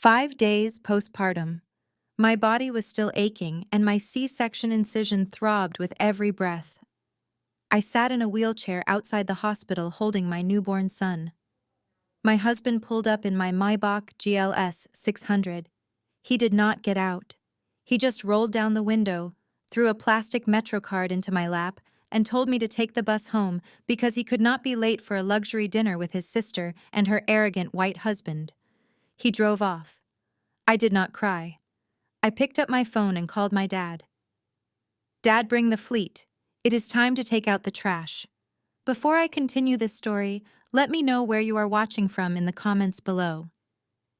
5 days postpartum. My body was still aching, and my C-section incision throbbed with every breath. I sat in a wheelchair outside the hospital holding my newborn son. My husband pulled up in my Maybach GLS 600. He did not get out. He just rolled down the window, threw a plastic MetroCard into my lap, and told me to take the bus home because he could not be late for a luxury dinner with his sister and her arrogant white husband. He drove off. I did not cry. I picked up my phone and called my dad. Dad, bring the fleet. It is time to take out the trash. Before I continue this story, let me know where you are watching from in the comments below.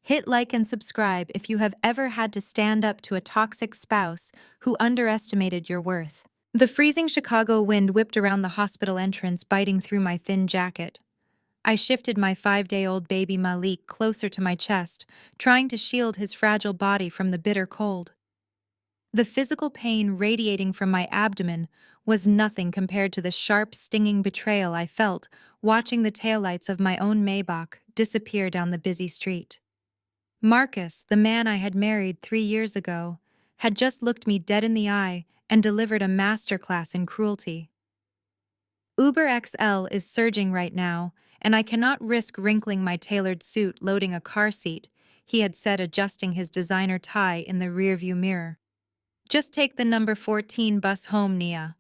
Hit like and subscribe if you have ever had to stand up to a toxic spouse who underestimated your worth. The freezing Chicago wind whipped around the hospital entrance, biting through my thin jacket. I shifted my 5-day-old baby Malik closer to my chest, trying to shield his fragile body from the bitter cold. The physical pain radiating from my abdomen was nothing compared to the sharp, stinging betrayal I felt watching the taillights of my own Maybach disappear down the busy street. Marcus, the man I had married 3 years ago, had just looked me dead in the eye and delivered a masterclass in cruelty. Uber XL is surging right now, and I cannot risk wrinkling my tailored suit loading a car seat, he had said, adjusting his designer tie in the rearview mirror. Just take the number 14 bus home, Nia.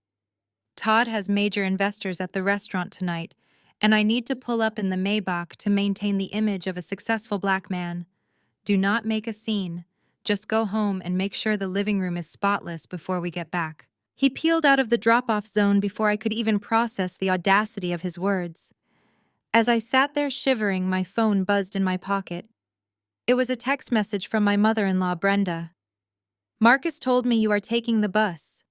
Todd has major investors at the restaurant tonight, and I need to pull up in the Maybach to maintain the image of a successful black man. Do not make a scene. Just go home and make sure the living room is spotless before we get back. He peeled out of the drop-off zone before I could even process the audacity of his words. As I sat there shivering, my phone buzzed in my pocket. It was a text message from my mother-in-law, Brenda. Marcus told me you are taking the bus.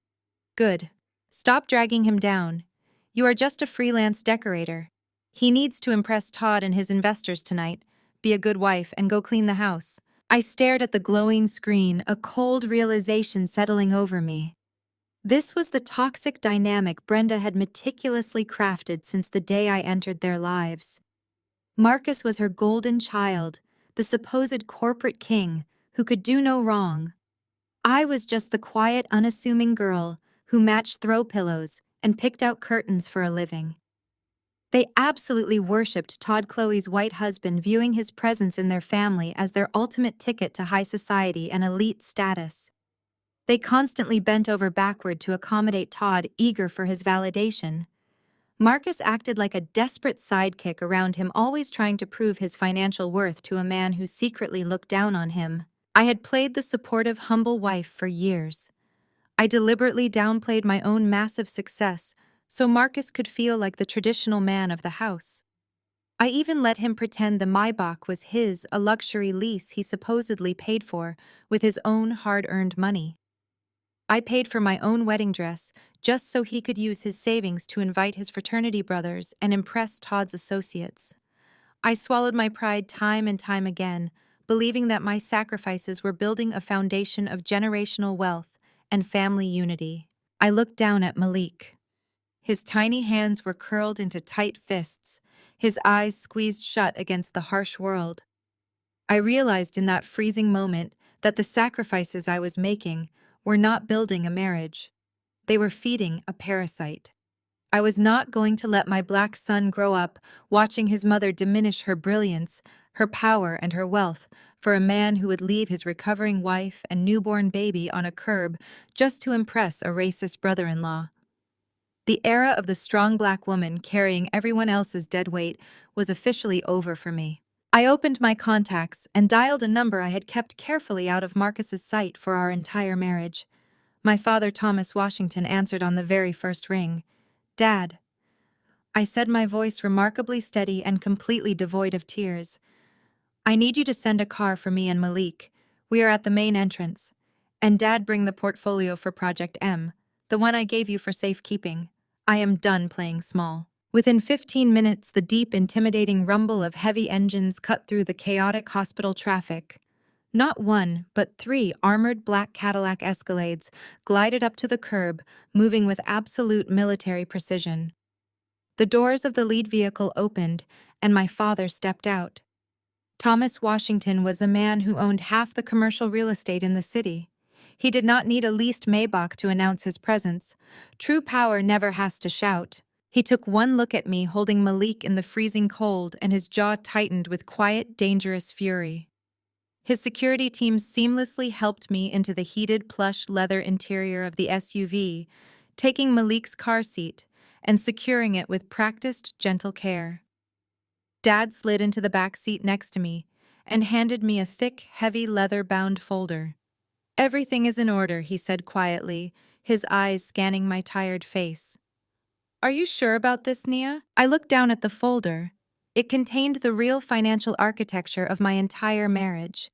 Good. Stop dragging him down. You are just a freelance decorator. He needs to impress Todd and his investors tonight, be a good wife, and go clean the house. I stared at the glowing screen, a cold realization settling over me. This was the toxic dynamic Brenda had meticulously crafted since the day I entered their lives. Marcus was her golden child, the supposed corporate king who could do no wrong. I was just the quiet, unassuming girl who matched throw pillows and picked out curtains for a living. They absolutely worshipped Todd Chloe's white husband, viewing his presence in their family as their ultimate ticket to high society and elite status. They constantly bent over backward to accommodate Todd, eager for his validation. Marcus acted like a desperate sidekick around him, always trying to prove his financial worth to a man who secretly looked down on him. I had played the supportive, humble wife for years. I deliberately downplayed my own massive success so Marcus could feel like the traditional man of the house. I even let him pretend the Maybach was his, a luxury lease he supposedly paid for with his own hard-earned money. I paid for my own wedding dress just so he could use his savings to invite his fraternity brothers and impress Todd's associates. I swallowed my pride time and time again, believing that my sacrifices were building a foundation of generational wealth and family unity. I looked down at Malik. His tiny hands were curled into tight fists, his eyes squeezed shut against the harsh world. I realized in that freezing moment that the sacrifices I was making were not building a marriage. They were feeding a parasite. I was not going to let my black son grow up watching his mother diminish her brilliance, her power, and her wealth for a man who would leave his recovering wife and newborn baby on a curb just to impress a racist brother-in-law. The era of the strong black woman carrying everyone else's dead weight was officially over for me. I opened my contacts and dialed a number I had kept carefully out of Marcus's sight for our entire marriage. My father, Thomas Washington, answered on the very first ring. "Dad," I said, my voice remarkably steady and completely devoid of tears. "I need you to send a car for me and Malik. We are at the main entrance. And Dad, bring the portfolio for Project M, the one I gave you for safekeeping. I am done playing small." Within 15 minutes, the deep, intimidating rumble of heavy engines cut through the chaotic hospital traffic. Not one, but 3 armored black Cadillac Escalades glided up to the curb, moving with absolute military precision. The doors of the lead vehicle opened, and my father stepped out. Thomas Washington was a man who owned half the commercial real estate in the city. He did not need a leased Maybach to announce his presence. True power never has to shout. He took one look at me holding Malik in the freezing cold, and his jaw tightened with quiet, dangerous fury. His security team seamlessly helped me into the heated plush leather interior of the SUV, taking Malik's car seat and securing it with practiced, gentle care. Dad slid into the back seat next to me and handed me a thick, heavy leather-bound folder. "Everything is in order," he said quietly, his eyes scanning my tired face. "Are you sure about this, Nia?" I looked down at the folder. It contained the real financial architecture of my entire marriage.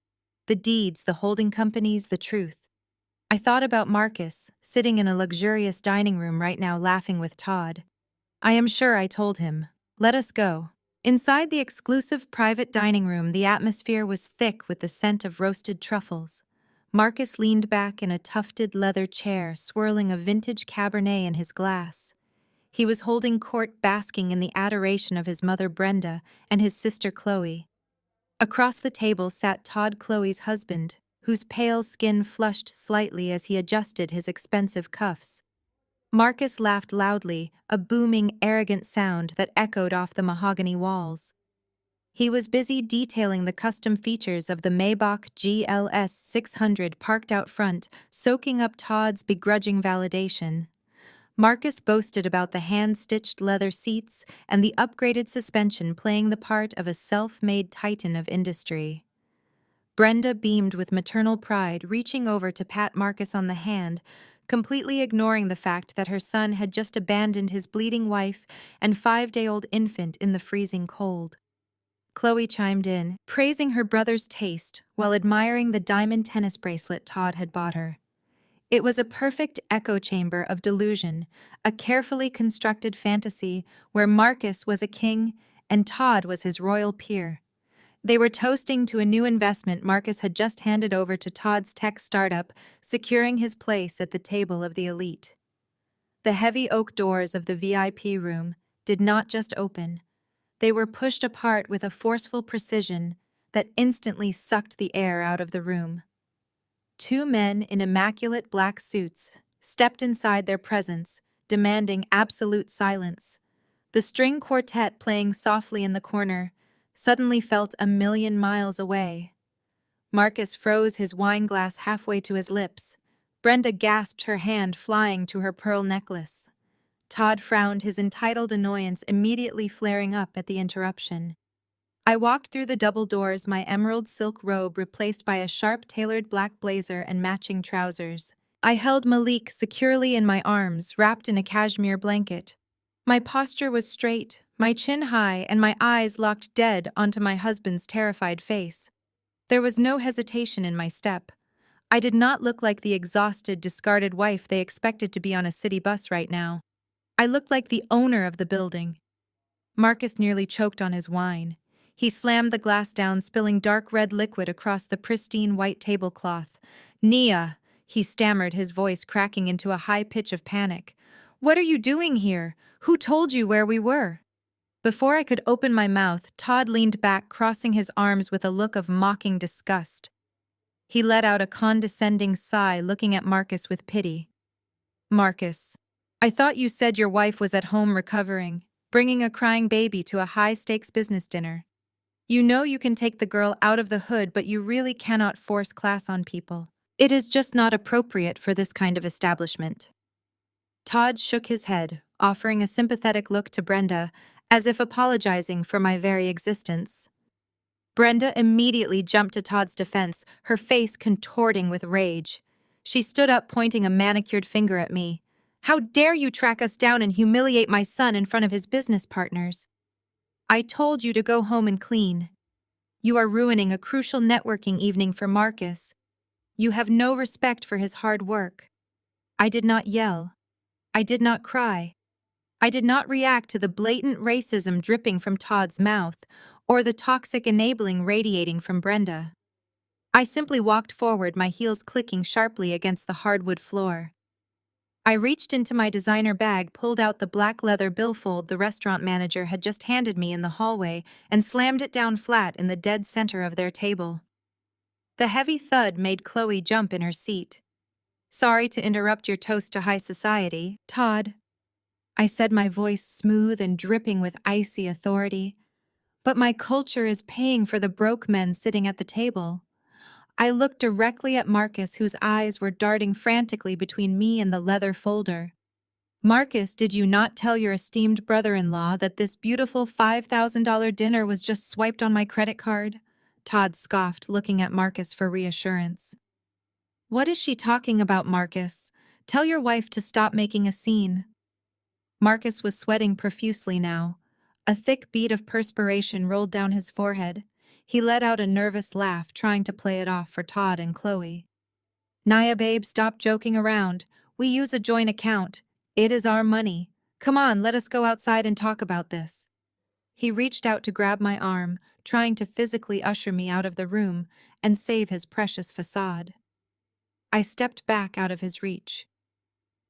The deeds, the holding companies, the truth. I thought about Marcus, sitting in a luxurious dining room right now laughing with Todd. "I am sure," I told him. "Let us go." Inside the exclusive private dining room, the atmosphere was thick with the scent of roasted truffles. Marcus leaned back in a tufted leather chair, swirling a vintage Cabernet in his glass. He was holding court, basking in the adoration of his mother Brenda and his sister Chloe. Across the table sat Todd, Chloe's husband, whose pale skin flushed slightly as he adjusted his expensive cuffs. Marcus laughed loudly, a booming, arrogant sound that echoed off the mahogany walls. He was busy detailing the custom features of the Maybach GLS 600 parked out front, soaking up Todd's begrudging validation. Marcus boasted about the hand-stitched leather seats and the upgraded suspension playing the part of a self-made titan of industry. Brenda beamed with maternal pride, reaching over to pat Marcus on the hand, completely ignoring the fact that her son had just abandoned his bleeding wife and 5-day-old infant in the freezing cold. Chloe chimed in, praising her brother's taste while admiring the diamond tennis bracelet Todd had bought her. It was a perfect echo chamber of delusion, a carefully constructed fantasy where Marcus was a king and Todd was his royal peer. They were toasting to a new investment Marcus had just handed over to Todd's tech startup, securing his place at the table of the elite. The heavy oak doors of the VIP room did not just open. They were pushed apart with a forceful precision that instantly sucked the air out of the room. Two men in immaculate black suits stepped inside their presence, demanding absolute silence. The string quartet playing softly in the corner suddenly felt a million miles away. Marcus froze his wine glass halfway to his lips. Brenda gasped, her hand flying to her pearl necklace. Todd frowned, his entitled annoyance immediately flaring up at the interruption. I walked through the double doors, my emerald silk robe replaced by a sharp tailored black blazer and matching trousers. I held Malik securely in my arms, wrapped in a cashmere blanket. My posture was straight, my chin high, and my eyes locked dead onto my husband's terrified face. There was no hesitation in my step. I did not look like the exhausted, discarded wife they expected to be on a city bus right now. I looked like the owner of the building. Marcus nearly choked on his wine. He slammed the glass down, spilling dark red liquid across the pristine white tablecloth. "Nia," he stammered, his voice cracking into a high pitch of panic. "What are you doing here? Who told you where we were?" Before I could open my mouth, Todd leaned back, crossing his arms with a look of mocking disgust. He let out a condescending sigh, looking at Marcus with pity. "Marcus, I thought you said your wife was at home recovering, bringing a crying baby to a high-stakes business dinner. You know you can take the girl out of the hood, but you really cannot force class on people. It is just not appropriate for this kind of establishment." Todd shook his head, offering a sympathetic look to Brenda, as if apologizing for my very existence. Brenda immediately jumped to Todd's defense, her face contorting with rage. She stood up, pointing a manicured finger at me. "How dare you track us down and humiliate my son in front of his business partners? I told you to go home and clean. You are ruining a crucial networking evening for Marcus. You have no respect for his hard work." I did not yell. I did not cry. I did not react to the blatant racism dripping from Todd's mouth or the toxic enabling radiating from Brenda. I simply walked forward, my heels clicking sharply against the hardwood floor. I reached into my designer bag, pulled out the black leather billfold the restaurant manager had just handed me in the hallway, and slammed it down flat in the dead center of their table. The heavy thud made Chloe jump in her seat. "Sorry to interrupt your toast to high society, Todd," I said, my voice smooth and dripping with icy authority. "But my culture is paying for the broke men sitting at the table." I looked directly at Marcus, whose eyes were darting frantically between me and the leather folder. "Marcus, did you not tell your esteemed brother-in-law that this beautiful $5,000 dinner was just swiped on my credit card?" Todd scoffed, looking at Marcus for reassurance. "What is she talking about, Marcus? Tell your wife to stop making a scene." Marcus was sweating profusely now. A thick bead of perspiration rolled down his forehead. He let out a nervous laugh, trying to play it off for Todd and Chloe. "Naya, babe, stop joking around. We use a joint account. It is our money. Come on, let us go outside and talk about this." He reached out to grab my arm, trying to physically usher me out of the room and save his precious facade. I stepped back out of his reach.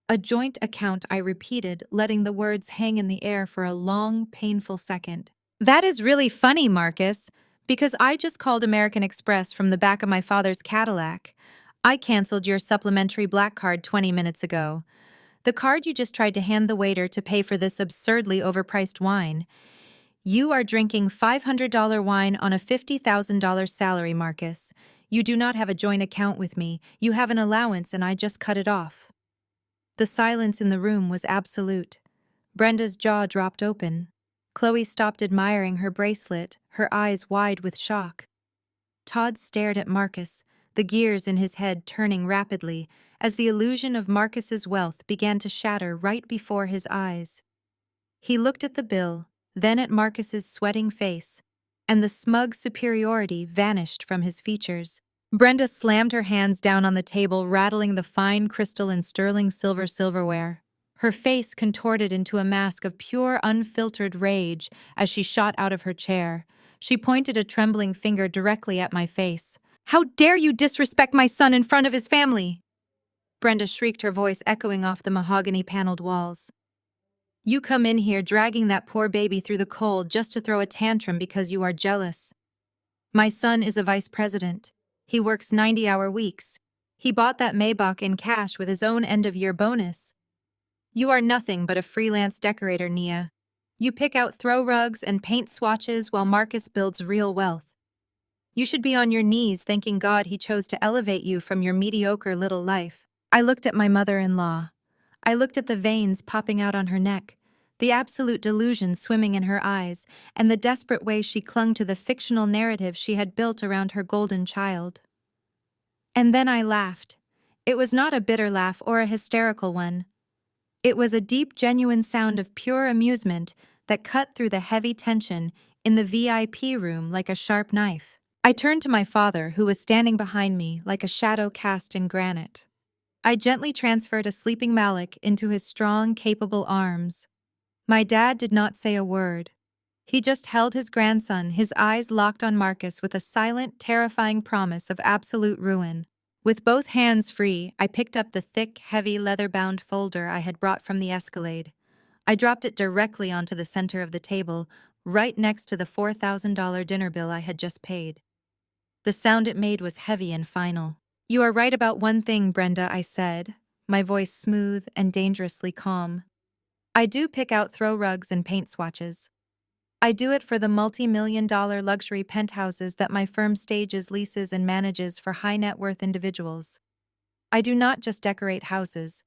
"A joint account," I repeated, letting the words hang in the air for a long, painful second. "That is really funny, Marcus, because I just called American Express from the back of my father's Cadillac. I canceled your supplementary black card 20 minutes ago. The card you just tried to hand the waiter to pay for this absurdly overpriced wine. You are drinking $500 wine on a $50,000 salary, Marcus. You do not have a joint account with me. You have an allowance and I just cut it off." The silence in the room was absolute. Brenda's jaw dropped open. Chloe stopped admiring her bracelet, her eyes wide with shock. Todd stared at Marcus, the gears in his head turning rapidly as the illusion of Marcus's wealth began to shatter right before his eyes. He looked at the bill, then at Marcus's sweating face, and the smug superiority vanished from his features. Brenda slammed her hands down on the table, rattling the fine crystal and sterling silver silverware. Her face contorted into a mask of pure, unfiltered rage as she shot out of her chair. She pointed a trembling finger directly at my face. "How dare you disrespect my son in front of his family?" Brenda shrieked, her voice echoing off the mahogany-paneled walls. "You come in here dragging that poor baby through the cold just to throw a tantrum because you are jealous. My son is a vice president. He works 90-hour weeks. He bought that Maybach in cash with his own end-of-year bonus. You are nothing but a freelance decorator, Nia. You pick out throw rugs and paint swatches while Marcus builds real wealth. You should be on your knees thanking God he chose to elevate you from your mediocre little life." I looked at my mother-in-law. I looked at the veins popping out on her neck, the absolute delusion swimming in her eyes, and the desperate way she clung to the fictional narrative she had built around her golden child. And then I laughed. It was not a bitter laugh or a hysterical one. It was a deep, genuine sound of pure amusement that cut through the heavy tension in the VIP room like a sharp knife. I turned to my father, who was standing behind me like a shadow cast in granite. I gently transferred a sleeping Malik into his strong, capable arms. My dad did not say a word. He just held his grandson, his eyes locked on Marcus with a silent, terrifying promise of absolute ruin. With both hands free, I picked up the thick, heavy, leather-bound folder I had brought from the Escalade. I dropped it directly onto the center of the table, right next to the $4,000 dinner bill I had just paid. The sound it made was heavy and final. "You are right about one thing, Brenda," I said, my voice smooth and dangerously calm. "I do pick out throw rugs and paint swatches. I do it for the multi-million-dollar luxury penthouses that my firm stages, leases, and manages for high-net-worth individuals. I do not just decorate houses.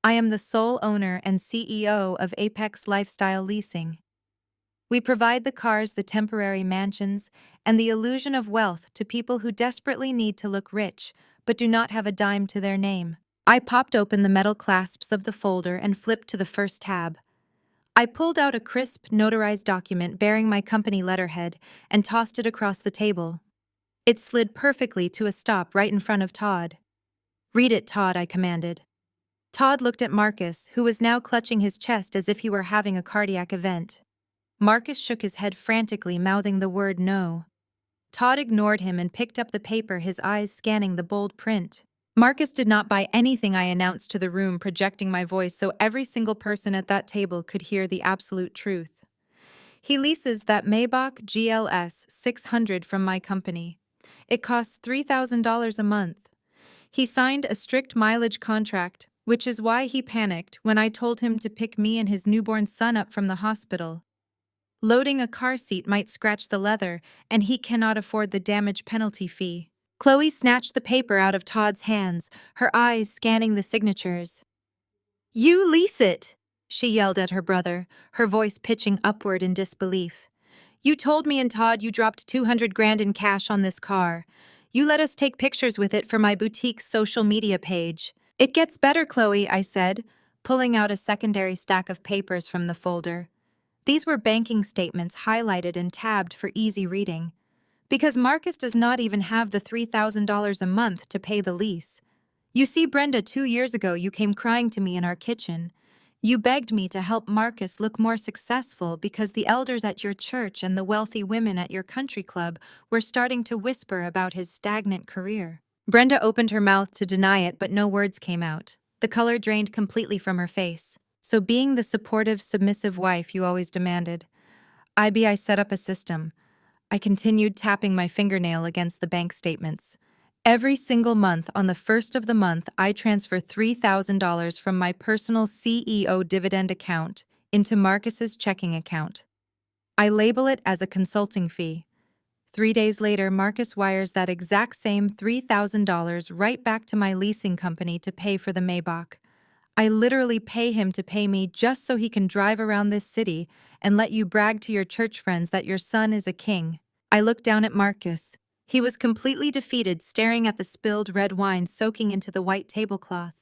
I am the sole owner and CEO of Apex Lifestyle Leasing. We provide the cars, the temporary mansions, and the illusion of wealth to people who desperately need to look rich, but do not have a dime to their name." I popped open the metal clasps of the folder and flipped to the first tab. I pulled out a crisp, notarized document bearing my company letterhead and tossed it across the table. It slid perfectly to a stop right in front of Todd. "Read it, Todd," I commanded. Todd looked at Marcus, who was now clutching his chest as if he were having a cardiac event. Marcus shook his head frantically, mouthing the word no. Todd ignored him and picked up the paper, his eyes scanning the bold print. Marcus did not buy anything I announced to the room, projecting my voice so every single person at that table could hear the absolute truth. He leases that Maybach GLS 600 from my company. It costs $3,000 a month. He signed a strict mileage contract, which is why he panicked when I told him to pick me and his newborn son up from the hospital. Loading a car seat might scratch the leather, and he cannot afford the damage penalty fee. Chloe snatched the paper out of Todd's hands, her eyes scanning the signatures. "You lease it!" she yelled at her brother, her voice pitching upward in disbelief. "You told me and Todd you dropped 200 grand in cash on this car. You let us take pictures with it for my boutique's social media page." "It gets better, Chloe," I said, pulling out a secondary stack of papers from the folder. These were banking statements highlighted and tabbed for easy reading. Because Marcus does not even have the $3,000 a month to pay the lease. You see, Brenda, 2 years ago you came crying to me in our kitchen. You begged me to help Marcus look more successful because the elders at your church and the wealthy women at your country club were starting to whisper about his stagnant career. Brenda opened her mouth to deny it, but no words came out. The color drained completely from her face. "So being the supportive, submissive wife you always demanded, I set up a system." I continued, tapping my fingernail against the bank statements. "Every single month, on the first of the month, I transfer $3,000 from my personal CEO dividend account into Marcus's checking account. I label it as a consulting fee. 3 days later, Marcus wires that exact same $3,000 right back to my leasing company to pay for the Maybach. I literally pay him to pay me just so he can drive around this city and let you brag to your church friends that your son is a king." I looked down at Marcus. He was completely defeated, staring at the spilled red wine soaking into the white tablecloth.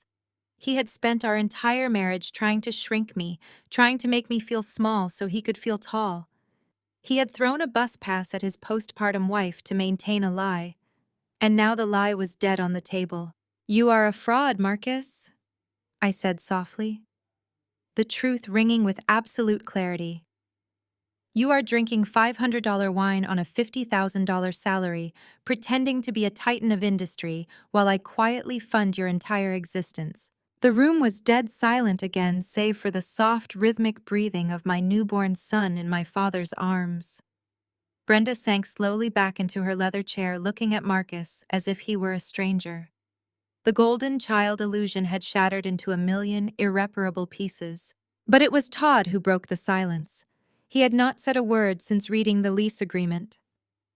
He had spent our entire marriage trying to shrink me, trying to make me feel small so he could feel tall. He had thrown a bus pass at his postpartum wife to maintain a lie. And now the lie was dead on the table. "You are a fraud, Marcus," I said softly, the truth ringing with absolute clarity. "You are drinking $500 wine on a $50,000 salary, pretending to be a titan of industry, while I quietly fund your entire existence." The room was dead silent again, save for the soft, rhythmic breathing of my newborn son in my father's arms. Brenda sank slowly back into her leather chair, looking at Marcus as if he were a stranger. The golden child illusion had shattered into a million irreparable pieces. But it was Todd who broke the silence. He had not said a word since reading the lease agreement.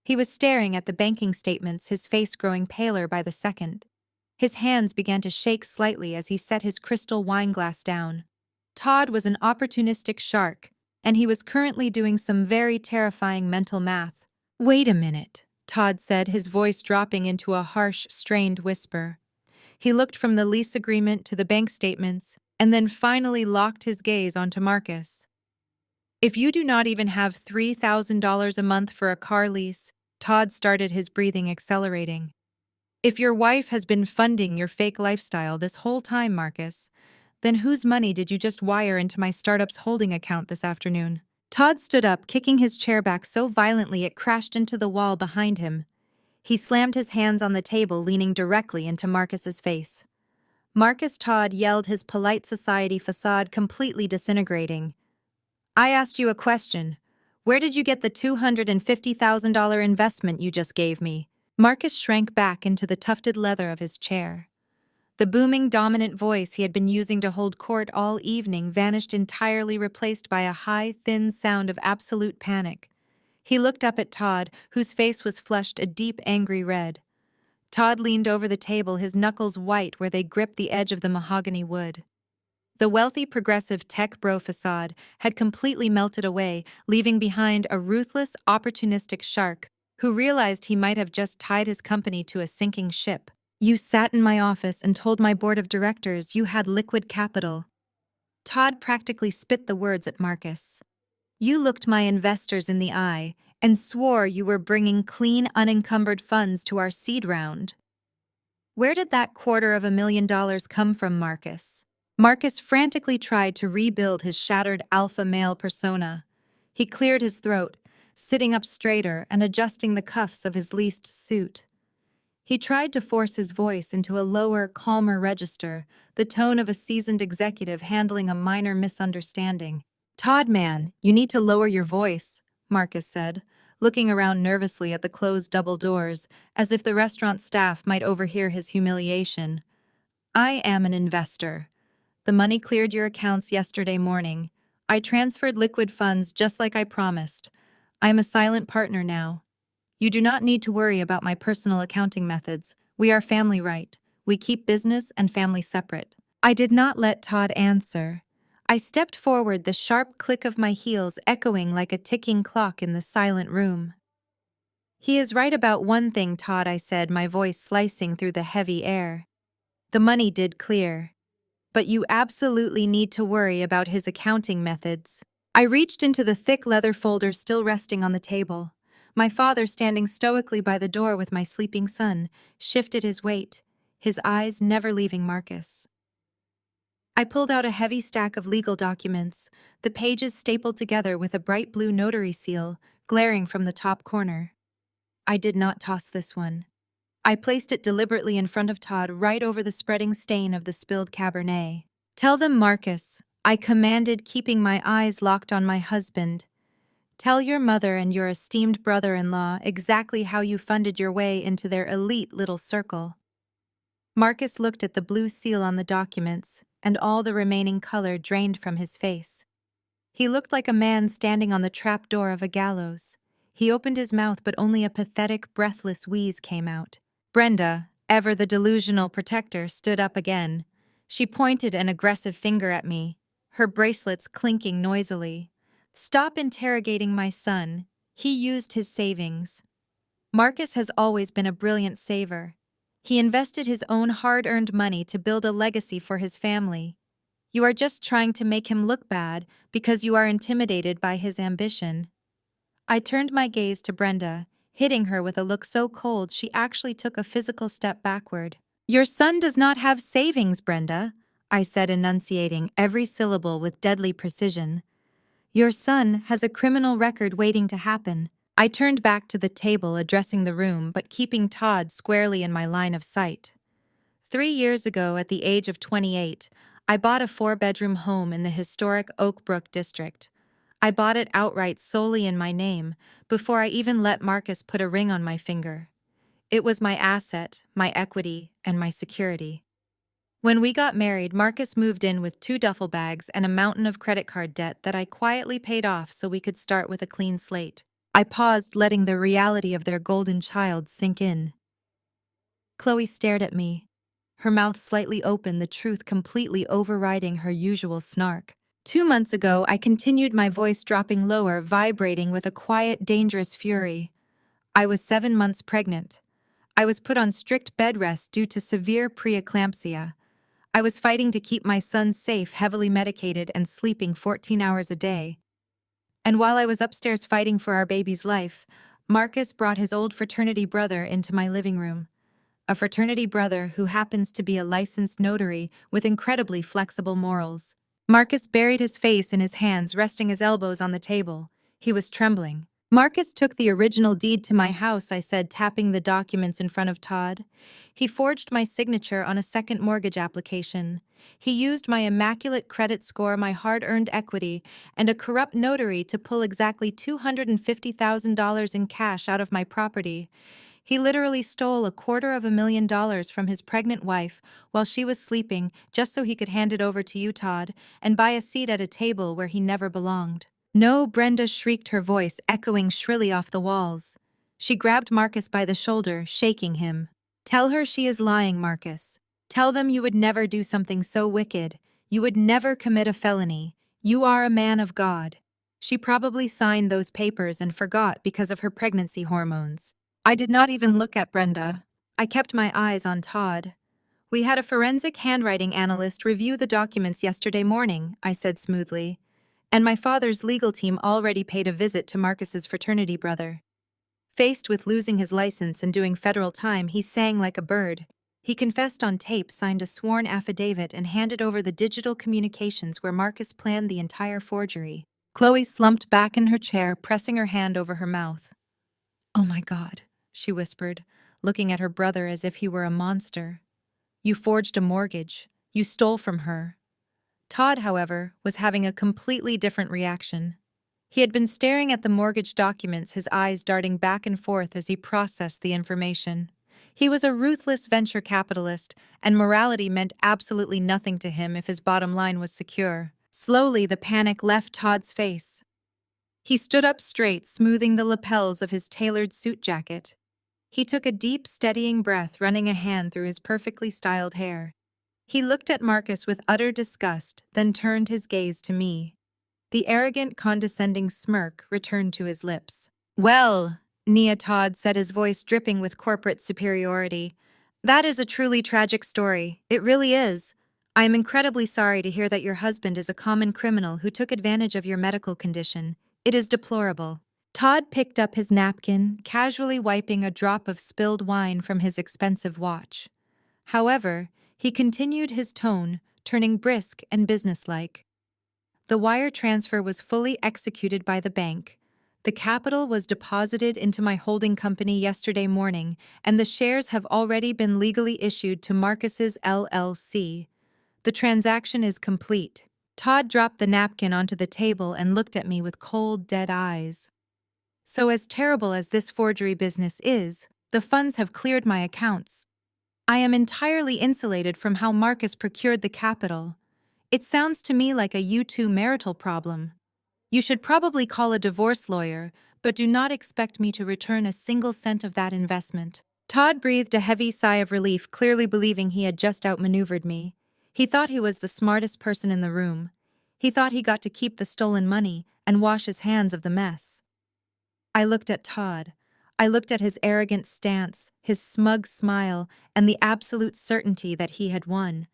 He was staring at the banking statements, his face growing paler by the second. His hands began to shake slightly as he set his crystal wine glass down. Todd was an opportunistic shark, and he was currently doing some very terrifying mental math. "Wait a minute," Todd said, his voice dropping into a harsh, strained whisper. He looked from the lease agreement to the bank statements, and then finally locked his gaze onto Marcus. "If you do not even have $3,000 a month for a car lease," Todd started, his breathing accelerating. "If your wife has been funding your fake lifestyle this whole time, Marcus, then whose money did you just wire into my startup's holding account this afternoon?" Todd stood up, kicking his chair back so violently it crashed into the wall behind him. He slammed his hands on the table, leaning directly into Marcus's face. Marcus Todd yelled, his polite society facade completely disintegrating. "I asked you a question. Where did you get the $250,000 investment you just gave me?" Marcus shrank back into the tufted leather of his chair. The booming, dominant voice he had been using to hold court all evening vanished entirely, replaced by a high, thin sound of absolute panic. He looked up at Todd, whose face was flushed a deep, angry red. Todd leaned over the table, his knuckles white where they gripped the edge of the mahogany wood. The wealthy, progressive tech bro facade had completely melted away, leaving behind a ruthless, opportunistic shark who realized he might have just tied his company to a sinking ship. "You sat in my office and told my board of directors you had liquid capital." Todd practically spit the words at Marcus. "You looked my investors in the eye and swore you were bringing clean, unencumbered funds to our seed round. Where did that $250,000 come from, Marcus?" Marcus frantically tried to rebuild his shattered alpha male persona. He cleared his throat, sitting up straighter and adjusting the cuffs of his leased suit. He tried to force his voice into a lower, calmer register, the tone of a seasoned executive handling a minor misunderstanding. "Todd, man, you need to lower your voice," Marcus said, looking around nervously at the closed double doors, as if the restaurant staff might overhear his humiliation. "I am an investor. The money cleared your accounts yesterday morning. I transferred liquid funds just like I promised. I am a silent partner now. You do not need to worry about my personal accounting methods. We are family right. We keep business and family separate." I did not let Todd answer. I stepped forward, the sharp click of my heels echoing like a ticking clock in the silent room. "He is right about one thing, Todd," I said, my voice slicing through the heavy air. "The money did clear. But you absolutely need to worry about his accounting methods." I reached into the thick leather folder still resting on the table. My father, standing stoically by the door with my sleeping son, shifted his weight, his eyes never leaving Marcus. I pulled out a heavy stack of legal documents, the pages stapled together with a bright blue notary seal, glaring from the top corner. I did not toss this one. I placed it deliberately in front of Todd, right over the spreading stain of the spilled Cabernet. "Tell them, Marcus," I commanded, keeping my eyes locked on my husband. "Tell your mother and your esteemed brother-in-law exactly how you funded your way into their elite little circle." Marcus looked at the blue seal on the documents, and all the remaining color drained from his face. He looked like a man standing on the trap door of a gallows. He opened his mouth, but only a pathetic, breathless wheeze came out. Brenda, ever the delusional protector, stood up again. She pointed an aggressive finger at me, her bracelets clinking noisily. "Stop interrogating my son. He used his savings. Marcus has always been a brilliant saver. He invested his own hard-earned money to build a legacy for his family. You are just trying to make him look bad because you are intimidated by his ambition." I turned my gaze to Brenda, hitting her with a look so cold she actually took a physical step backward. "Your son does not have savings, Brenda," I said, enunciating every syllable with deadly precision. "Your son has a criminal record waiting to happen." I turned back to the table, addressing the room, but keeping Todd squarely in my line of sight. 3 years ago, at the age of 28, I bought a 4-bedroom home in the historic Oak Brook district. I bought it outright solely in my name, before I even let Marcus put a ring on my finger. It was my asset, my equity, and my security. When we got married, Marcus moved in with 2 duffel bags and a mountain of credit card debt that I quietly paid off so we could start with a clean slate. I paused, letting the reality of their golden child sink in. Chloe stared at me, her mouth slightly open, the truth completely overriding her usual snark. 2 months ago, I continued, my voice dropping lower, vibrating with a quiet, dangerous fury. I was 7 months pregnant. I was put on strict bed rest due to severe preeclampsia. I was fighting to keep my son safe, heavily medicated, and sleeping 14 hours a day. And while I was upstairs fighting for our baby's life, Marcus brought his old fraternity brother into my living room. A fraternity brother who happens to be a licensed notary with incredibly flexible morals. Marcus buried his face in his hands, resting his elbows on the table. He was trembling. "Marcus took the original deed to my house," I said, tapping the documents in front of Todd. "He forged my signature on a second mortgage application. He used my immaculate credit score, my hard-earned equity, and a corrupt notary to pull exactly $250,000 in cash out of my property. He literally stole $250,000 from his pregnant wife while she was sleeping, just so he could hand it over to you, Todd, and buy a seat at a table where he never belonged." "No," Brenda shrieked, her voice echoing shrilly off the walls. She grabbed Marcus by the shoulder, shaking him. "Tell her she is lying, Marcus. Tell them you would never do something so wicked. You would never commit a felony. You are a man of God. She probably signed those papers and forgot because of her pregnancy hormones." I did not even look at Brenda. I kept my eyes on Todd. "We had a forensic handwriting analyst review the documents yesterday morning," I said smoothly. "And my father's legal team already paid a visit to Marcus's fraternity brother." Faced with losing his license and doing federal time, he sang like a bird. He confessed on tape, signed a sworn affidavit, and handed over the digital communications where Marcus planned the entire forgery. Chloe slumped back in her chair, pressing her hand over her mouth. "Oh my God," she whispered, looking at her brother as if he were a monster. You forged a mortgage. You stole from her. Todd, however, was having a completely different reaction. He had been staring at the mortgage documents, his eyes darting back and forth as he processed the information. He was a ruthless venture capitalist, and morality meant absolutely nothing to him if his bottom line was secure. Slowly, the panic left Todd's face. He stood up straight, smoothing the lapels of his tailored suit jacket. He took a deep, steadying breath, running a hand through his perfectly styled hair. He looked at Marcus with utter disgust, then turned his gaze to me. The arrogant, condescending smirk returned to his lips. "Well," Nia Todd said, his voice dripping with corporate superiority, "that is a truly tragic story. It really is. I am incredibly sorry to hear that your husband is a common criminal who took advantage of your medical condition. It is deplorable." Todd picked up his napkin, casually wiping a drop of spilled wine from his expensive watch. However, he continued his tone, turning brisk and businesslike. The wire transfer was fully executed by the bank. The capital was deposited into my holding company yesterday morning, and the shares have already been legally issued to Marcus's LLC. The transaction is complete. Todd dropped the napkin onto the table and looked at me with cold, dead eyes. So as terrible as this forgery business is, the funds have cleared my accounts. I am entirely insulated from how Marcus procured the capital. It sounds to me like a you-two marital problem. You should probably call a divorce lawyer, but do not expect me to return a single cent of that investment. Todd breathed a heavy sigh of relief, clearly believing he had just outmaneuvered me. He thought he was the smartest person in the room. He thought he got to keep the stolen money and wash his hands of the mess. I looked at Todd. I looked at his arrogant stance, his smug smile, and the absolute certainty that he had won.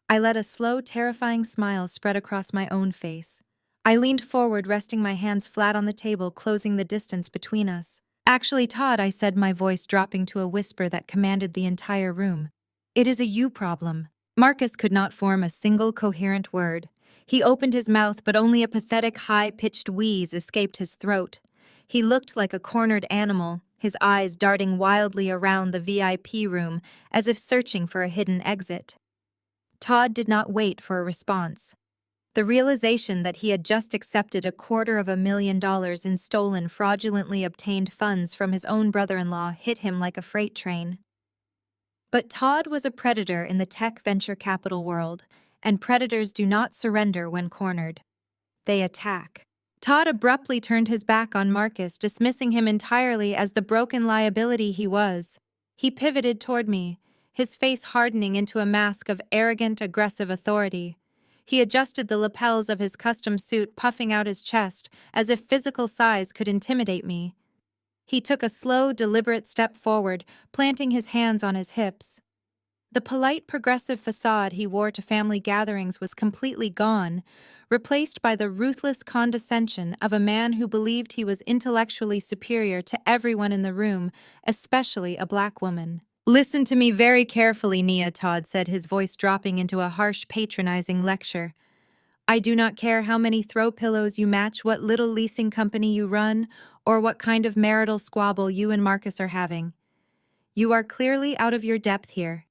I let a slow, terrifying smile spread across my own face. I leaned forward, resting my hands flat on the table, closing the distance between us. "Actually, Todd," I said, my voice dropping to a whisper that commanded the entire room, "it is a you problem." Marcus could not form a single coherent word. He opened his mouth, but only a pathetic, high-pitched wheeze escaped his throat. He looked like a cornered animal, his eyes darting wildly around the VIP room as if searching for a hidden exit. Todd did not wait for a response. The realization that he had just accepted $250,000 in stolen, fraudulently obtained funds from his own brother-in-law hit him like a freight train. But Todd was a predator in the tech venture capital world, and predators do not surrender when cornered. They attack. Todd abruptly turned his back on Marcus, dismissing him entirely as the broken liability he was. He pivoted toward me, his face hardening into a mask of arrogant, aggressive authority. He adjusted the lapels of his custom suit, puffing out his chest, as if physical size could intimidate me. He took a slow, deliberate step forward, planting his hands on his hips. The polite, progressive facade he wore to family gatherings was completely gone, replaced by the ruthless condescension of a man who believed he was intellectually superior to everyone in the room, especially a black woman. "Listen to me very carefully, Nia," Todd said, his voice dropping into a harsh, patronizing lecture. "I do not care how many throw pillows you match, what little leasing company you run, or what kind of marital squabble you and Marcus are having. You are clearly out of your depth here.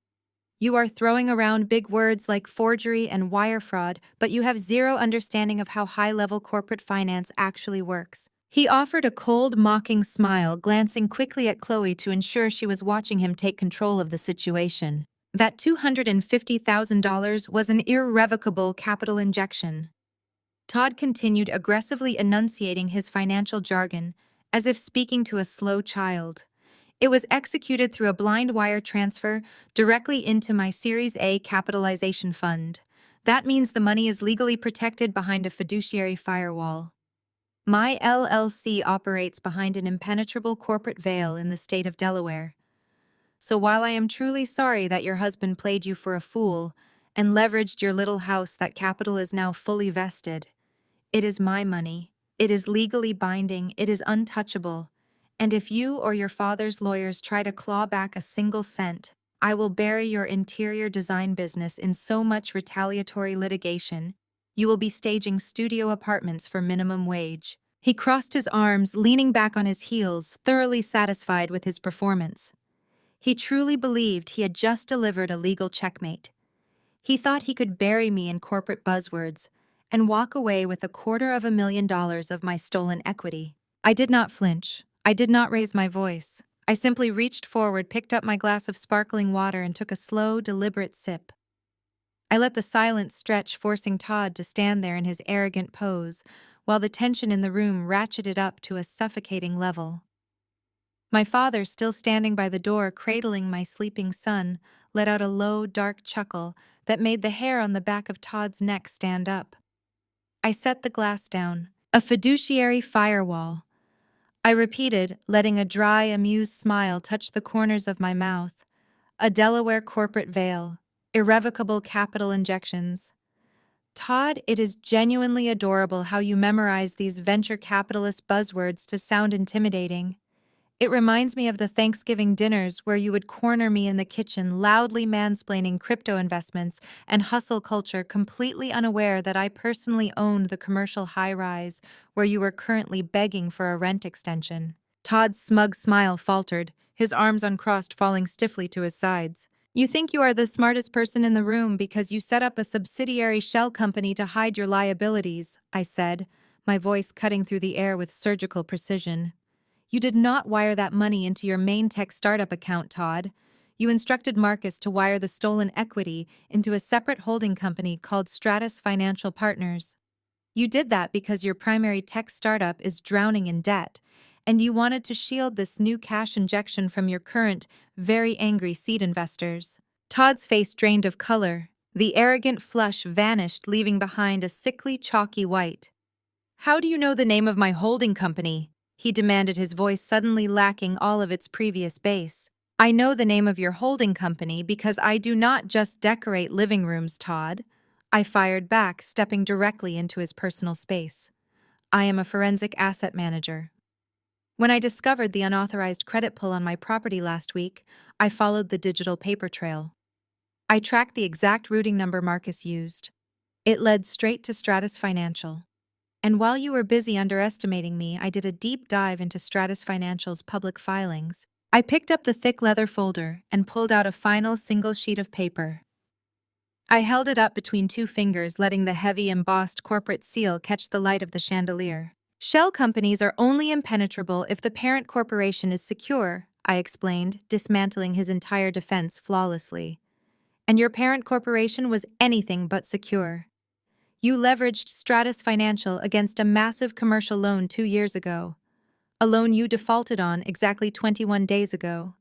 You are throwing around big words like forgery and wire fraud, but you have zero understanding of how high-level corporate finance actually works." He offered a cold, mocking smile, glancing quickly at Chloe to ensure she was watching him take control of the situation. That $250,000 was an irrevocable capital injection. Todd continued, aggressively enunciating his financial jargon, as if speaking to a slow child. "It was executed through a blind wire transfer directly into my Series A capitalization fund. That means the money is legally protected behind a fiduciary firewall. My LLC operates behind an impenetrable corporate veil in the state of Delaware. So while I am truly sorry that your husband played you for a fool and leveraged your little house, that capital is now fully vested. It is my money. It is legally binding. It is untouchable. And if you or your father's lawyers try to claw back a single cent, I will bury your interior design business in so much retaliatory litigation, you will be staging studio apartments for minimum wage." He crossed his arms, leaning back on his heels, thoroughly satisfied with his performance. He truly believed he had just delivered a legal checkmate. He thought he could bury me in corporate buzzwords and walk away with $250,000 of my stolen equity. I did not flinch. I did not raise my voice. I simply reached forward, picked up my glass of sparkling water, and took a slow, deliberate sip. I let the silence stretch, forcing Todd to stand there in his arrogant pose, while the tension in the room ratcheted up to a suffocating level. My father, still standing by the door cradling my sleeping son, let out a low, dark chuckle that made the hair on the back of Todd's neck stand up. I set the glass down. A fiduciary firewall. I repeated, letting a dry, amused smile touch the corners of my mouth. A Delaware corporate veil. Irrevocable capital injections. Todd, it is genuinely adorable how you memorize these venture capitalist buzzwords to sound intimidating. It reminds me of the Thanksgiving dinners where you would corner me in the kitchen, loudly mansplaining crypto investments and hustle culture, completely unaware that I personally owned the commercial high-rise where you were currently begging for a rent extension. Todd's smug smile faltered, his arms uncrossed, falling stiffly to his sides. You think you are the smartest person in the room because you set up a subsidiary shell company to hide your liabilities, I said, my voice cutting through the air with surgical precision. You did not wire that money into your main tech startup account, Todd. You instructed Marcus to wire the stolen equity into a separate holding company called Stratus Financial Partners. You did that because your primary tech startup is drowning in debt, and you wanted to shield this new cash injection from your current, very angry seed investors. Todd's face drained of color. The arrogant flush vanished, leaving behind a sickly, chalky white. How do you know the name of my holding company? He demanded, his voice suddenly lacking all of its previous bass. I know the name of your holding company because I do not just decorate living rooms, Todd. I fired back, stepping directly into his personal space. I am a forensic asset manager. When I discovered the unauthorized credit pull on my property last week, I followed the digital paper trail. I tracked the exact routing number Marcus used. It led straight to Stratus Financial. And while you were busy underestimating me, I did a deep dive into Stratus Financial's public filings. I picked up the thick leather folder and pulled out a final single sheet of paper. I held it up between two fingers, letting the heavy embossed corporate seal catch the light of the chandelier. Shell companies are only impenetrable if the parent corporation is secure, I explained, dismantling his entire defense flawlessly. And your parent corporation was anything but secure. You leveraged Stratus Financial against a massive commercial loan 2 years ago. A loan you defaulted on exactly 21 days ago.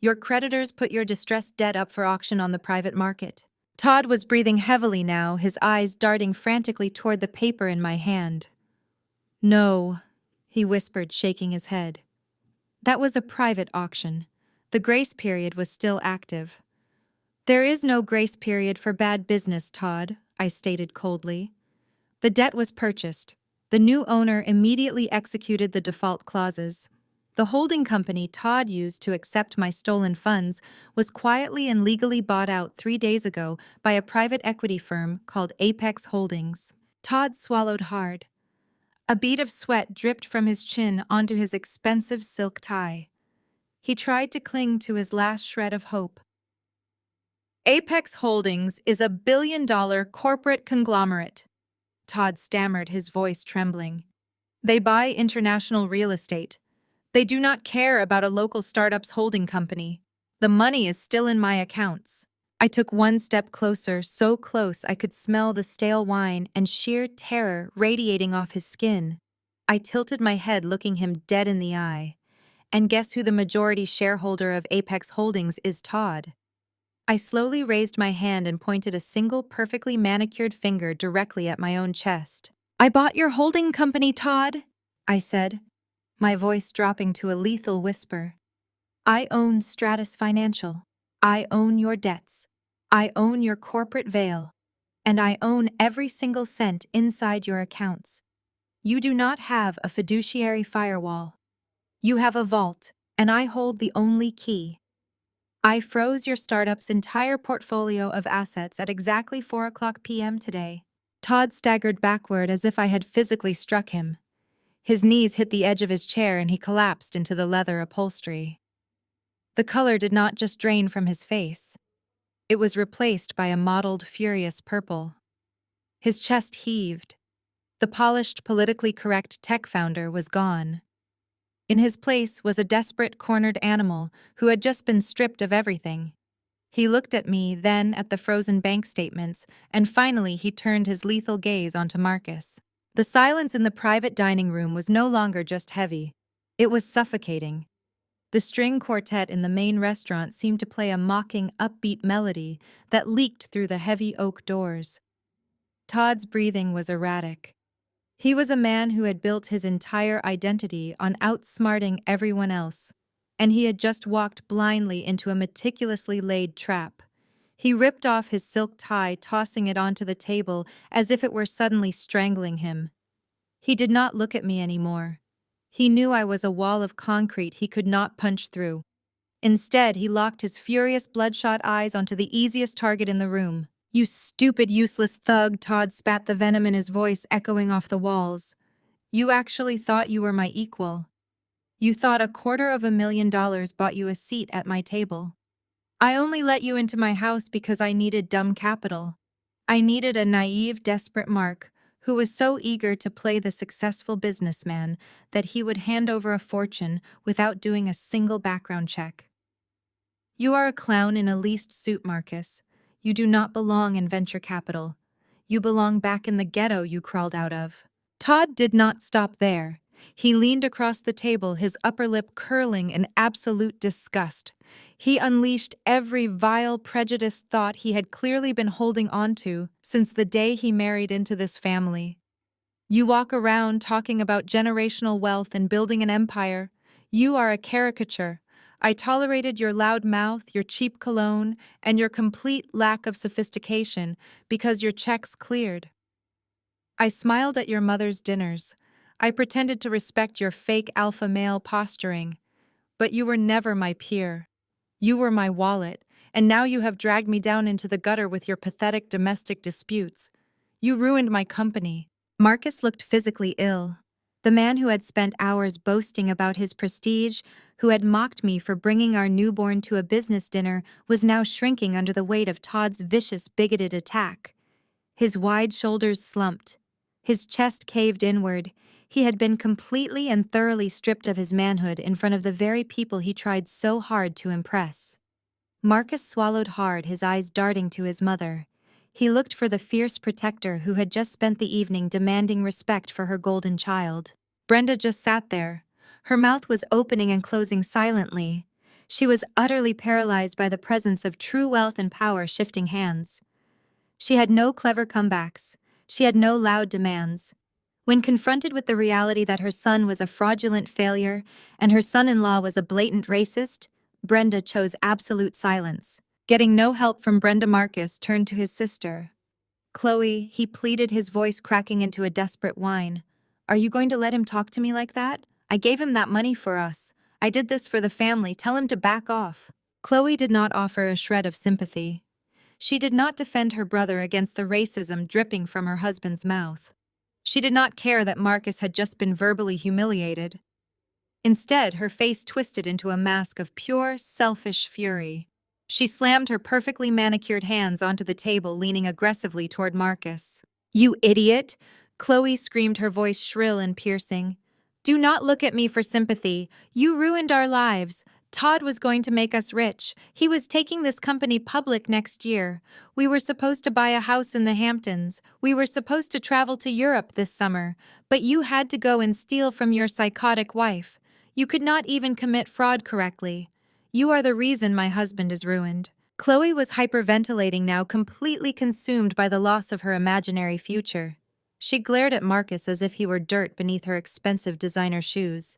Your creditors put your distressed debt up for auction on the private market. Todd was breathing heavily now, his eyes darting frantically toward the paper in my hand. No, he whispered, shaking his head. That was a private auction. The grace period was still active. There is no grace period for bad business, Todd, I stated coldly. The debt was purchased. The new owner immediately executed the default clauses. The holding company Todd used to accept my stolen funds was quietly and legally bought out 3 days ago by a private equity firm called Apex Holdings. Todd swallowed hard. A bead of sweat dripped from his chin onto his expensive silk tie. He tried to cling to his last shred of hope. Apex Holdings is a billion-dollar corporate conglomerate, Todd stammered, his voice trembling. They buy international real estate. They do not care about a local startup's holding company. The money is still in my accounts. I took one step closer, so close I could smell the stale wine and sheer terror radiating off his skin. I tilted my head, looking him dead in the eye. And guess who the majority shareholder of Apex Holdings is, Todd? I slowly raised my hand and pointed a single perfectly manicured finger directly at my own chest. I bought your holding company, Todd, I said, my voice dropping to a lethal whisper. I own Stratus Financial. I own your debts. I own your corporate veil. And I own every single cent inside your accounts. You do not have a fiduciary firewall. You have a vault, and I hold the only key. I froze your startup's entire portfolio of assets at exactly 4:00 p.m. today. Todd staggered backward as if I had physically struck him. His knees hit the edge of his chair and he collapsed into the leather upholstery. The color did not just drain from his face. It was replaced by a mottled, furious purple. His chest heaved. The polished, politically correct tech founder was gone. In his place was a desperate, cornered animal who had just been stripped of everything. He looked at me, then at the frozen bank statements, and finally he turned his lethal gaze onto Marcus. The silence in the private dining room was no longer just heavy. It was suffocating. The string quartet in the main restaurant seemed to play a mocking, upbeat melody that leaked through the heavy oak doors. Todd's breathing was erratic. He was a man who had built his entire identity on outsmarting everyone else, and he had just walked blindly into a meticulously laid trap. He ripped off his silk tie, tossing it onto the table as if it were suddenly strangling him. He did not look at me anymore. He knew I was a wall of concrete he could not punch through. Instead, he locked his furious, bloodshot eyes onto the easiest target in the room. "You stupid, useless thug," Todd spat, the venom in his voice echoing off the walls. "You actually thought you were my equal. You thought $250,000 bought you a seat at my table. I only let you into my house because I needed dumb capital. I needed a naive, desperate Mark who was so eager to play the successful businessman that he would hand over a fortune without doing a single background check. You are a clown in a leased suit, Marcus. You do not belong in venture capital. You belong back in the ghetto you crawled out of." Todd did not stop there. He leaned across the table, his upper lip curling in absolute disgust. He unleashed every vile, prejudiced thought he had clearly been holding on to since the day he married into this family. "You walk around talking about generational wealth and building an empire. You are a caricature. I tolerated your loud mouth, your cheap cologne, and your complete lack of sophistication because your checks cleared. I smiled at your mother's dinners. I pretended to respect your fake alpha male posturing. But you were never my peer. You were my wallet, and now you have dragged me down into the gutter with your pathetic domestic disputes. You ruined my company." Marcus looked physically ill. The man who had spent hours boasting about his prestige, who had mocked me for bringing our newborn to a business dinner, was now shrinking under the weight of Todd's vicious, bigoted attack. His wide shoulders slumped. His chest caved inward. He had been completely and thoroughly stripped of his manhood in front of the very people he tried so hard to impress. Marcus swallowed hard, his eyes darting to his mother. He looked for the fierce protector who had just spent the evening demanding respect for her golden child. Brenda just sat there. Her mouth was opening and closing silently. She was utterly paralyzed by the presence of true wealth and power shifting hands. She had no clever comebacks. She had no loud demands. When confronted with the reality that her son was a fraudulent failure and her son-in-law was a blatant racist, Brenda chose absolute silence. Getting no help from Brenda, Marcus turned to his sister. "Chloe," he pleaded, his voice cracking into a desperate whine. "Are you going to let him talk to me like that? I gave him that money for us. I did this for the family. Tell him to back off." Chloe did not offer a shred of sympathy. She did not defend her brother against the racism dripping from her husband's mouth. She did not care that Marcus had just been verbally humiliated. Instead, her face twisted into a mask of pure, selfish fury. She slammed her perfectly manicured hands onto the table, leaning aggressively toward Marcus. "You idiot!" Chloe screamed, her voice shrill and piercing. "Do not look at me for sympathy. You ruined our lives. Todd was going to make us rich. He was taking this company public next year. We were supposed to buy a house in the Hamptons. We were supposed to travel to Europe this summer. But you had to go and steal from your psychotic wife. You could not even commit fraud correctly. You are the reason my husband is ruined." Chloe was hyperventilating now, completely consumed by the loss of her imaginary future. She glared at Marcus as if he were dirt beneath her expensive designer shoes.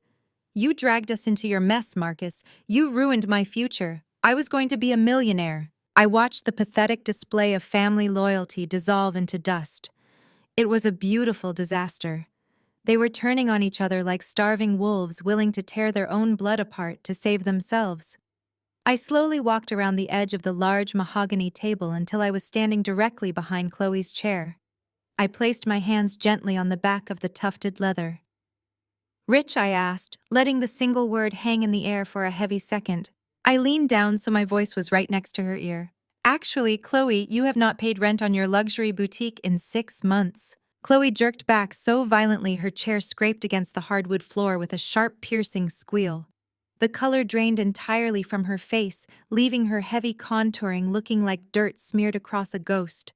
"You dragged us into your mess, Marcus. You ruined my future. I was going to be a millionaire." I watched the pathetic display of family loyalty dissolve into dust. It was a beautiful disaster. They were turning on each other like starving wolves, willing to tear their own blood apart to save themselves. I slowly walked around the edge of the large mahogany table until I was standing directly behind Chloe's chair. I placed my hands gently on the back of the tufted leather. "Rich?" I asked, letting the single word hang in the air for a heavy second. I leaned down so my voice was right next to her ear. Actually, Chloe, you have not paid rent on your luxury boutique in 6 months. Chloe jerked back so violently her chair scraped against the hardwood floor with a sharp, piercing squeal. The color drained entirely from her face, leaving her heavy contouring looking like dirt smeared across a ghost.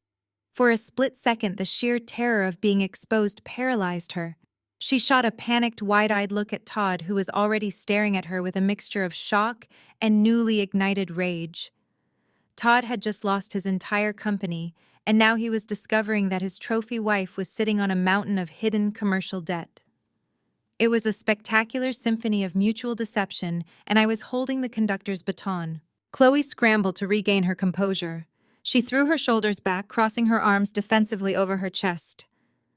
For a split second, the sheer terror of being exposed paralyzed her. She shot a panicked, wide-eyed look at Todd, who was already staring at her with a mixture of shock and newly ignited rage. Todd had just lost his entire company, and now he was discovering that his trophy wife was sitting on a mountain of hidden commercial debt. It was a spectacular symphony of mutual deception, and I was holding the conductor's baton. Chloe scrambled to regain her composure. She threw her shoulders back, crossing her arms defensively over her chest.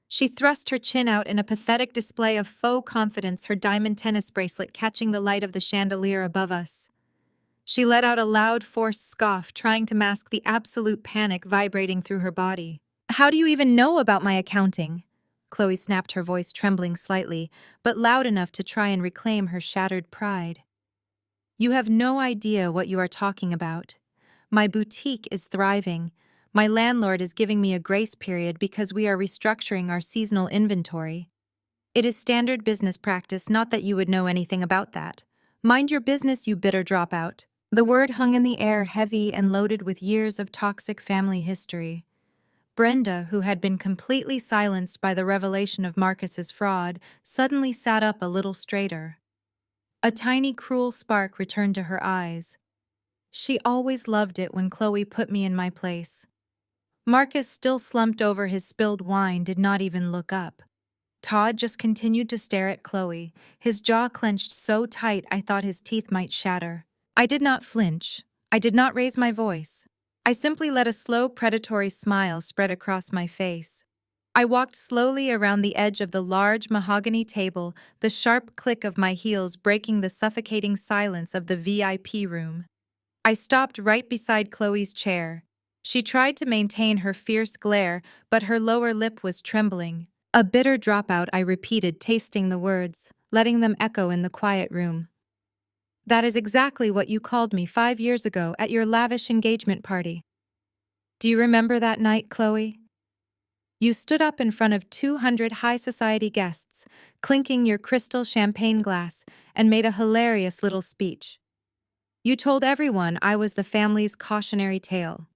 She thrust her chin out in a pathetic display of faux confidence, her diamond tennis bracelet catching the light of the chandelier above us. She let out a loud, forced scoff, trying to mask the absolute panic vibrating through her body. "How do you even know about my accounting?" Chloe snapped, her voice trembling slightly, but loud enough to try and reclaim her shattered pride. "You have no idea what you are talking about. My boutique is thriving. My landlord is giving me a grace period because we are restructuring our seasonal inventory. It is standard business practice, not that you would know anything about that. Mind your business, you bitter dropout." The word hung in the air, heavy and loaded with years of toxic family history. Brenda, who had been completely silenced by the revelation of Marcus's fraud, suddenly sat up a little straighter. A tiny, cruel spark returned to her eyes. She always loved it when Chloe put me in my place. Marcus, still slumped over his spilled wine, did not even look up. Todd just continued to stare at Chloe, his jaw clenched so tight I thought his teeth might shatter. I did not flinch. I did not raise my voice. I simply let a slow, predatory smile spread across my face. I walked slowly around the edge of the large mahogany table, the sharp click of my heels breaking the suffocating silence of the VIP room. I stopped right beside Chloe's chair. She tried to maintain her fierce glare, but her lower lip was trembling. "A bitter dropout," I repeated, tasting the words, letting them echo in the quiet room. "That is exactly what you called me 5 years ago at your lavish engagement party. Do you remember that night, Chloe? You stood up in front of 200 high society guests, clinking your crystal champagne glass, and made a hilarious little speech. You told everyone I was the family's cautionary tale.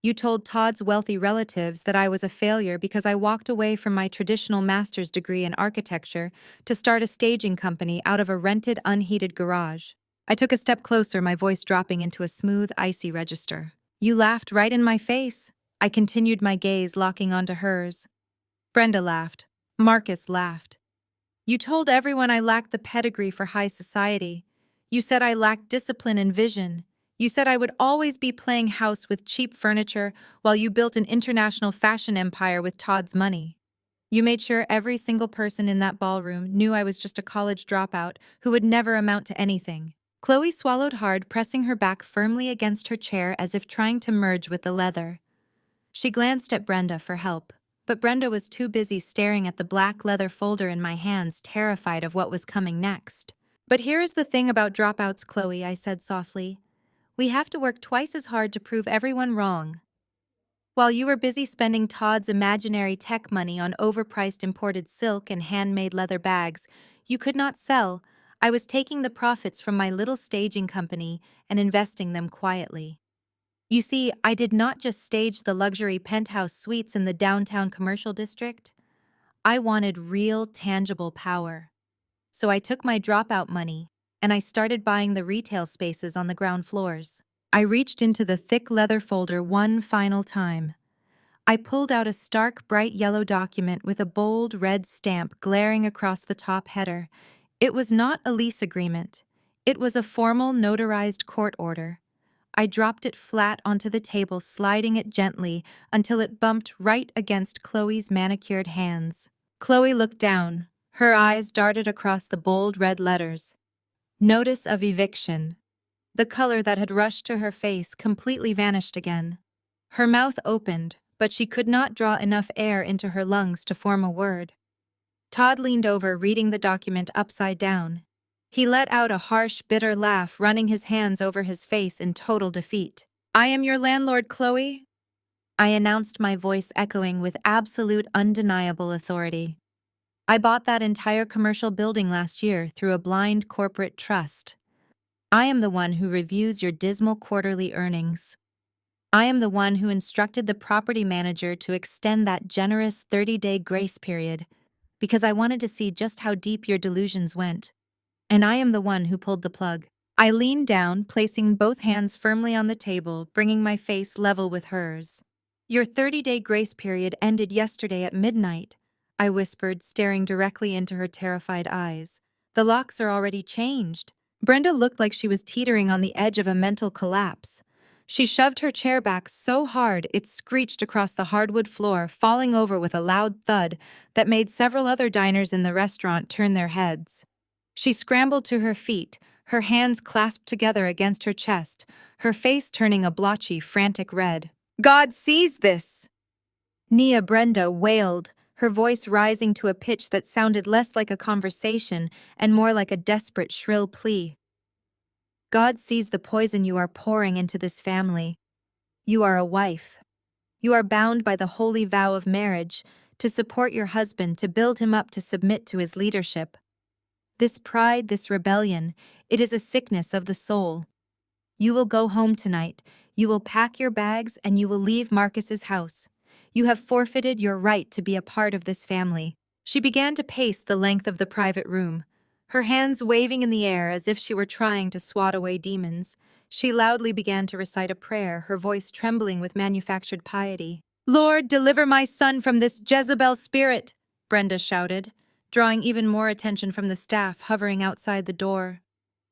You told Todd's wealthy relatives that I was a failure because I walked away from my traditional master's degree in architecture to start a staging company out of a rented, unheated garage." I took a step closer, my voice dropping into a smooth, icy register. "You laughed right in my face." I continued, my gaze locking onto hers. Brenda laughed. Marcus laughed. "You told everyone I lacked the pedigree for high society. You said I lacked discipline and vision. You said I would always be playing house with cheap furniture while you built an international fashion empire with Todd's money. You made sure every single person in that ballroom knew I was just a college dropout who would never amount to anything." Chloe swallowed hard, pressing her back firmly against her chair as if trying to merge with the leather. She glanced at Brenda for help, but Brenda was too busy staring at the black leather folder in my hands, terrified of what was coming next. "But here is the thing about dropouts, Chloe," I said softly. "We have to work twice as hard to prove everyone wrong. While you were busy spending Todd's imaginary tech money on overpriced imported silk and handmade leather bags you could not sell, I was taking the profits from my little staging company and investing them quietly. You see, I did not just stage the luxury penthouse suites in the downtown commercial district. I wanted real, tangible power. So I took my dropout money and I started buying the retail spaces on the ground floors." I reached into the thick leather folder one final time. I pulled out a stark, bright yellow document with a bold red stamp glaring across the top header. It was not a lease agreement. It was a formal, notarized court order. I dropped it flat onto the table, sliding it gently until it bumped right against Chloe's manicured hands. Chloe looked down. Her eyes darted across the bold red letters. Notice of eviction. The color that had rushed to her face completely vanished again. Her mouth opened, but she could not draw enough air into her lungs to form a word. Todd leaned over, reading the document upside down. He let out a harsh, bitter laugh, running his hands over his face in total defeat. "I am your landlord, Chloe," I announced, my voice echoing with absolute, undeniable authority. "I bought that entire commercial building last year through a blind corporate trust. I am the one who reviews your dismal quarterly earnings. I am the one who instructed the property manager to extend that generous 30-day grace period, because I wanted to see just how deep your delusions went. And I am the one who pulled the plug." I leaned down, placing both hands firmly on the table, bringing my face level with hers. "Your 30-day grace period ended yesterday at midnight," I whispered, staring directly into her terrified eyes. "The locks are already changed." Brenda looked like she was teetering on the edge of a mental collapse. She shoved her chair back so hard it screeched across the hardwood floor, falling over with a loud thud that made several other diners in the restaurant turn their heads. She scrambled to her feet, her hands clasped together against her chest, her face turning a blotchy, frantic red. "God sees this!" Nia Brenda wailed, her voice rising to a pitch that sounded less like a conversation and more like a desperate, shrill plea. "God sees the poison you are pouring into this family. You are a wife. You are bound by the holy vow of marriage to support your husband, to build him up, to submit to his leadership. This pride, this rebellion, it is a sickness of the soul. You will go home tonight, you will pack your bags, and you will leave Marcus's house. You have forfeited your right to be a part of this family." She began to pace the length of the private room, her hands waving in the air as if she were trying to swat away demons. She loudly began to recite a prayer, her voice trembling with manufactured piety. "Lord, deliver my son from this Jezebel spirit," Brenda shouted, drawing even more attention from the staff hovering outside the door.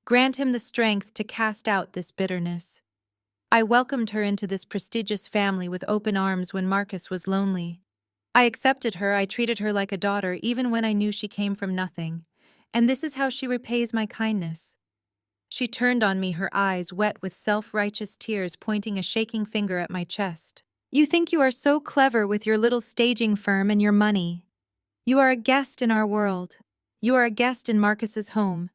"Grant him the strength to cast out this bitterness." I welcomed her into this prestigious family with open arms when Marcus was lonely. I accepted her, I treated her like a daughter even when I knew she came from nothing. And this is how she repays my kindness. She turned on me, her eyes wet with self-righteous tears, pointing a shaking finger at my chest. "You think you are so clever with your little staging firm and your money. You are a guest in our world. You are a guest in Marcus's home.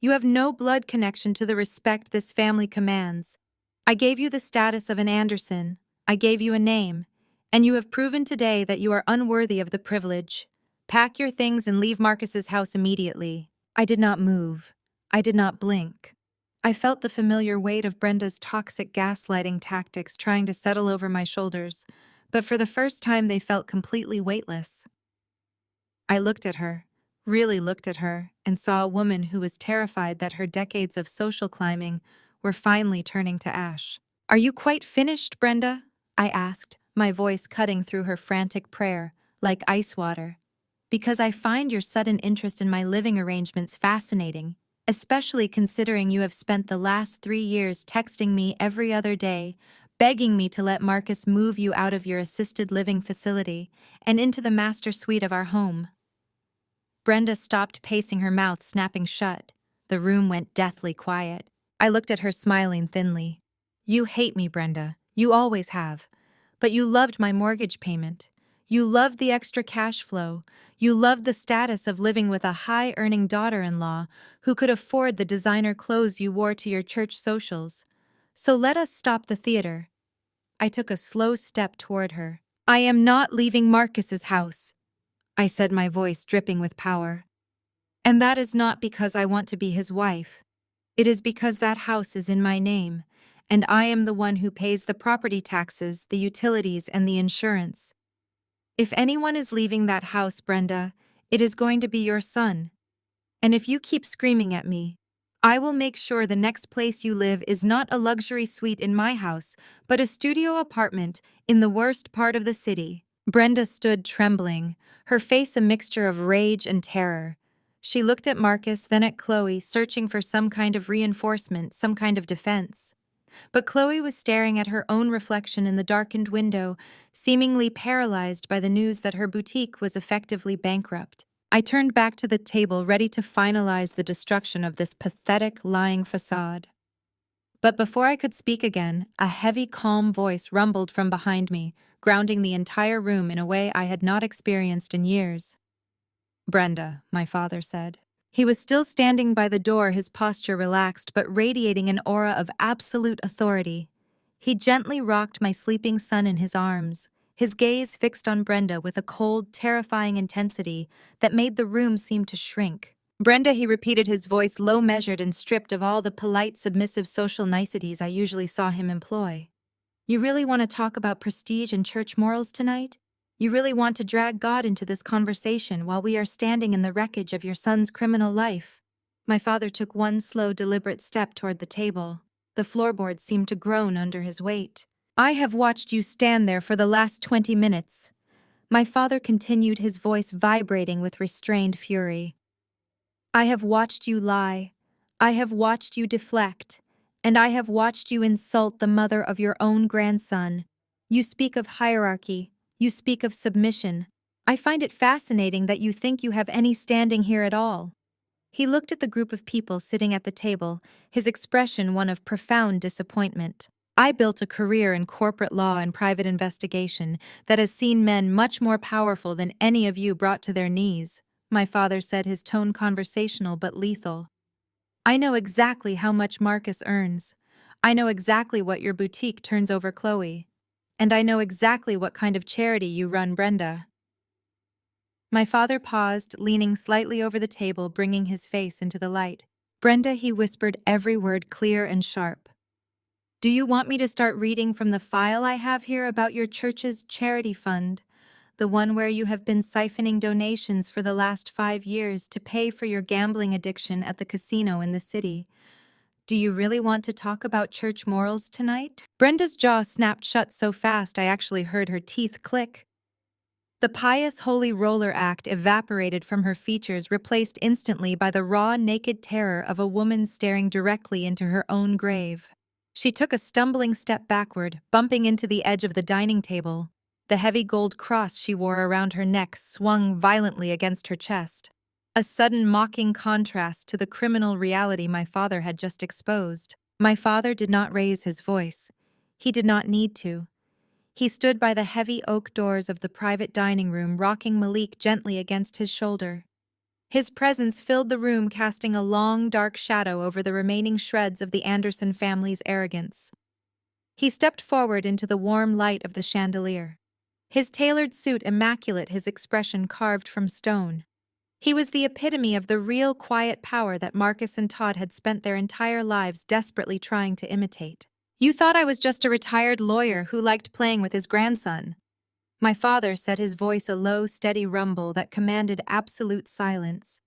You have no blood connection to the respect this family commands. I gave you the status of an Anderson. I gave you a name. And you have proven today that you are unworthy of the privilege. Pack your things and leave Marcus's house immediately." I did not move. I did not blink. I felt the familiar weight of Brenda's toxic gaslighting tactics trying to settle over my shoulders, but for the first time they felt completely weightless. I looked at her, really looked at her, and saw a woman who was terrified that her decades of social climbing were finally turning to ash. "Are you quite finished, Brenda?" I asked, my voice cutting through her frantic prayer, like ice water. "Because I find your sudden interest in my living arrangements fascinating, especially considering you have spent the last 3 years texting me every other day, begging me to let Marcus move you out of your assisted living facility and into the master suite of our home." Brenda stopped pacing, her mouth snapping shut. The room went deathly quiet. I looked at her, smiling thinly. "You hate me, Brenda. You always have. But you loved my mortgage payment. You loved the extra cash flow. You loved the status of living with a high-earning daughter-in-law who could afford the designer clothes you wore to your church socials. So let us stop the theater." I took a slow step toward her. "I am not leaving Marcus's house," I said, my voice dripping with power. "And that is not because I want to be his wife. It is because that house is in my name, and I am the one who pays the property taxes, the utilities, and the insurance. If anyone is leaving that house, Brenda, it is going to be your son. And if you keep screaming at me, I will make sure the next place you live is not a luxury suite in my house, but a studio apartment in the worst part of the city." Brenda stood trembling, her face a mixture of rage and terror. She looked at Marcus, then at Chloe, searching for some kind of reinforcement, some kind of defense. But Chloe was staring at her own reflection in the darkened window, seemingly paralyzed by the news that her boutique was effectively bankrupt. I turned back to the table, ready to finalize the destruction of this pathetic, lying facade. But before I could speak again, a heavy, calm voice rumbled from behind me, grounding the entire room in a way I had not experienced in years. "Brenda," my father said. He was still standing by the door, his posture relaxed but radiating an aura of absolute authority. He gently rocked my sleeping son in his arms, his gaze fixed on Brenda with a cold, terrifying intensity that made the room seem to shrink. Brenda, he repeated, his voice low, measured, and stripped of all the polite, submissive social niceties I usually saw him employ. You really want to talk about prestige and church morals tonight? You really want to drag God into this conversation while we are standing in the wreckage of your son's criminal life? My father took one slow, deliberate step toward the table. The floorboards seemed to groan under his weight. I have watched you stand there for the last 20 minutes. My father continued, his voice vibrating with restrained fury. I have watched you lie. I have watched you deflect. And I have watched you insult the mother of your own grandson. You speak of hierarchy. You speak of submission. I find it fascinating that you think you have any standing here at all. He looked at the group of people sitting at the table, his expression one of profound disappointment. I built a career in corporate law and private investigation that has seen men much more powerful than any of you brought to their knees, my father said, his tone conversational but lethal. I know exactly how much Marcus earns. I know exactly what your boutique turns over, Chloe. And I know exactly what kind of charity you run, Brenda. My father paused, leaning slightly over the table, bringing his face into the light. Brenda, he whispered, every word clear and sharp. Do you want me to start reading from the file I have here about your church's charity fund, the one where you have been siphoning donations for the last 5 years to pay for your gambling addiction at the casino in the city? Do you really want to talk about church morals tonight? Brenda's jaw snapped shut so fast I actually heard her teeth click. The pious holy roller act evaporated from her features, replaced instantly by the raw, naked terror of a woman staring directly into her own grave. She took a stumbling step backward, bumping into the edge of the dining table. The heavy gold cross she wore around her neck swung violently against her chest, a sudden mocking contrast to the criminal reality my father had just exposed. My father did not raise his voice. He did not need to. He stood by the heavy oak doors of the private dining room, rocking Malik gently against his shoulder. His presence filled the room, casting a long, dark shadow over the remaining shreds of the Anderson family's arrogance. He stepped forward into the warm light of the chandelier. His tailored suit immaculate, his expression carved from stone. He was the epitome of the real quiet power that Marcus and Todd had spent their entire lives desperately trying to imitate. You thought I was just a retired lawyer who liked playing with his grandson. My father said, his voice a low, steady rumble that commanded absolute silence.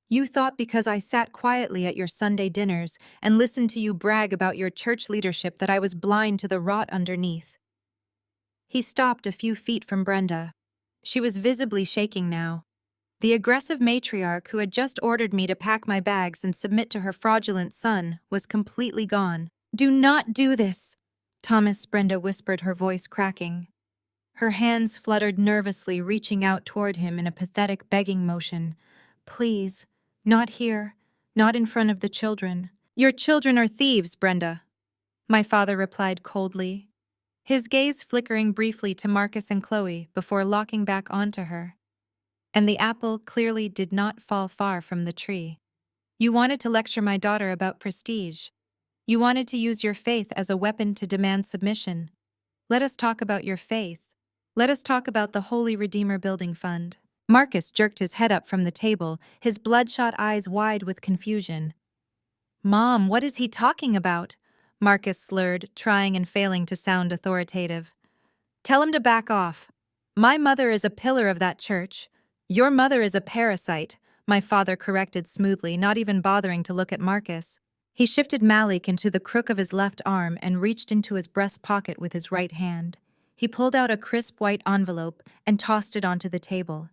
You thought because I sat quietly at your Sunday dinners and listened to you brag about your church leadership that I was blind to the rot underneath. He stopped a few feet from Brenda. She was visibly shaking now. The aggressive matriarch who had just ordered me to pack my bags and submit to her fraudulent son was completely gone. Do not do this, Thomas, Brenda whispered, her voice cracking. Her hands fluttered nervously, reaching out toward him in a pathetic begging motion. Please, not here, not in front of the children. Your children are thieves, Brenda, my father replied coldly, his gaze flickering briefly to Marcus and Chloe before locking back onto her. And the apple clearly did not fall far from the tree. You wanted to lecture my daughter about prestige. You wanted to use your faith as a weapon to demand submission. Let us talk about your faith. Let us talk about the Holy Redeemer Building Fund. Marcus jerked his head up from the table, his bloodshot eyes wide with confusion. Mom, what is he talking about? Marcus slurred, trying and failing to sound authoritative. Tell him to back off. My mother is a pillar of that church. Your mother is a parasite, my father corrected smoothly, not even bothering to look at Marcus. He shifted Malik into the crook of his left arm and reached into his breast pocket with his right hand. He pulled out a crisp white envelope and tossed it onto the table.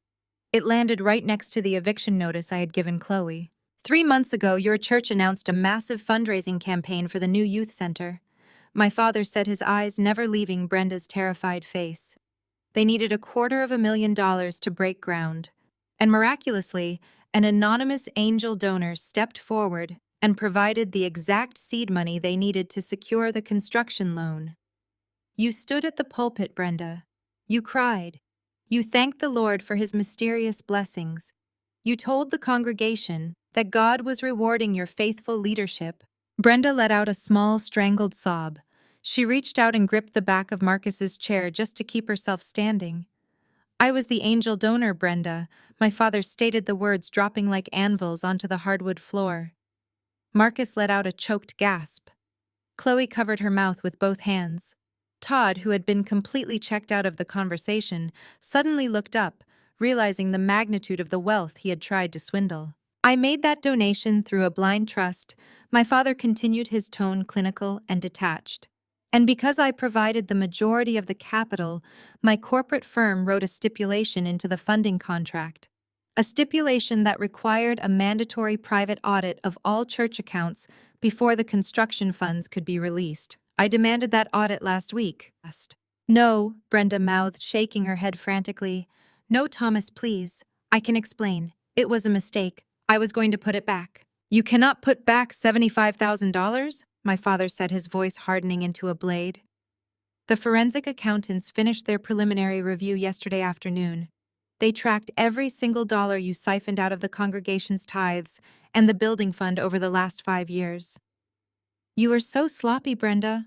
It landed right next to the eviction notice I had given Chloe. 3 months ago, your church announced a massive fundraising campaign for the new youth center. My father said, his eyes never leaving Brenda's terrified face. They needed $250,000 to break ground. And miraculously, an anonymous angel donor stepped forward and provided the exact seed money they needed to secure the construction loan. You stood at the pulpit, Brenda. You cried. You thanked the Lord for his mysterious blessings. You told the congregation that God was rewarding your faithful leadership. Brenda let out a small, strangled sob. She reached out and gripped the back of Marcus's chair just to keep herself standing. I was the angel donor, Brenda. My father stated the words, dropping like anvils onto the hardwood floor. Marcus let out a choked gasp. Chloe covered her mouth with both hands. Todd, who had been completely checked out of the conversation, suddenly looked up, realizing the magnitude of the wealth he had tried to swindle. I made that donation through a blind trust. My father continued, his tone clinical and detached. And because I provided the majority of the capital, my corporate firm wrote a stipulation into the funding contract. A stipulation that required a mandatory private audit of all church accounts before the construction funds could be released. I demanded that audit last week. No, Brenda mouthed, shaking her head frantically. No, Thomas, please. I can explain. It was a mistake. I was going to put it back. You cannot put back $75,000? My father said, his voice hardening into a blade. The forensic accountants finished their preliminary review yesterday afternoon. They tracked every single dollar you siphoned out of the congregation's tithes and the building fund over the last 5 years. You were so sloppy, Brenda.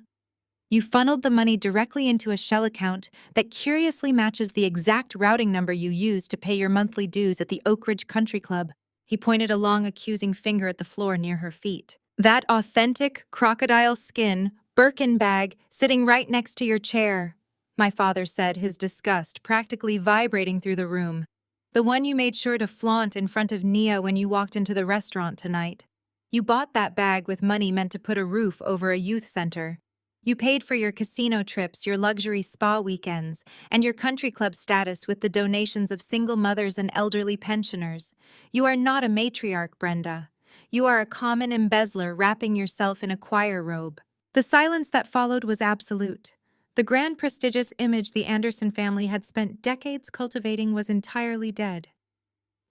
You funneled the money directly into a shell account that curiously matches the exact routing number you used to pay your monthly dues at the Oak Ridge Country Club. He pointed a long, accusing finger at the floor near her feet. That authentic crocodile skin Birkin bag sitting right next to your chair, my father said, his disgust practically vibrating through the room. The one you made sure to flaunt in front of Nia when you walked into the restaurant tonight. You bought that bag with money meant to put a roof over a youth center. You paid for your casino trips, your luxury spa weekends, and your country club status with the donations of single mothers and elderly pensioners. You are not a matriarch, Brenda. You are a common embezzler wrapping yourself in a choir robe. The silence that followed was absolute. The grand, prestigious image the Anderson family had spent decades cultivating was entirely dead.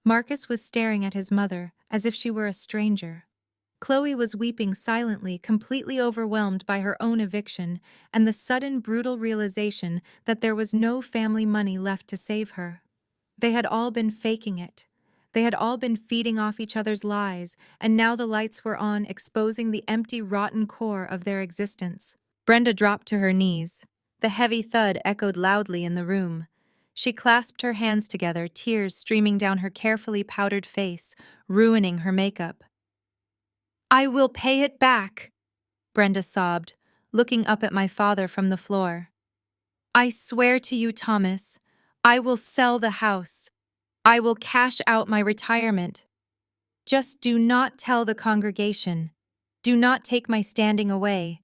Marcus was staring at his mother as if she were a stranger. Chloe was weeping silently, completely overwhelmed by her own eviction and the sudden, brutal realization that there was no family money left to save her. They had all been faking it. They had all been feeding off each other's lies, and now the lights were on, exposing the empty, rotten core of their existence. Brenda dropped to her knees. The heavy thud echoed loudly in the room. She clasped her hands together, tears streaming down her carefully powdered face, ruining her makeup. I will pay it back, Brenda sobbed, looking up at my father from the floor. I swear to you, Thomas, I will sell the house. I will cash out my retirement. Just do not tell the congregation. Do not take my standing away.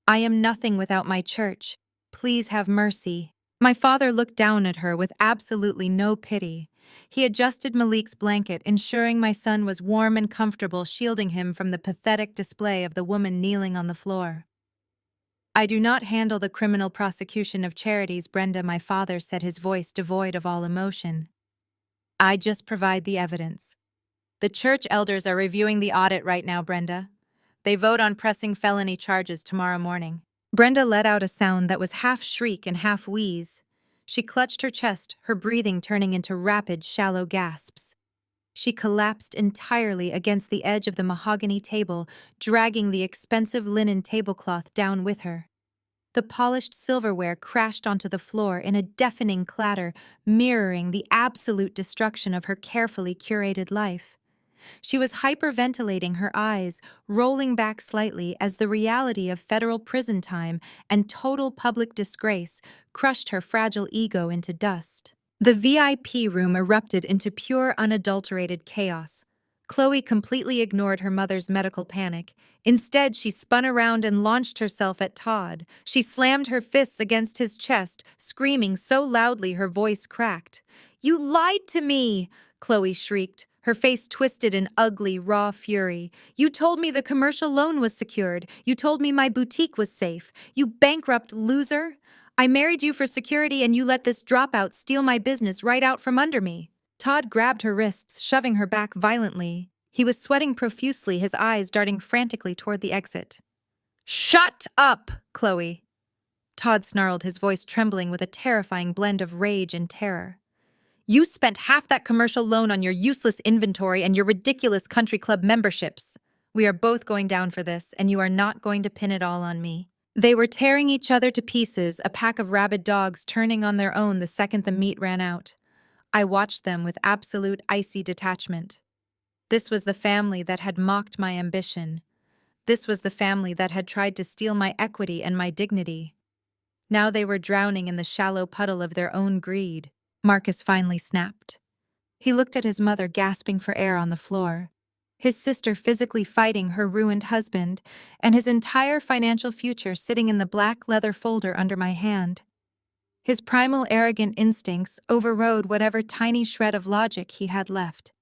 I am nothing without my church. Please have mercy. My father looked down at her with absolutely no pity. He adjusted Malik's blanket, ensuring my son was warm and comfortable, shielding him from the pathetic display of the woman kneeling on the floor. I do not handle the criminal prosecution of charities, Brenda, my father said, his voice devoid of all emotion. I just provide the evidence. The church elders are reviewing the audit right now, Brenda. They vote on pressing felony charges tomorrow morning. Brenda let out a sound that was half shriek and half wheeze. She clutched her chest, her breathing turning into rapid, shallow gasps. She collapsed entirely against the edge of the mahogany table, dragging the expensive linen tablecloth down with her. The polished silverware crashed onto the floor in a deafening clatter, mirroring the absolute destruction of her carefully curated life. She was hyperventilating, her eyes rolling back slightly as the reality of federal prison time and total public disgrace crushed her fragile ego into dust. The VIP room erupted into pure, unadulterated chaos. Chloe completely ignored her mother's medical panic. Instead, she spun around and launched herself at Todd. She slammed her fists against his chest, screaming so loudly her voice cracked. "You lied to me!" Chloe shrieked, her face twisted in ugly, raw fury. "You told me the commercial loan was secured. You told me my boutique was safe. You bankrupt loser! I married you for security and you let this dropout steal my business right out from under me." Todd grabbed her wrists, shoving her back violently. He was sweating profusely, his eyes darting frantically toward the exit. "Shut up, Chloe!" Todd snarled, his voice trembling with a terrifying blend of rage and terror. You spent half that commercial loan on your useless inventory and your ridiculous country club memberships. We are both going down for this, and you are not going to pin it all on me." They were tearing each other to pieces, a pack of rabid dogs turning on their own the second the meat ran out. I watched them with absolute icy detachment. This was the family that had mocked my ambition. This was the family that had tried to steal my equity and my dignity. Now they were drowning in the shallow puddle of their own greed. Marcus finally snapped. He looked at his mother gasping for air on the floor, his sister physically fighting her ruined husband, and his entire financial future sitting in the black leather folder under my hand. His primal arrogant instincts overrode whatever tiny shred of logic he had left.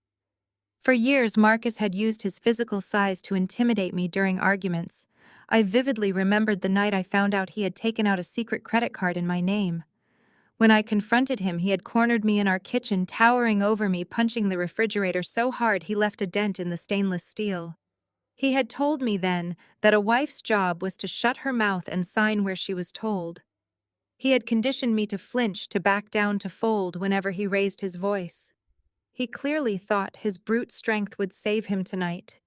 For years, Marcus had used his physical size to intimidate me during arguments. I vividly remembered the night I found out he had taken out a secret credit card in my name. When I confronted him, he had cornered me in our kitchen, towering over me, punching the refrigerator so hard he left a dent in the stainless steel. He had told me then that a wife's job was to shut her mouth and sign where she was told. He had conditioned me to flinch, to back down, to fold whenever he raised his voice. He clearly thought his brute strength would save him tonight.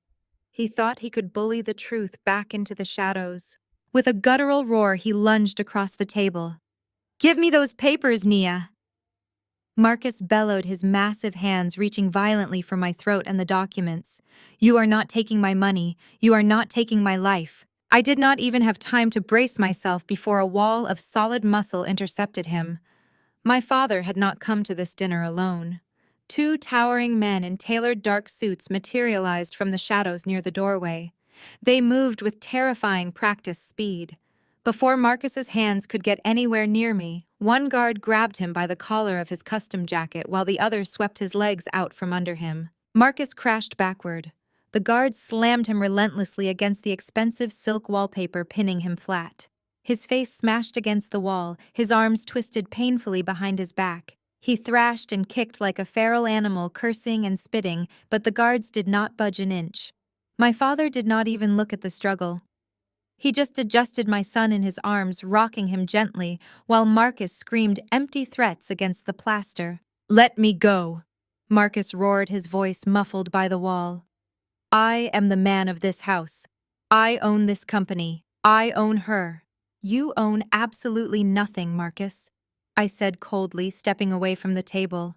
He thought he could bully the truth back into the shadows. With a guttural roar, he lunged across the table. "Give me those papers, Nia!" Marcus bellowed, his massive hands reaching violently for my throat and the documents. "You are not taking my money. You are not taking my life." I did not even have time to brace myself before a wall of solid muscle intercepted him. My father had not come to this dinner alone. Two towering men in tailored dark suits materialized from the shadows near the doorway. They moved with terrifying practiced speed. Before Marcus's hands could get anywhere near me, one guard grabbed him by the collar of his custom jacket while the other swept his legs out from under him. Marcus crashed backward. The guard slammed him relentlessly against the expensive silk wallpaper, pinning him flat. His face smashed against the wall, his arms twisted painfully behind his back. He thrashed and kicked like a feral animal, cursing and spitting, but the guards did not budge an inch. My father did not even look at the struggle. He just adjusted my son in his arms, rocking him gently, while Marcus screamed empty threats against the plaster. "Let me go!" Marcus roared, his voice muffled by the wall. "I am the man of this house. I own this company. I own her." "You own absolutely nothing, Marcus," I said coldly, stepping away from the table.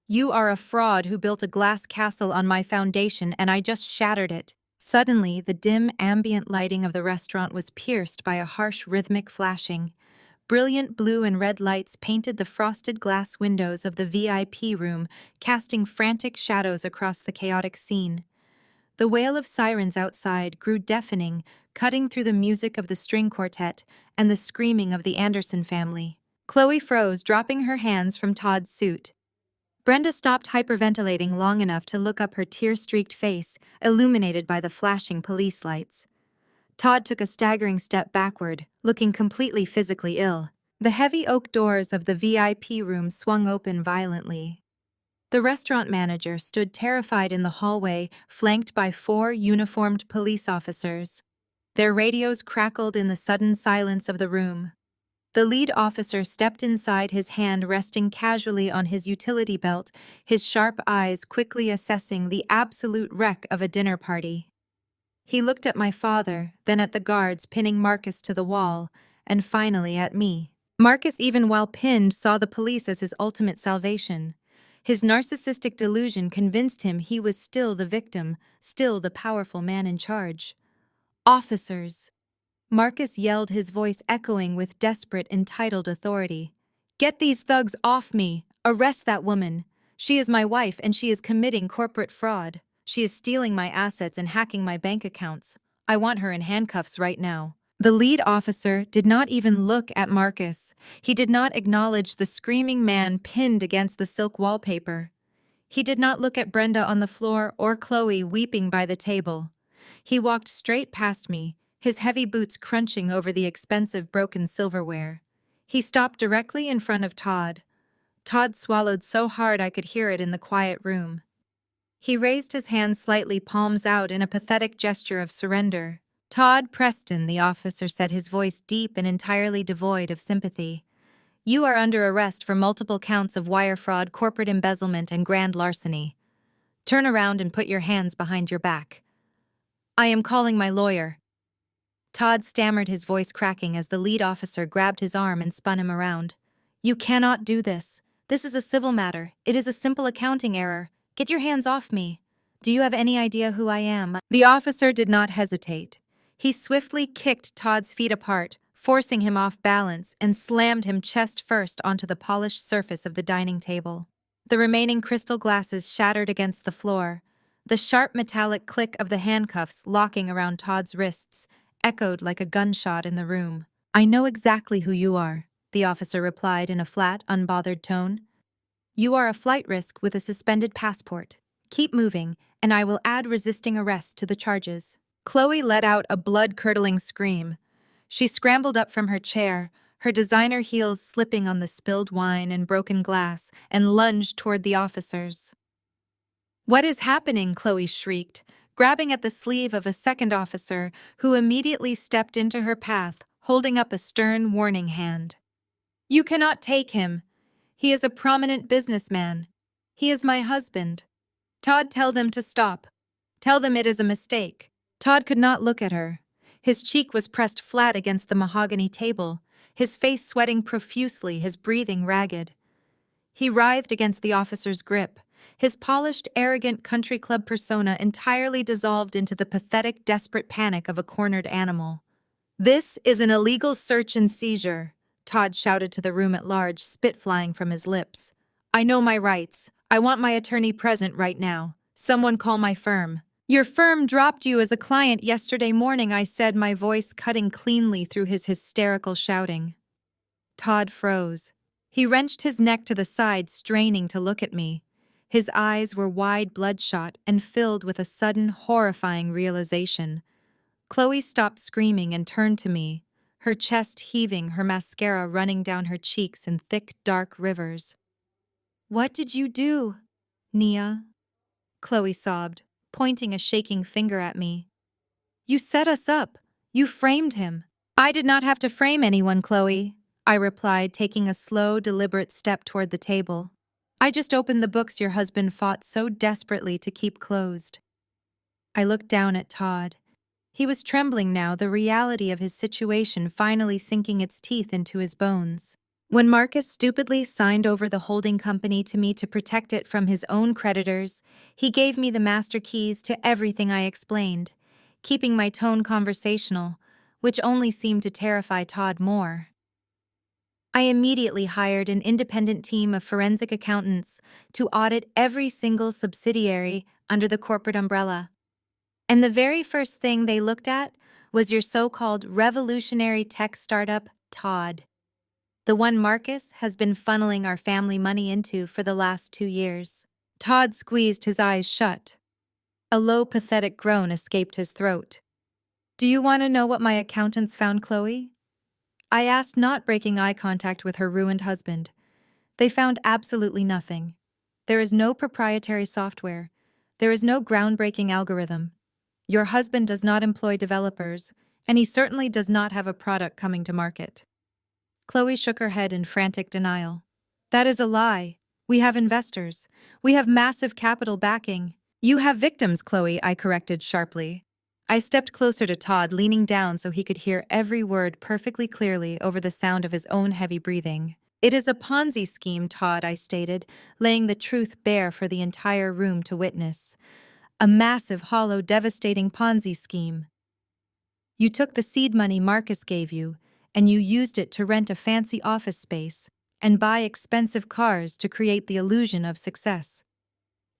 "You are a fraud who built a glass castle on my foundation, and I just shattered it." Suddenly, the dim, ambient lighting of the restaurant was pierced by a harsh, rhythmic flashing. Brilliant blue and red lights painted the frosted glass windows of the VIP room, casting frantic shadows across the chaotic scene. The wail of sirens outside grew deafening, cutting through the music of the string quartet and the screaming of the Anderson family. Chloe froze, dropping her hands from Todd's suit. Brenda stopped hyperventilating long enough to look up, her tear-streaked face illuminated by the flashing police lights. Todd took a staggering step backward, looking completely physically ill. The heavy oak doors of the VIP room swung open violently. The restaurant manager stood terrified in the hallway, flanked by 4 uniformed police officers. Their radios crackled in the sudden silence of the room. The lead officer stepped inside, his hand resting casually on his utility belt, his sharp eyes quickly assessing the absolute wreck of a dinner party. He looked at my father, then at the guards pinning Marcus to the wall, and finally at me. Marcus, even while pinned, saw the police as his ultimate salvation. His narcissistic delusion convinced him he was still the victim, still the powerful man in charge. "Officers!" Marcus yelled, his voice echoing with desperate, entitled authority. "Get these thugs off me! Arrest that woman! She is my wife, and she is committing corporate fraud. She is stealing my assets and hacking my bank accounts. I want her in handcuffs right now." The lead officer did not even look at Marcus. He did not acknowledge the screaming man pinned against the silk wallpaper. He did not look at Brenda on the floor or Chloe weeping by the table. He walked straight past me, his heavy boots crunching over the expensive broken silverware. He stopped directly in front of Todd. Todd swallowed so hard I could hear it in the quiet room. He raised his hands slightly, palms out, in a pathetic gesture of surrender. "Todd Preston," the officer said, his voice deep and entirely devoid of sympathy. You are under arrest for multiple counts of wire fraud, corporate embezzlement, and grand larceny. Turn around and put your hands behind your back. I am calling my lawyer. Todd stammered, his voice cracking as the lead officer grabbed his arm and spun him around. You cannot do this. This is a civil matter. It is a simple accounting error. Get your hands off me. Do you have any idea who I am? The officer did not hesitate. He swiftly kicked Todd's feet apart, forcing him off balance, and slammed him chest first onto the polished surface of the dining table. The remaining crystal glasses shattered against the floor. The sharp metallic click of the handcuffs locking around Todd's wrists echoed like a gunshot in the room. I know exactly who you are, the officer replied in a flat, unbothered tone. You are a flight risk with a suspended passport. Keep moving, and I will add resisting arrest to the charges. Chloe let out a blood-curdling scream. She scrambled up from her chair, her designer heels slipping on the spilled wine and broken glass, and lunged toward the officers. What is happening? Chloe shrieked, grabbing at the sleeve of a second officer who immediately stepped into her path, holding up a stern warning hand. You cannot take him. He is a prominent businessman. He is my husband. Todd, tell them to stop. Tell them it is a mistake. Todd could not look at her. His cheek was pressed flat against the mahogany table, his face sweating profusely, his breathing ragged. He writhed against the officer's grip, his polished, arrogant country club persona entirely dissolved into the pathetic, desperate panic of a cornered animal. This is an illegal search and seizure, Todd shouted to the room at large, spit flying from his lips. I know my rights. I want my attorney present right now. Someone call my firm. Your firm dropped you as a client yesterday morning, I said, my voice cutting cleanly through his hysterical shouting. Todd froze. He wrenched his neck to the side, straining to look at me. His eyes were wide, bloodshot, and filled with a sudden, horrifying realization. Chloe stopped screaming and turned to me, her chest heaving, her mascara running down her cheeks in thick, dark rivers. What did you do, Nia? Chloe sobbed, pointing a shaking finger at me. You set us up. You framed him. I did not have to frame anyone, Chloe, I replied, taking a slow, deliberate step toward the table. I just opened the books your husband fought so desperately to keep closed. I looked down at Todd. He was trembling now, the reality of his situation finally sinking its teeth into his bones. When Marcus stupidly signed over the holding company to me to protect it from his own creditors, he gave me the master keys to everything I explained, keeping my tone conversational, which only seemed to terrify Todd more. I immediately hired an independent team of forensic accountants to audit every single subsidiary under the corporate umbrella. And the very first thing they looked at was your so-called revolutionary tech startup, Todd. The one Marcus has been funneling our family money into for the last 2 years. Todd squeezed his eyes shut. A low, pathetic groan escaped his throat. Do you want to know what my accountants found, Chloe? I asked, not breaking eye contact with her ruined husband. They found absolutely nothing. There is no proprietary software. There is no groundbreaking algorithm. Your husband does not employ developers, and he certainly does not have a product coming to market. Chloe shook her head in frantic denial. That is a lie. We have investors. We have massive capital backing. You have victims, Chloe, I corrected sharply. I stepped closer to Todd, leaning down so he could hear every word perfectly clearly over the sound of his own heavy breathing. It is a Ponzi scheme, Todd, I stated, laying the truth bare for the entire room to witness. A massive, hollow, devastating Ponzi scheme. You took the seed money Marcus gave you, and you used it to rent a fancy office space and buy expensive cars to create the illusion of success.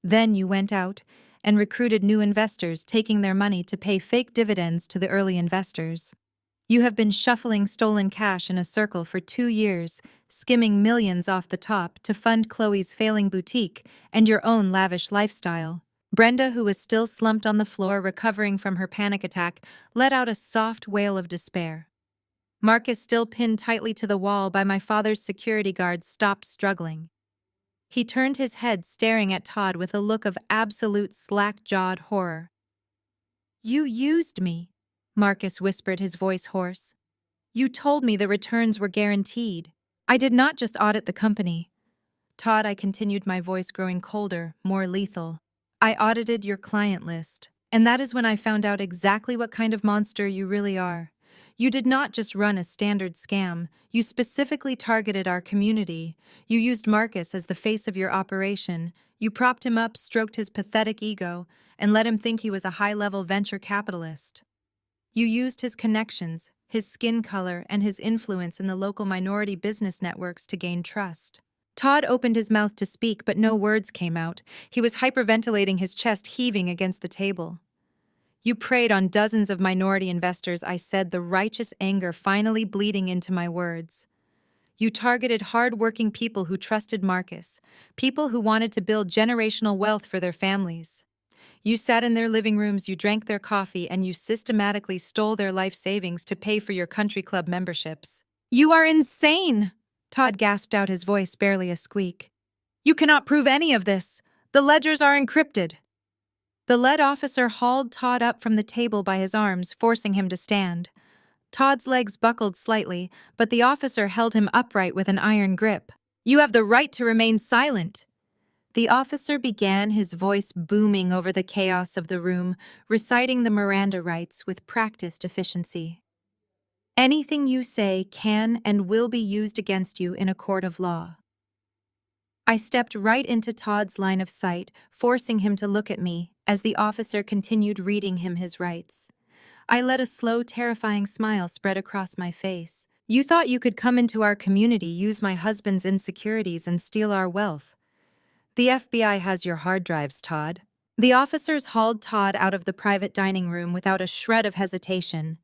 Then you went out and recruited new investors, taking their money to pay fake dividends to the early investors. You have been shuffling stolen cash in a circle for 2 years, skimming millions off the top to fund Chloe's failing boutique and your own lavish lifestyle. Brenda, who was still slumped on the floor recovering from her panic attack, let out a soft wail of despair. Marcus, still pinned tightly to the wall by my father's security guards, stopped struggling. He turned his head, staring at Todd with a look of absolute slack-jawed horror. You used me, Marcus whispered, his voice hoarse. You told me the returns were guaranteed. I did not just audit the company. Todd, I continued, my voice growing colder, more lethal. I audited your client list. And that is when I found out exactly what kind of monster you really are. You did not just run a standard scam, you specifically targeted our community. You used Marcus as the face of your operation. You propped him up, stroked his pathetic ego, and let him think he was a high-level venture capitalist. You used his connections, his skin color, and his influence in the local minority business networks to gain trust. Todd opened his mouth to speak, but no words came out. He was hyperventilating, his chest heaving against the table. You preyed on dozens of minority investors, I said, the righteous anger finally bleeding into my words. You targeted hard-working people who trusted Marcus, people who wanted to build generational wealth for their families. You sat in their living rooms, you drank their coffee, and you systematically stole their life savings to pay for your country club memberships. You are insane! Todd gasped out, his voice barely a squeak. You cannot prove any of this. The ledgers are encrypted. The lead officer hauled Todd up from the table by his arms, forcing him to stand. Todd's legs buckled slightly, but the officer held him upright with an iron grip. You have the right to remain silent. The officer began, his voice booming over the chaos of the room, reciting the Miranda rights with practiced efficiency. Anything you say can and will be used against you in a court of law. I stepped right into Todd's line of sight, forcing him to look at me as the officer continued reading him his rights. I let a slow, terrifying smile spread across my face. You thought you could come into our community, use my husband's insecurities, and steal our wealth. The FBI has your hard drives, Todd. The officers hauled Todd out of the private dining room without a shred of hesitation.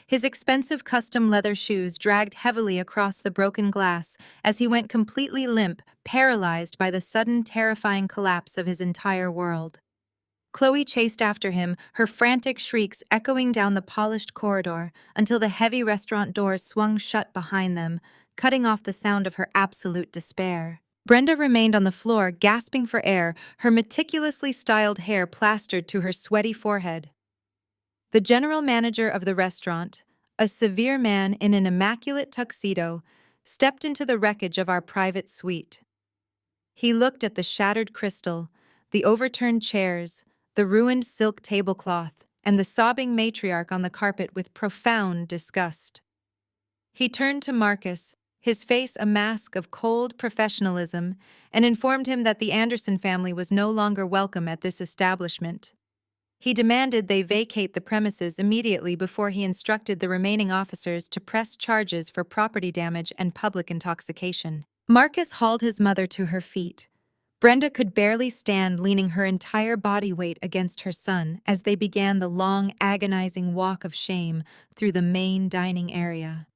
His expensive custom leather shoes dragged heavily across the broken glass as he went completely limp, paralyzed by the sudden, terrifying collapse of his entire world. Chloe chased after him, her frantic shrieks echoing down the polished corridor until the heavy restaurant doors swung shut behind them, cutting off the sound of her absolute despair. Brenda remained on the floor, gasping for air, her meticulously styled hair plastered to her sweaty forehead. The general manager of the restaurant, a severe man in an immaculate tuxedo, stepped into the wreckage of our private suite. He looked at the shattered crystal, the overturned chairs, the ruined silk tablecloth, and the sobbing matriarch on the carpet with profound disgust. He turned to Marcus, his face a mask of cold professionalism, and informed him that the Anderson family was no longer welcome at this establishment. He demanded they vacate the premises immediately before he instructed the remaining officers to press charges for property damage and public intoxication. Marcus hauled his mother to her feet. Brenda could barely stand, leaning her entire body weight against her son as they began the long, agonizing walk of shame through the main dining area.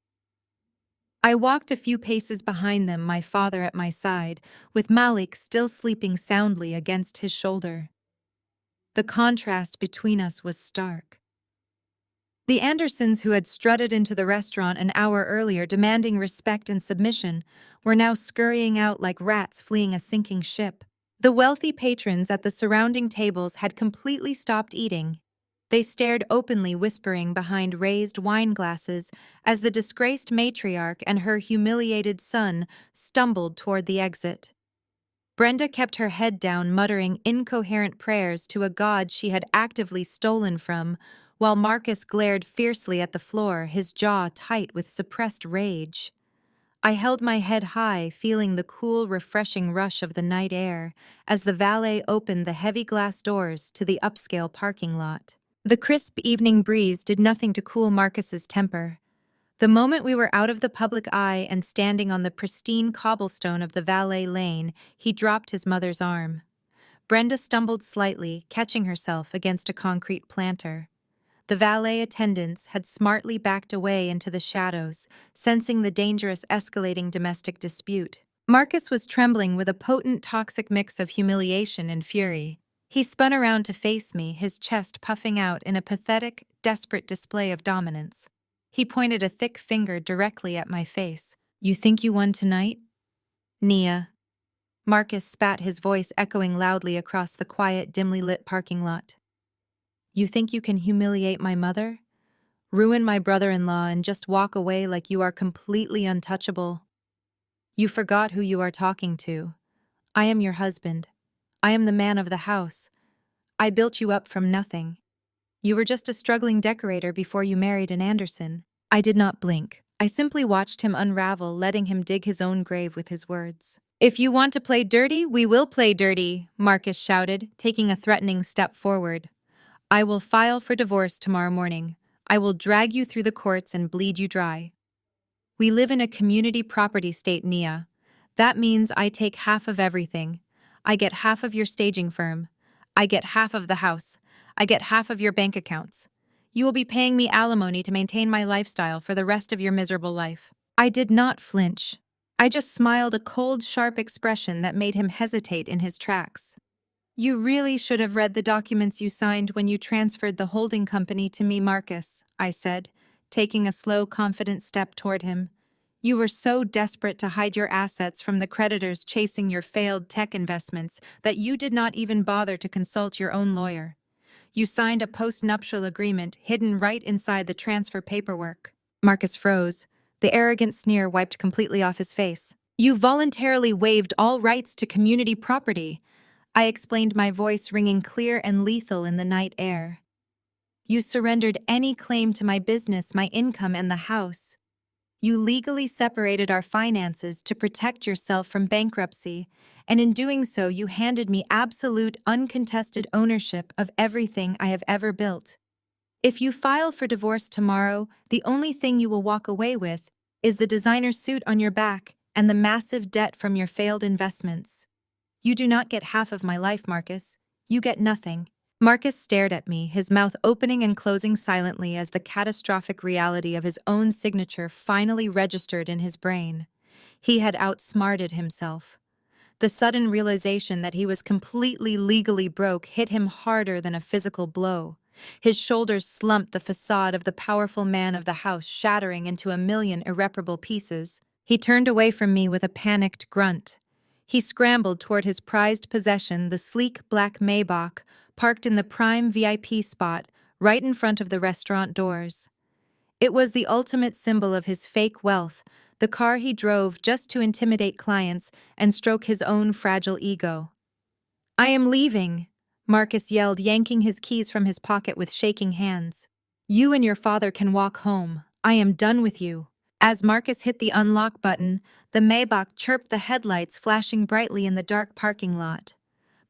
I walked a few paces behind them, my father at my side, with Malik still sleeping soundly against his shoulder. The contrast between us was stark. The Andersons, who had strutted into the restaurant an hour earlier demanding respect and submission, were now scurrying out like rats fleeing a sinking ship. The wealthy patrons at the surrounding tables had completely stopped eating. They stared openly, whispering behind raised wine glasses as the disgraced matriarch and her humiliated son stumbled toward the exit. Brenda kept her head down, muttering incoherent prayers to a god she had actively stolen from, while Marcus glared fiercely at the floor, his jaw tight with suppressed rage. I held my head high, feeling the cool, refreshing rush of the night air as the valet opened the heavy glass doors to the upscale parking lot. The crisp evening breeze did nothing to cool Marcus's temper. The moment we were out of the public eye and standing on the pristine cobblestone of the valet lane, he dropped his mother's arm. Brenda stumbled slightly, catching herself against a concrete planter. The valet attendants had smartly backed away into the shadows, sensing the dangerous escalating domestic dispute. Marcus was trembling with a potent toxic mix of humiliation and fury. He spun around to face me, his chest puffing out in a pathetic, desperate display of dominance. He pointed a thick finger directly at my face. You think you won tonight? Nia. Marcus spat, his voice echoing loudly across the quiet, dimly lit parking lot. You think you can humiliate my mother? Ruin my brother-in-law and just walk away like you are completely untouchable? You forgot who you are talking to. I am your husband. I am the man of the house. I built you up from nothing. You were just a struggling decorator before you married an Anderson. I did not blink. I simply watched him unravel, letting him dig his own grave with his words. If you want to play dirty, we will play dirty, Marcus shouted, taking a threatening step forward. I will file for divorce tomorrow morning. I will drag you through the courts and bleed you dry. We live in a community property state, Nia. That means I take half of everything. I get half of your staging firm. I get half of the house. I get half of your bank accounts. You will be paying me alimony to maintain my lifestyle for the rest of your miserable life. I did not flinch. I just smiled a cold, sharp expression that made him hesitate in his tracks. You really should have read the documents you signed when you transferred the holding company to me, Marcus, I said, taking a slow, confident step toward him. You were so desperate to hide your assets from the creditors chasing your failed tech investments that you did not even bother to consult your own lawyer. You signed a post-nuptial agreement hidden right inside the transfer paperwork. Marcus froze. The arrogant sneer wiped completely off his face. You voluntarily waived all rights to community property, I explained, my voice ringing clear and lethal in the night air. You surrendered any claim to my business, my income, and the house. You legally separated our finances to protect yourself from bankruptcy, and in doing so, you handed me absolute, uncontested ownership of everything I have ever built. If you file for divorce tomorrow, the only thing you will walk away with is the designer suit on your back and the massive debt from your failed investments. You do not get half of my life, Marcus. You get nothing. Marcus stared at me, his mouth opening and closing silently as the catastrophic reality of his own signature finally registered in his brain. He had outsmarted himself. The sudden realization that he was completely legally broke hit him harder than a physical blow. His shoulders slumped, the facade of the powerful man of the house shattering into a million irreparable pieces. He turned away from me with a panicked grunt. He scrambled toward his prized possession, the sleek black Maybach, parked in the prime VIP spot, right in front of the restaurant doors. It was the ultimate symbol of his fake wealth, the car he drove just to intimidate clients and stroke his own fragile ego. I am leaving, Marcus yelled, yanking his keys from his pocket with shaking hands. You and your father can walk home. I am done with you. As Marcus hit the unlock button, the Maybach chirped, the headlights flashing brightly in the dark parking lot.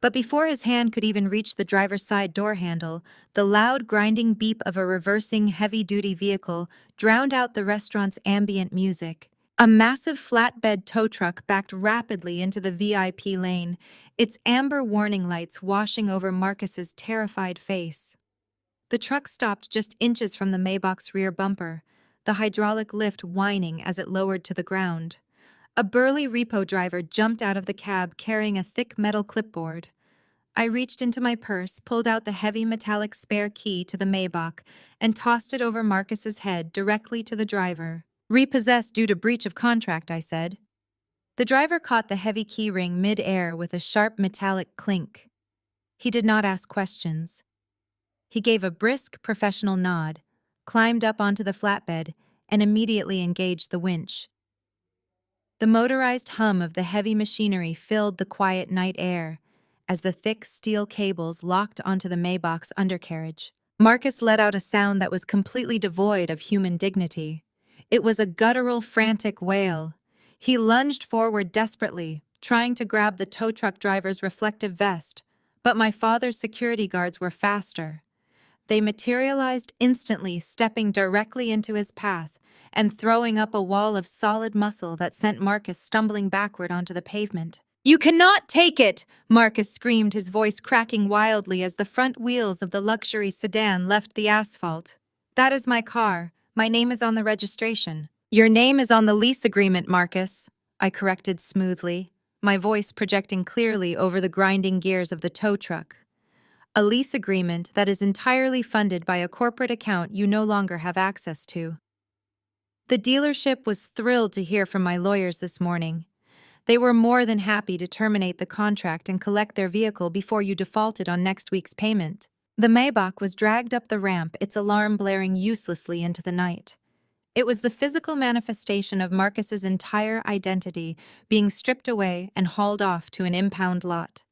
But before his hand could even reach the driver's side door handle, the loud grinding beep of a reversing heavy-duty vehicle drowned out the restaurant's ambient music. A massive flatbed tow truck backed rapidly into the VIP lane, its amber warning lights washing over Marcus's terrified face. The truck stopped just inches from the Maybach's rear bumper, the hydraulic lift whining as it lowered to the ground. A burly repo driver jumped out of the cab carrying a thick metal clipboard. I reached into my purse, pulled out the heavy metallic spare key to the Maybach, and tossed it over Marcus's head directly to the driver. Repossessed due to breach of contract, I said. The driver caught the heavy key ring mid-air with a sharp metallic clink. He did not ask questions. He gave a brisk, professional nod, climbed up onto the flatbed, and immediately engaged the winch. The motorized hum of the heavy machinery filled the quiet night air as the thick steel cables locked onto the Maybach's undercarriage. Marcus let out a sound that was completely devoid of human dignity. It was a guttural, frantic wail. He lunged forward desperately, trying to grab the tow truck driver's reflective vest, but my father's security guards were faster. They materialized instantly, stepping directly into his path and throwing up a wall of solid muscle that sent Marcus stumbling backward onto the pavement. You cannot take it! Marcus screamed, his voice cracking wildly as the front wheels of the luxury sedan left the asphalt. That is my car. My name is on the registration. Your name is on the lease agreement, Marcus, I corrected smoothly, my voice projecting clearly over the grinding gears of the tow truck. A lease agreement that is entirely funded by a corporate account you no longer have access to. The dealership was thrilled to hear from my lawyers this morning. They were more than happy to terminate the contract and collect their vehicle before you defaulted on next week's payment. The Maybach was dragged up the ramp, its alarm blaring uselessly into the night. It was the physical manifestation of Marcus's entire identity being stripped away and hauled off to an impound lot.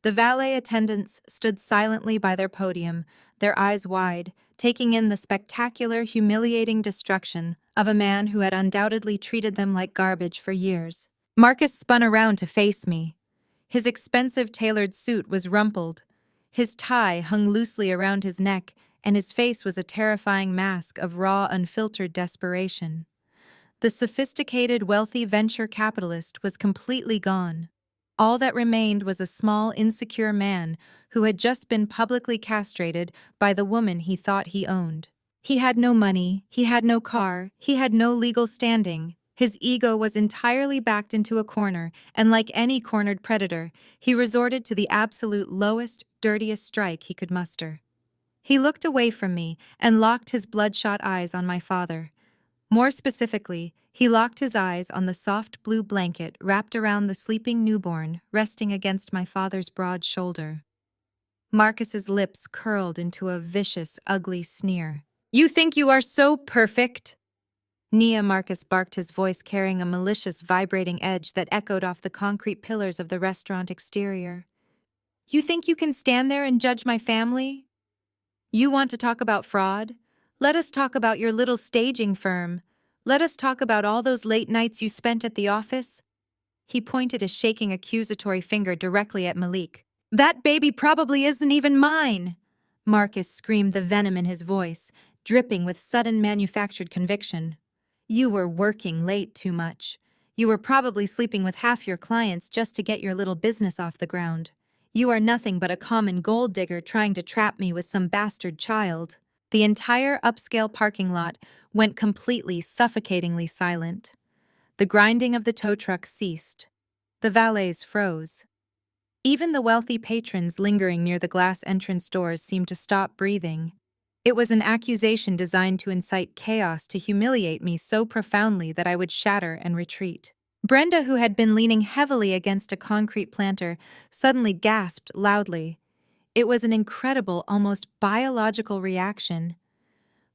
The valet attendants stood silently by their podium, their eyes wide, taking in the spectacular, humiliating destruction of a man who had undoubtedly treated them like garbage for years. Marcus spun around to face me. His expensive tailored suit was rumpled. His tie hung loosely around his neck, and his face was a terrifying mask of raw, unfiltered desperation. The sophisticated, wealthy venture capitalist was completely gone. All that remained was a small, insecure man who had just been publicly castrated by the woman he thought he owned. He had no money, he had no car, he had no legal standing. His ego was entirely backed into a corner, and like any cornered predator, he resorted to the absolute lowest, dirtiest strike he could muster. He looked away from me and locked his bloodshot eyes on my father. More specifically, he locked his eyes on the soft blue blanket wrapped around the sleeping newborn resting against my father's broad shoulder. Marcus's lips curled into a vicious, ugly sneer. "You think you are so perfect?" Nia Marcus barked, his voice carrying a malicious, vibrating edge that echoed off the concrete pillars of the restaurant exterior. "You think you can stand there and judge my family? You want to talk about fraud? Let us talk about your little staging firm. Let us talk about all those late nights you spent at the office." He pointed a shaking, accusatory finger directly at Malik. "That baby probably isn't even mine!" Marcus screamed, the venom in his voice, dripping with sudden manufactured conviction. "You were working late too much. You were probably sleeping with half your clients just to get your little business off the ground. You are nothing but a common gold digger trying to trap me with some bastard child." The entire upscale parking lot went completely, suffocatingly silent. The grinding of the tow truck ceased. The valets froze. Even the wealthy patrons lingering near the glass entrance doors seemed to stop breathing. It was an accusation designed to incite chaos, to humiliate me so profoundly that I would shatter and retreat. Brenda, who had been leaning heavily against a concrete planter, suddenly gasped loudly. It was an incredible, almost biological reaction.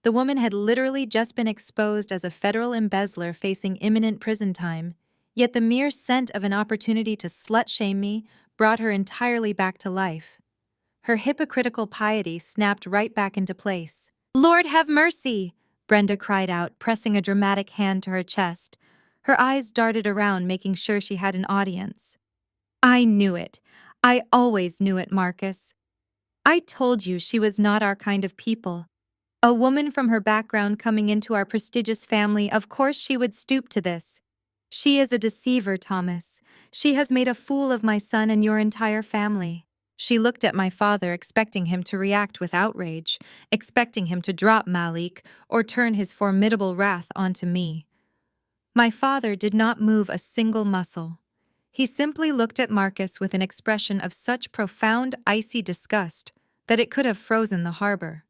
The woman had literally just been exposed as a federal embezzler facing imminent prison time, yet the mere scent of an opportunity to slut-shame me brought her entirely back to life. Her hypocritical piety snapped right back into place. "Lord have mercy!" Brenda cried out, pressing a dramatic hand to her chest. Her eyes darted around, making sure she had an audience. "I knew it. I always knew it, Marcus. I told you she was not our kind of people. A woman from her background coming into our prestigious family, of course she would stoop to this. She is a deceiver, Thomas. She has made a fool of my son and your entire family." She looked at my father, expecting him to react with outrage, expecting him to drop Malik or turn his formidable wrath onto me. My father did not move a single muscle. He simply looked at Marcus with an expression of such profound, icy disgust that it could have frozen the harbor.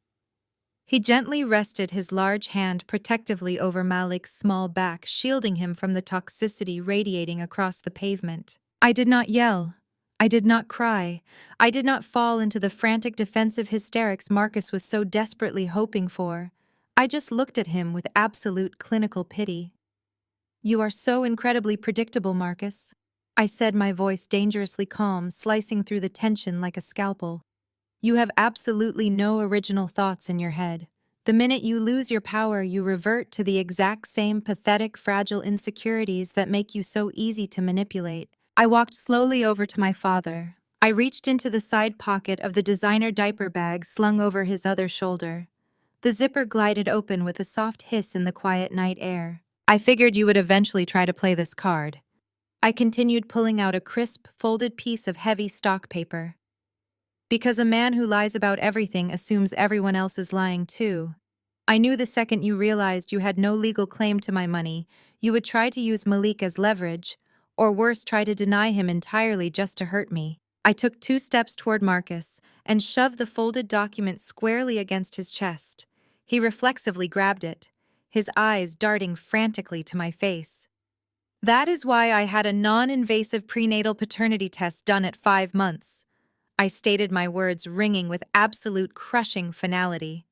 He gently rested his large hand protectively over Malik's small back, shielding him from the toxicity radiating across the pavement. I did not yell. I did not cry. I did not fall into the frantic defensive hysterics Marcus was so desperately hoping for. I just looked at him with absolute clinical pity. "You are so incredibly predictable, Marcus," I said, my voice dangerously calm, slicing through the tension like a scalpel. "You have absolutely no original thoughts in your head. The minute you lose your power, you revert to the exact same pathetic, fragile insecurities that make you so easy to manipulate." I walked slowly over to my father. I reached into the side pocket of the designer diaper bag slung over his other shoulder. The zipper glided open with a soft hiss in the quiet night air. "I figured you would eventually try to play this card." I continued, pulling out a crisp, folded piece of heavy stock paper. "Because a man who lies about everything assumes everyone else is lying too. I knew the second you realized you had no legal claim to my money, you would try to use Malik as leverage, or worse, try to deny him entirely just to hurt me." I took 2 steps toward Marcus and shoved the folded document squarely against his chest. He reflexively grabbed it, his eyes darting frantically to my face. "That is why I had a non-invasive prenatal paternity test done at 5 months. I stated, my words ringing with absolute crushing finality.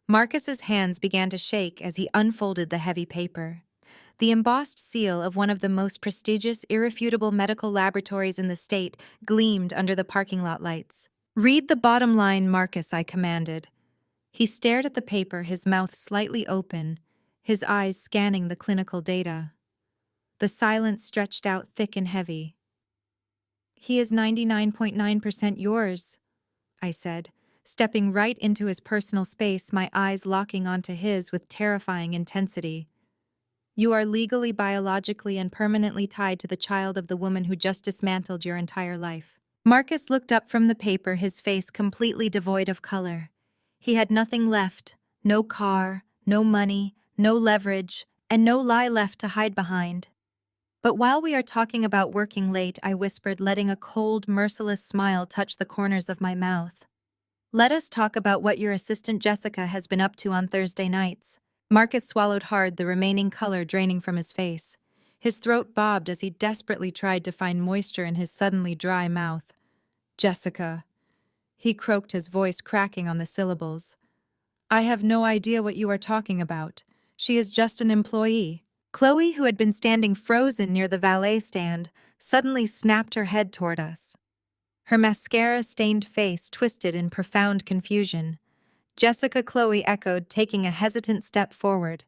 Marcus's hands began to shake as he unfolded the heavy paper. The embossed seal of one of the most prestigious, irrefutable medical laboratories in the state gleamed under the parking lot lights. "Read the bottom line, Marcus," I commanded. He stared at the paper, his mouth slightly open, his eyes scanning the clinical data. The silence stretched out thick and heavy. "He is 99.9% yours," I said, stepping right into his personal space, my eyes locking onto his with terrifying intensity. "You are legally, biologically, and permanently tied to the child of the woman who just dismantled your entire life." Marcus looked up from the paper, his face completely devoid of color. He had nothing left, no car, no money, no leverage, and no lie left to hide behind. "But while we are talking about working late," I whispered, letting a cold, merciless smile touch the corners of my mouth, "let us talk about what your assistant Jessica has been up to on Thursday nights." Marcus swallowed hard, the remaining color draining from his face. His throat bobbed as he desperately tried to find moisture in his suddenly dry mouth. "Jessica," he croaked, his voice cracking on the syllables. "I have no idea what you are talking about. She is just an employee." Chloe, who had been standing frozen near the valet stand, suddenly snapped her head toward us. Her mascara-stained face twisted in profound confusion. "Jessica," Chloe echoed, taking a hesitant step forward.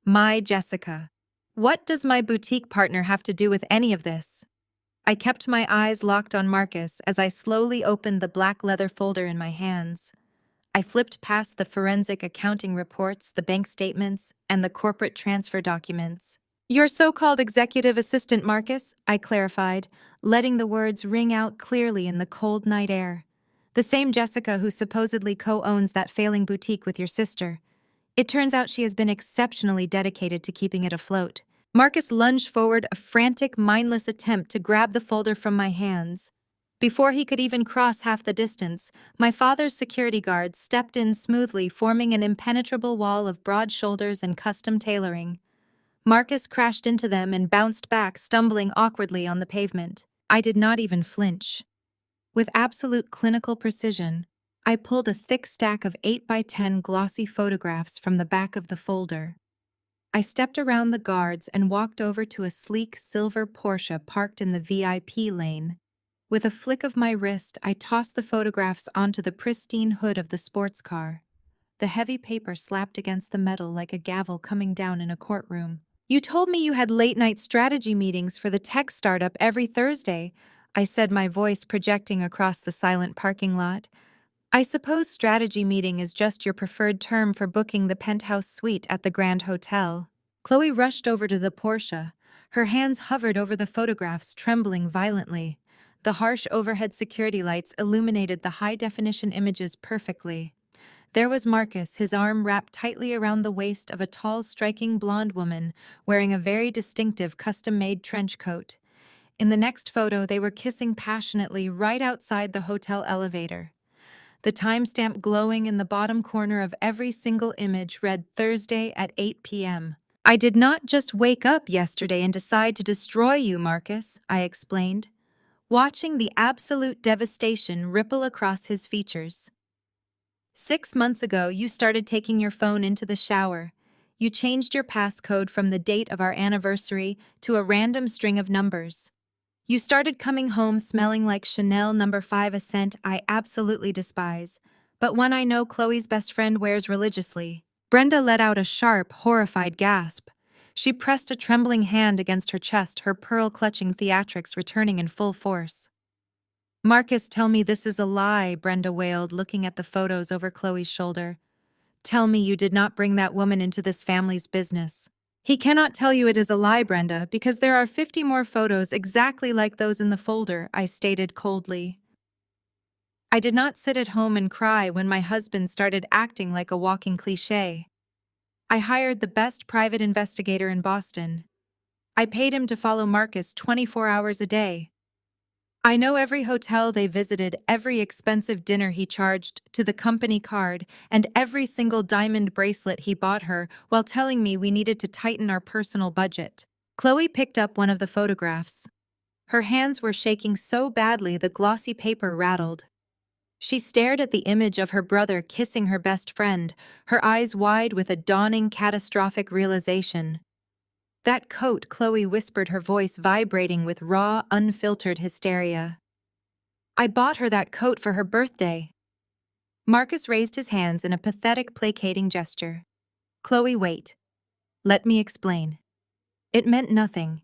"My Jessica. What does my boutique partner have to do with any of this?" I kept my eyes locked on Marcus as I slowly opened the black leather folder in my hands. I flipped past the forensic accounting reports, the bank statements, and the corporate transfer documents. "Your so-called executive assistant, Marcus," I clarified, letting the words ring out clearly in the cold night air. "The same Jessica who supposedly co-owns that failing boutique with your sister. It turns out she has been exceptionally dedicated to keeping it afloat." Marcus lunged forward, a frantic, mindless attempt to grab the folder from my hands. Before he could even cross half the distance, my father's security guards stepped in smoothly, forming an impenetrable wall of broad shoulders and custom tailoring. Marcus crashed into them and bounced back, stumbling awkwardly on the pavement. I did not even flinch. With absolute clinical precision, I pulled a thick stack of 8x10 glossy photographs from the back of the folder. I stepped around the guards and walked over to a sleek silver Porsche parked in the VIP lane. With a flick of my wrist, I tossed the photographs onto the pristine hood of the sports car. The heavy paper slapped against the metal like a gavel coming down in a courtroom. "You told me you had late-night strategy meetings for the tech startup every Thursday," I said, my voice projecting across the silent parking lot. "I suppose strategy meeting is just your preferred term for booking the penthouse suite at the Grand Hotel." Chloe rushed over to the Porsche. Her hands hovered over the photographs, trembling violently. The harsh overhead security lights illuminated the high-definition images perfectly. There was Marcus, his arm wrapped tightly around the waist of a tall, striking blonde woman, wearing a very distinctive custom-made trench coat. In the next photo, they were kissing passionately right outside the hotel elevator. The timestamp glowing in the bottom corner of every single image read Thursday at 8 p.m. "I did not just wake up yesterday and decide to destroy you, Marcus," I explained, watching the absolute devastation ripple across his features. "6 months ago, you started taking your phone into the shower. You changed your passcode from the date of our anniversary to a random string of numbers. You started coming home smelling like Chanel No. 5, a scent I absolutely despise, but one I know Chloe's best friend wears religiously." Brenda let out a sharp, horrified gasp. She pressed a trembling hand against her chest, her pearl-clutching theatrics returning in full force. "Marcus, tell me this is a lie," Brenda wailed, looking at the photos over Chloe's shoulder. "Tell me you did not bring that woman into this family's business." "He cannot tell you it is a lie, Brenda, because there are 50 more photos exactly like those in the folder," I stated coldly. I did not sit at home and cry when my husband started acting like a walking cliché. I hired the best private investigator in Boston. I paid him to follow Marcus 24 hours a day. I know every hotel they visited, every expensive dinner he charged to the company card, and every single diamond bracelet he bought her while telling me we needed to tighten our personal budget. Chloe picked up one of the photographs. Her hands were shaking so badly the glossy paper rattled. She stared at the image of her brother kissing her best friend, her eyes wide with a dawning catastrophic realization. "That coat," Chloe whispered, her voice vibrating with raw, unfiltered hysteria. "I bought her that coat for her birthday." Marcus raised his hands in a pathetic, placating gesture. "Chloe, wait. Let me explain. It meant nothing.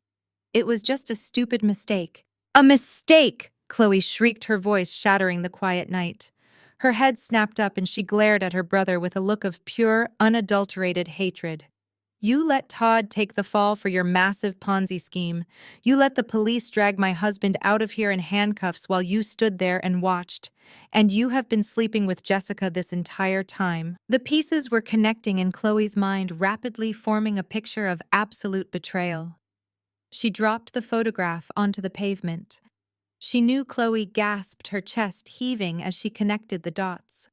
It was just a stupid mistake." "A mistake!" Chloe shrieked, her voice shattering the quiet night. Her head snapped up and she glared at her brother with a look of pure, unadulterated hatred. "You let Todd take the fall for your massive Ponzi scheme. You let the police drag my husband out of here in handcuffs while you stood there and watched. And you have been sleeping with Jessica this entire time." The pieces were connecting in Chloe's mind, rapidly forming a picture of absolute betrayal. She dropped the photograph onto the pavement. She knew Chloe gasped, her chest heaving as she connected the dots.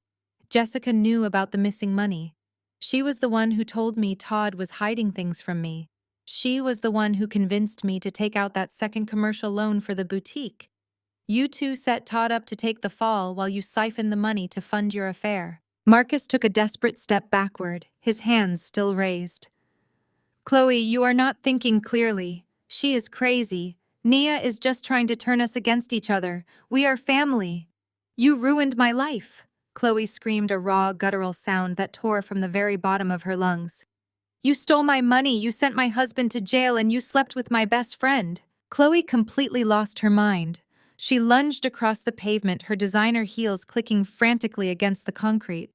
Jessica knew about the missing money. She was the one who told me Todd was hiding things from me. She was the one who convinced me to take out that second commercial loan for the boutique. You two set Todd up to take the fall while you siphoned the money to fund your affair. Marcus took a desperate step backward, his hands still raised. "Chloe, you are not thinking clearly. She is crazy. Nia is just trying to turn us against each other. We are family." "You ruined my life," Chloe screamed, a raw, guttural sound that tore from the very bottom of her lungs. "You stole my money, you sent my husband to jail, and you slept with my best friend." Chloe completely lost her mind. She lunged across the pavement, her designer heels clicking frantically against the concrete.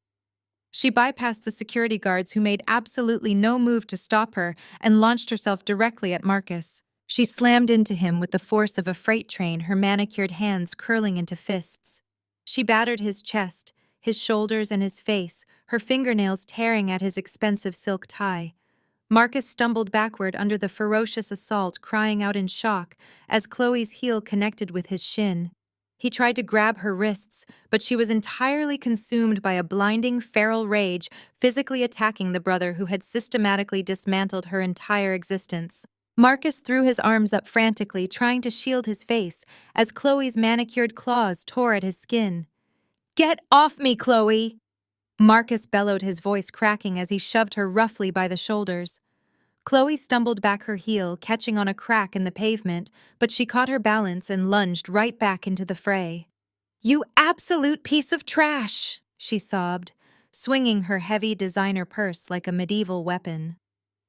She bypassed the security guards who made absolutely no move to stop her and launched herself directly at Marcus. She slammed into him with the force of a freight train, her manicured hands curling into fists. She battered his chest, his shoulders, and his face, her fingernails tearing at his expensive silk tie. Marcus stumbled backward under the ferocious assault, crying out in shock as Chloe's heel connected with his shin. He tried to grab her wrists, but she was entirely consumed by a blinding, feral rage, physically attacking the brother who had systematically dismantled her entire existence. Marcus threw his arms up frantically, trying to shield his face, as Chloe's manicured claws tore at his skin. "Get off me, Chloe!" Marcus bellowed, his voice cracking as he shoved her roughly by the shoulders. Chloe stumbled back, her heel catching on a crack in the pavement, but she caught her balance and lunged right back into the fray. "You absolute piece of trash!" she sobbed, swinging her heavy designer purse like a medieval weapon.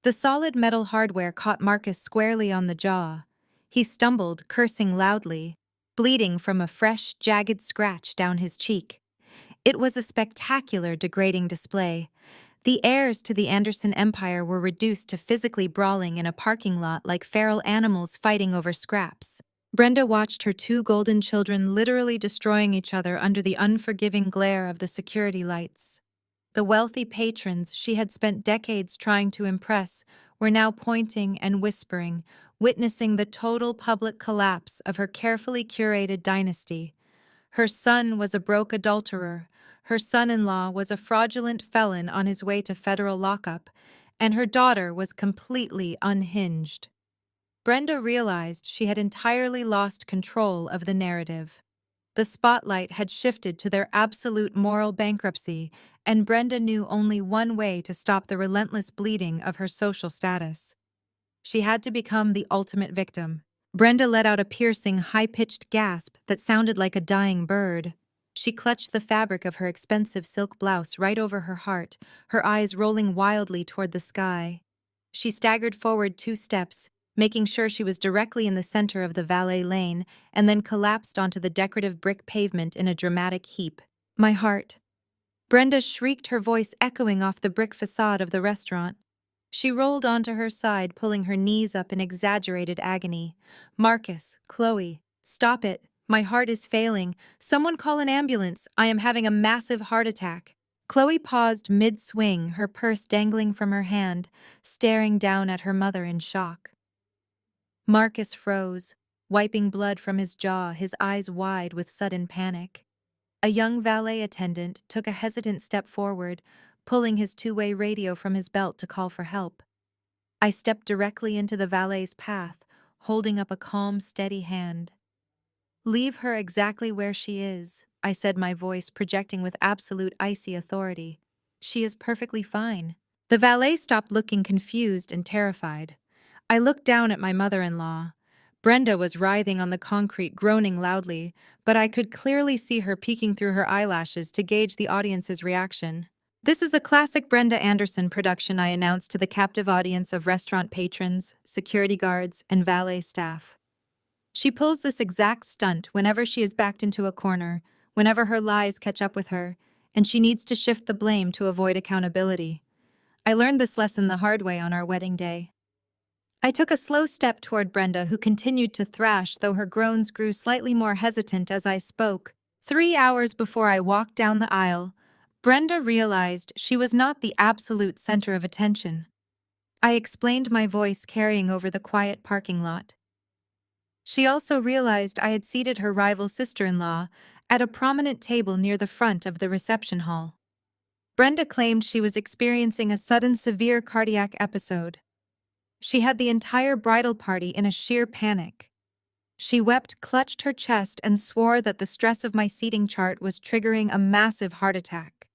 The solid metal hardware caught Marcus squarely on the jaw. He stumbled, cursing loudly, bleeding from a fresh, jagged scratch down his cheek. It was a spectacular, degrading display. The heirs to the Anderson Empire were reduced to physically brawling in a parking lot like feral animals fighting over scraps. Brenda watched her two golden children literally destroying each other under the unforgiving glare of the security lights. The wealthy patrons she had spent decades trying to impress were now pointing and whispering, witnessing the total public collapse of her carefully curated dynasty. Her son was a broke adulterer, her son-in-law was a fraudulent felon on his way to federal lockup, and her daughter was completely unhinged. Brenda realized she had entirely lost control of the narrative. The spotlight had shifted to their absolute moral bankruptcy, and Brenda knew only one way to stop the relentless bleeding of her social status. She had to become the ultimate victim. Brenda let out a piercing, high-pitched gasp that sounded like a dying bird. She clutched the fabric of her expensive silk blouse right over her heart, her eyes rolling wildly toward the sky. She staggered forward 2 steps, making sure she was directly in the center of the valet lane, and then collapsed onto the decorative brick pavement in a dramatic heap. "My heart." Brenda shrieked, her voice echoing off the brick facade of the restaurant. She rolled onto her side, pulling her knees up in exaggerated agony. "Marcus, Chloe, stop it. My heart is failing. Someone call an ambulance. I am having a massive heart attack." Chloe paused mid-swing, her purse dangling from her hand, staring down at her mother in shock. Marcus froze, wiping blood from his jaw, his eyes wide with sudden panic. A young valet attendant took a hesitant step forward, pulling his two-way radio from his belt to call for help. I stepped directly into the valet's path, holding up a calm, steady hand. "Leave her exactly where she is," I said, my voice projecting with absolute icy authority. "She is perfectly fine." The valet stopped, looking confused and terrified. I looked down at my mother-in-law. Brenda was writhing on the concrete, groaning loudly, but I could clearly see her peeking through her eyelashes to gauge the audience's reaction. "This is a classic Brenda Anderson production," I announced to the captive audience of restaurant patrons, security guards, and valet staff. "She pulls this exact stunt whenever she is backed into a corner, whenever her lies catch up with her, and she needs to shift the blame to avoid accountability. I learned this lesson the hard way on our wedding day." I took a slow step toward Brenda, who continued to thrash, though her groans grew slightly more hesitant as I spoke. 3 hours before I walked down the aisle, Brenda realized she was not the absolute center of attention. I explained, my voice carrying over the quiet parking lot. She also realized I had seated her rival sister-in-law at a prominent table near the front of the reception hall. Brenda claimed she was experiencing a sudden severe cardiac episode. She had the entire bridal party in a sheer panic. She wept, clutched her chest, and swore that the stress of my seating chart was triggering a massive heart attack.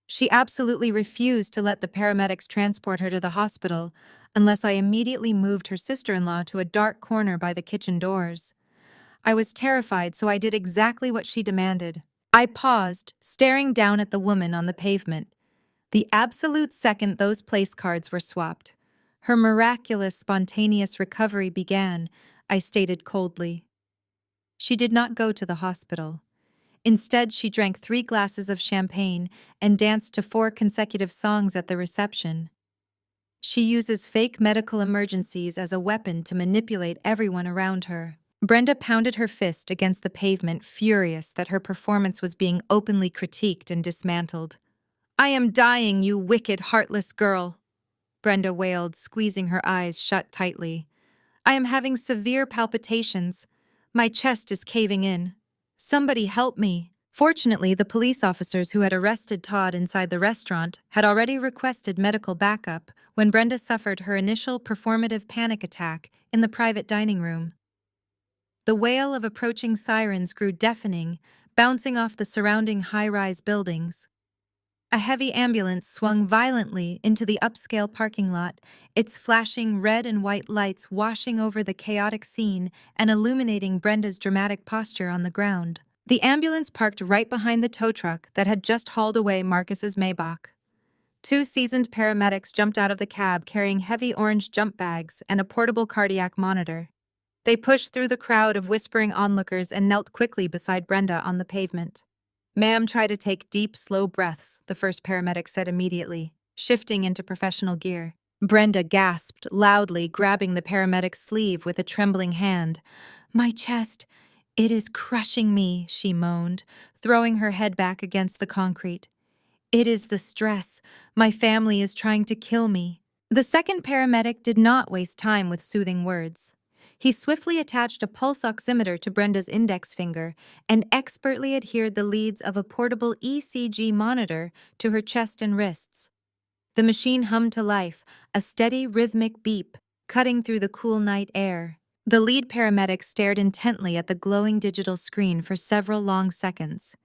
She absolutely refused to let the paramedics transport her to the hospital unless I immediately moved her sister-in-law to a dark corner by the kitchen doors. I was terrified, so I did exactly what she demanded. I paused, staring down at the woman on the pavement. The absolute second those place cards were swapped, her miraculous, spontaneous recovery began, I stated coldly. She did not go to the hospital. Instead, she drank 3 glasses of champagne and danced to 4 consecutive songs at the reception. She uses fake medical emergencies as a weapon to manipulate everyone around her. Brenda pounded her fist against the pavement, furious that her performance was being openly critiqued and dismantled. "I am dying, you wicked, heartless girl," Brenda wailed, squeezing her eyes shut tightly. "I am having severe palpitations. My chest is caving in. Somebody help me." Fortunately, the police officers who had arrested Todd inside the restaurant had already requested medical backup when Brenda suffered her initial performative panic attack in the private dining room. The wail of approaching sirens grew deafening, bouncing off the surrounding high-rise buildings. A heavy ambulance swung violently into the upscale parking lot, its flashing red and white lights washing over the chaotic scene and illuminating Brenda's dramatic posture on the ground. The ambulance parked right behind the tow truck that had just hauled away Marcus's Maybach. 2 seasoned paramedics jumped out of the cab carrying heavy orange jump bags and a portable cardiac monitor. They pushed through the crowd of whispering onlookers and knelt quickly beside Brenda on the pavement. "Ma'am, try to take deep, slow breaths," the first paramedic said immediately, shifting into professional gear. Brenda gasped loudly, grabbing the paramedic's sleeve with a trembling hand. "My chest, it is crushing me," she moaned, throwing her head back against the concrete. "It is the stress. My family is trying to kill me." The second paramedic did not waste time with soothing words. He swiftly attached a pulse oximeter to Brenda's index finger and expertly adhered the leads of a portable ECG monitor to her chest and wrists. The machine hummed to life, a steady, rhythmic beep, cutting through the cool night air. The lead paramedic stared intently at the glowing digital screen for several long seconds.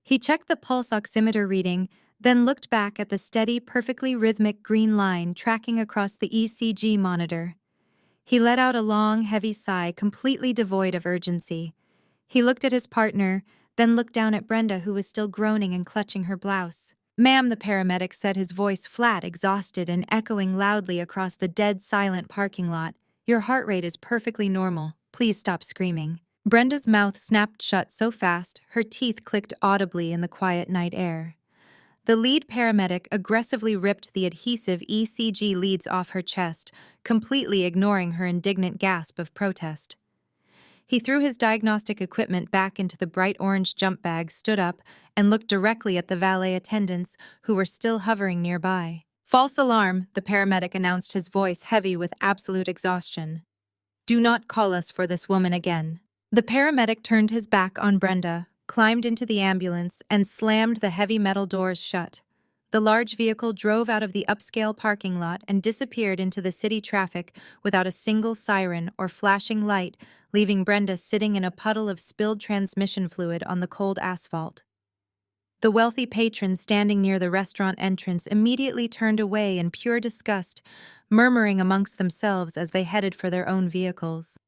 He checked the pulse oximeter reading, then looked back at the steady, perfectly rhythmic green line tracking across the ECG monitor. He let out a long, heavy sigh, completely devoid of urgency. He looked at his partner, then looked down at Brenda, who was still groaning and clutching her blouse. "Ma'am," the paramedic said, his voice flat, exhausted, and echoing loudly across the dead silent parking lot. "Your heart rate is perfectly normal. Please stop screaming." Brenda's mouth snapped shut so fast, her teeth clicked audibly in the quiet night air. The lead paramedic aggressively ripped the adhesive ECG leads off her chest, completely ignoring her indignant gasp of protest. He threw his diagnostic equipment back into the bright orange jump bag, stood up, and looked directly at the valet attendants who were still hovering nearby. "False alarm," the paramedic announced, his voice heavy with absolute exhaustion. "Do not call us for this woman again." The paramedic turned his back on Brenda, climbed into the ambulance, and slammed the heavy metal doors shut. The large vehicle drove out of the upscale parking lot and disappeared into the city traffic without a single siren or flashing light, leaving Brenda sitting in a puddle of spilled transmission fluid on the cold asphalt. The wealthy patrons standing near the restaurant entrance immediately turned away in pure disgust, murmuring amongst themselves as they headed for their own vehicles.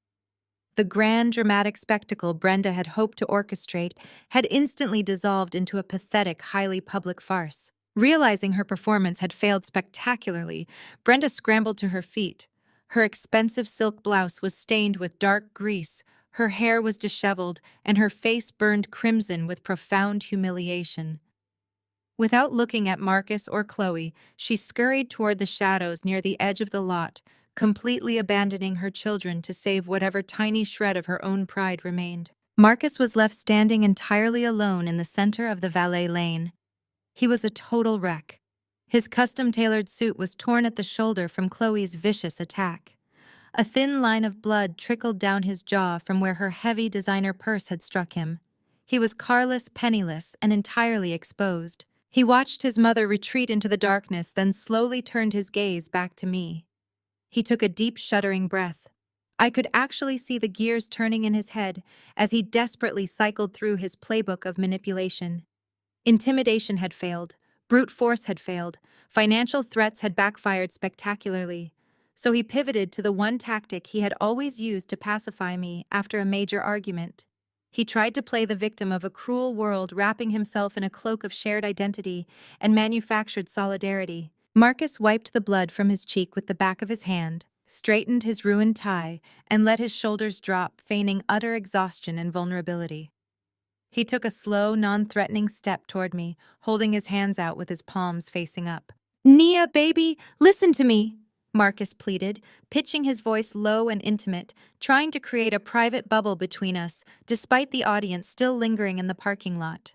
The grand, dramatic spectacle Brenda had hoped to orchestrate had instantly dissolved into a pathetic, highly public farce. Realizing her performance had failed spectacularly, Brenda scrambled to her feet. Her expensive silk blouse was stained with dark grease, her hair was disheveled, and her face burned crimson with profound humiliation. Without looking at Marcus or Chloe, she scurried toward the shadows near the edge of the lot, completely abandoning her children to save whatever tiny shred of her own pride remained. Marcus was left standing entirely alone in the center of the valet lane. He was a total wreck. His custom-tailored suit was torn at the shoulder from Chloe's vicious attack. A thin line of blood trickled down his jaw from where her heavy designer purse had struck him. He was carless, penniless, and entirely exposed. He watched his mother retreat into the darkness, then slowly turned his gaze back to me. He took a deep, shuddering breath. I could actually see the gears turning in his head as he desperately cycled through his playbook of manipulation. Intimidation had failed, brute force had failed, financial threats had backfired spectacularly. So he pivoted to the one tactic he had always used to pacify me after a major argument. He tried to play the victim of a cruel world, wrapping himself in a cloak of shared identity and manufactured solidarity. Marcus wiped the blood from his cheek with the back of his hand, straightened his ruined tie, and let his shoulders drop, feigning utter exhaustion and vulnerability. He took a slow, non-threatening step toward me, holding his hands out with his palms facing up. "Nia, baby, listen to me," Marcus pleaded, pitching his voice low and intimate, trying to create a private bubble between us, despite the audience still lingering in the parking lot.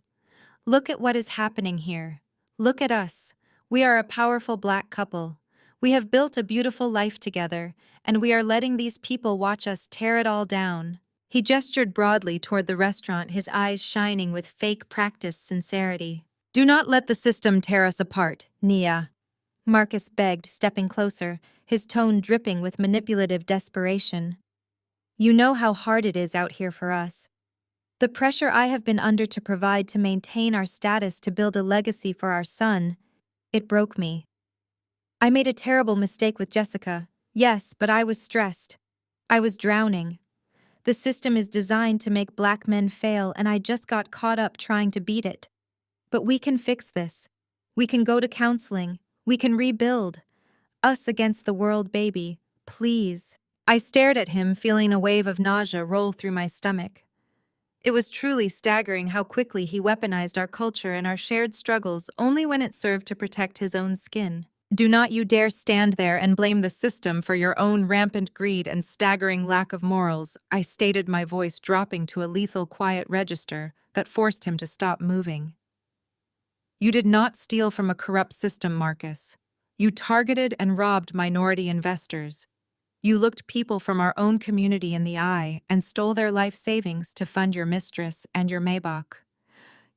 "Look at what is happening here. Look at us. We are a powerful Black couple. We have built a beautiful life together, and we are letting these people watch us tear it all down." He gestured broadly toward the restaurant, his eyes shining with fake practiced sincerity. "Do not let the system tear us apart, Nia," Marcus begged, stepping closer, his tone dripping with manipulative desperation. "You know how hard it is out here for us. The pressure I have been under to provide to maintain our status, to build a legacy for our son, it broke me. I made a terrible mistake with Jessica, yes, but I was stressed. I was drowning. The system is designed to make Black men fail, and I just got caught up trying to beat it. But we can fix this. We can go to counseling. We can rebuild. Us against the world, baby. Please." I stared at him, feeling a wave of nausea roll through my stomach. It was truly staggering how quickly he weaponized our culture and our shared struggles only when it served to protect his own skin. "Do not you dare stand there and blame the system for your own rampant greed and staggering lack of morals," I stated, my voice dropping to a lethal quiet register that forced him to stop moving. "You did not steal from a corrupt system, Marcus. You targeted and robbed minority investors. You looked people from our own community in the eye and stole their life savings to fund your mistress and your Maybach.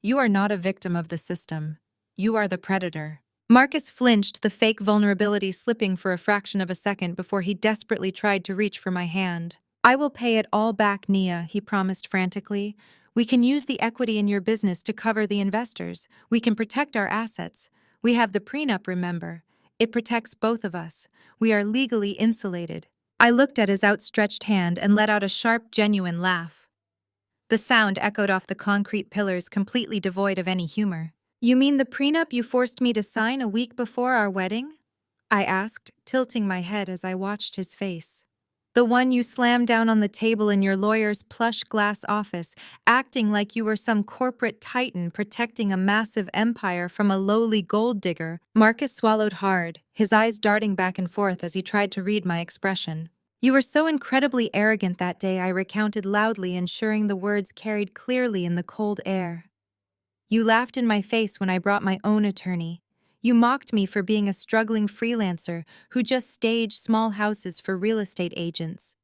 You are not a victim of the system. You are the predator." Marcus flinched, the fake vulnerability slipping for a fraction of a second before he desperately tried to reach for my hand. "I will pay it all back, Nia," he promised frantically. "We can use the equity in your business to cover the investors. We can protect our assets. We have the prenup, remember. It protects both of us. We are legally insulated." I looked at his outstretched hand and let out a sharp, genuine laugh. The sound echoed off the concrete pillars, completely devoid of any humor. "You mean the prenup you forced me to sign a week before our wedding?" I asked, tilting my head as I watched his face. "The one you slammed down on the table in your lawyer's plush glass office, acting like you were some corporate titan protecting a massive empire from a lowly gold digger." Marcus swallowed hard, his eyes darting back and forth as he tried to read my expression. "You were so incredibly arrogant that day," I recounted loudly, ensuring the words carried clearly in the cold air. "You laughed in my face when I brought my own attorney. You mocked me for being a struggling freelancer who just staged small houses for real estate agents.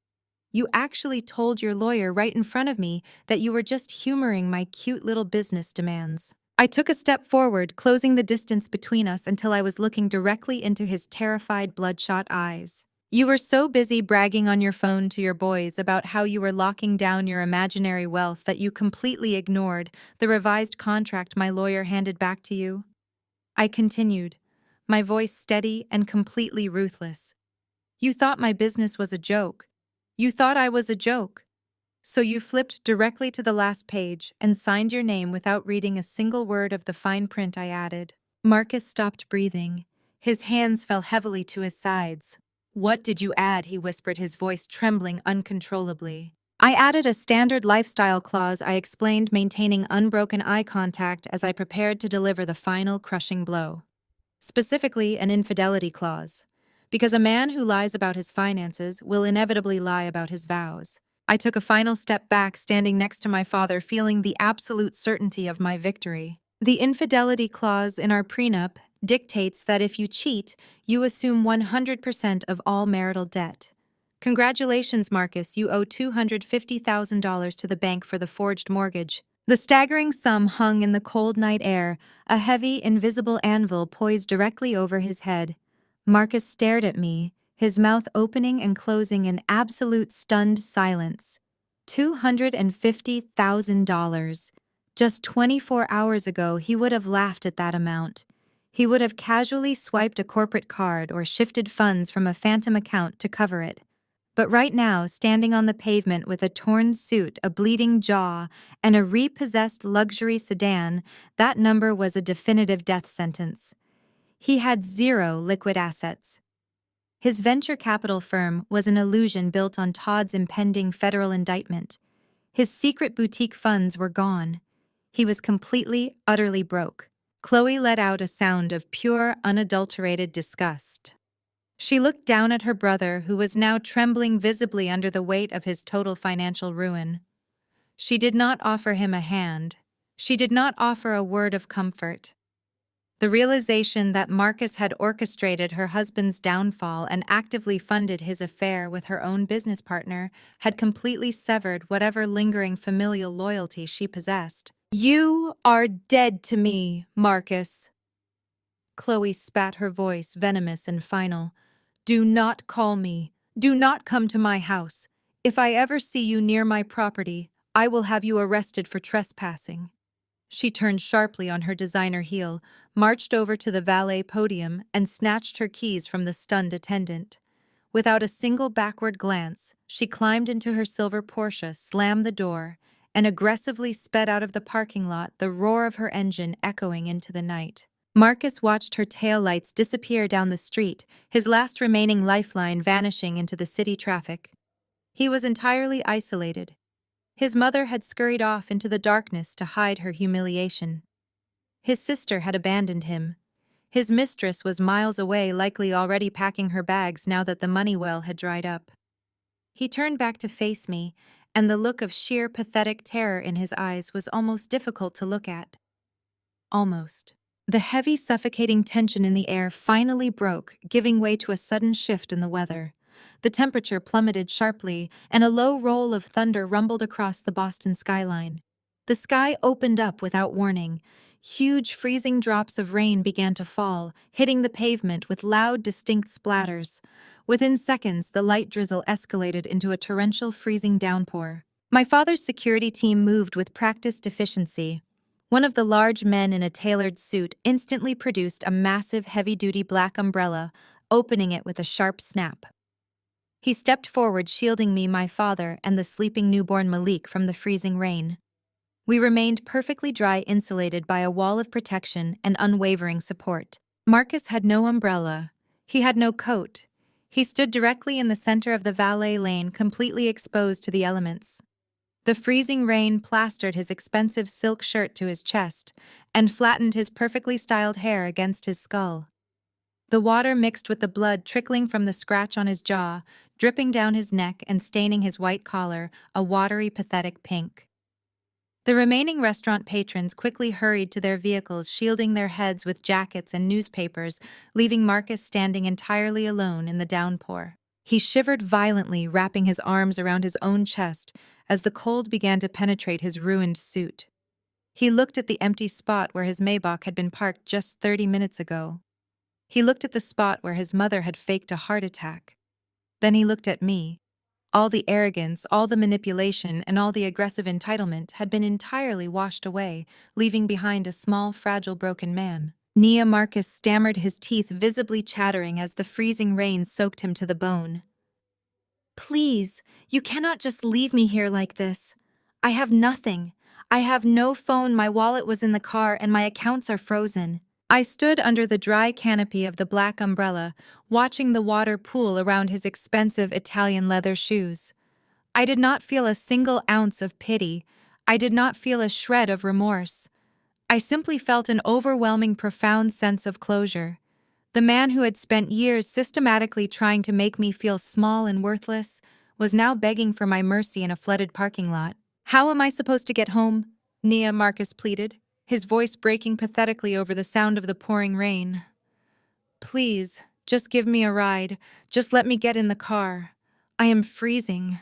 You actually told your lawyer right in front of me that you were just humoring my cute little business demands." I took a step forward, closing the distance between us until I was looking directly into his terrified, bloodshot eyes. You were so busy bragging on your phone to your boys about how you were locking down your imaginary wealth that you completely ignored the revised contract my lawyer handed back to you. I continued, my voice steady and completely ruthless. You thought my business was a joke. You thought I was a joke. So you flipped directly to the last page and signed your name without reading a single word of the fine print I added. Marcus stopped breathing. His hands fell heavily to his sides. What did you add? He whispered, his voice trembling uncontrollably. I added a standard lifestyle clause, I explained, maintaining unbroken eye contact as I prepared to deliver the final crushing blow. Specifically, an infidelity clause. Because a man who lies about his finances will inevitably lie about his vows. I took a final step back, standing next to my father, feeling the absolute certainty of my victory. The infidelity clause in our prenup dictates that if you cheat, you assume 100% of all marital debt. Congratulations, Marcus, you owe $250,000 to the bank for the forged mortgage. The staggering sum hung in the cold night air, a heavy, invisible anvil poised directly over his head. Marcus stared at me, his mouth opening and closing in absolute stunned silence. $250,000. Just 24 hours ago, he would have laughed at that amount. He would have casually swiped a corporate card or shifted funds from a phantom account to cover it. But right now, standing on the pavement with a torn suit, a bleeding jaw, and a repossessed luxury sedan, that number was a definitive death sentence. He had zero liquid assets. His venture capital firm was an illusion built on Todd's impending federal indictment. His secret boutique funds were gone. He was completely, utterly broke. Chloe let out a sound of pure, unadulterated disgust. She looked down at her brother, who was now trembling visibly under the weight of his total financial ruin. She did not offer him a hand. She did not offer a word of comfort. The realization that Marcus had orchestrated her husband's downfall and actively funded his affair with her own business partner had completely severed whatever lingering familial loyalty she possessed. "You are dead to me, Marcus." Chloe spat, her voice venomous and final. "Do not call me. Do not come to my house. If I ever see you near my property, I will have you arrested for trespassing." She turned sharply on her designer heel, marched over to the valet podium, and snatched her keys from the stunned attendant. Without a single backward glance, she climbed into her silver Porsche, slammed the door, and aggressively sped out of the parking lot, the roar of her engine echoing into the night. Marcus watched her taillights disappear down the street, his last remaining lifeline vanishing into the city traffic. He was entirely isolated. His mother had scurried off into the darkness to hide her humiliation. His sister had abandoned him. His mistress was miles away, likely already packing her bags now that the money well had dried up. He turned back to face me, and the look of sheer pathetic terror in his eyes was almost difficult to look at. Almost. The heavy, suffocating tension in the air finally broke, giving way to a sudden shift in the weather. The temperature plummeted sharply, and a low roll of thunder rumbled across the Boston skyline. The sky opened up without warning. Huge, freezing drops of rain began to fall, hitting the pavement with loud, distinct splatters. Within seconds, the light drizzle escalated into a torrential, freezing downpour. My father's security team moved with practiced efficiency. One of the large men in a tailored suit instantly produced a massive, heavy-duty black umbrella, opening it with a sharp snap. He stepped forward, shielding me, my father, and the sleeping newborn Malik from the freezing rain. We remained perfectly dry, insulated by a wall of protection and unwavering support. Marcus had no umbrella. He had no coat. He stood directly in the center of the valet lane, completely exposed to the elements. The freezing rain plastered his expensive silk shirt to his chest and flattened his perfectly styled hair against his skull. The water mixed with the blood trickling from the scratch on his jaw, dripping down his neck and staining his white collar, a watery, pathetic pink. The remaining restaurant patrons quickly hurried to their vehicles, shielding their heads with jackets and newspapers, leaving Marcus standing entirely alone in the downpour. He shivered violently, wrapping his arms around his own chest as the cold began to penetrate his ruined suit. He looked at the empty spot where his Maybach had been parked just 30 minutes ago. He looked at the spot where his mother had faked a heart attack. Then he looked at me. All the arrogance, all the manipulation, and all the aggressive entitlement had been entirely washed away, leaving behind a small, fragile, broken man. Nia Marcus stammered, his teeth visibly chattering as the freezing rain soaked him to the bone. "Please, you cannot just leave me here like this. I have nothing. I have no phone, my wallet was in the car, and my accounts are frozen." I stood under the dry canopy of the black umbrella, watching the water pool around his expensive Italian leather shoes. I did not feel a single ounce of pity. I did not feel a shred of remorse. I simply felt an overwhelming, profound sense of closure. The man who had spent years systematically trying to make me feel small and worthless was now begging for my mercy in a flooded parking lot. "How am I supposed to get home?" Nia Marcus pleaded, his voice breaking pathetically over the sound of the pouring rain. "Please, just give me a ride. Just let me get in the car. I am freezing."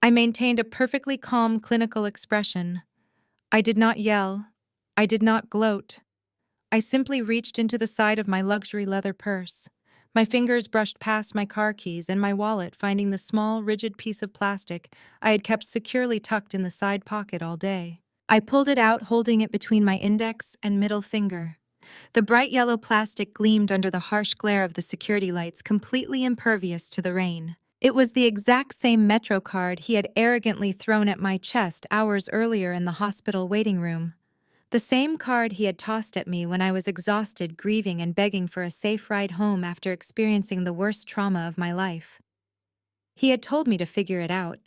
I maintained a perfectly calm, clinical expression. I did not yell. I did not gloat. I simply reached into the side of my luxury leather purse. My fingers brushed past my car keys and my wallet, finding the small, rigid piece of plastic I had kept securely tucked in the side pocket all day. I pulled it out, holding it between my index and middle finger. The bright yellow plastic gleamed under the harsh glare of the security lights, completely impervious to the rain. It was the exact same MetroCard he had arrogantly thrown at my chest hours earlier in the hospital waiting room. The same card he had tossed at me when I was exhausted, grieving, and begging for a safe ride home after experiencing the worst trauma of my life. He had told me to figure it out.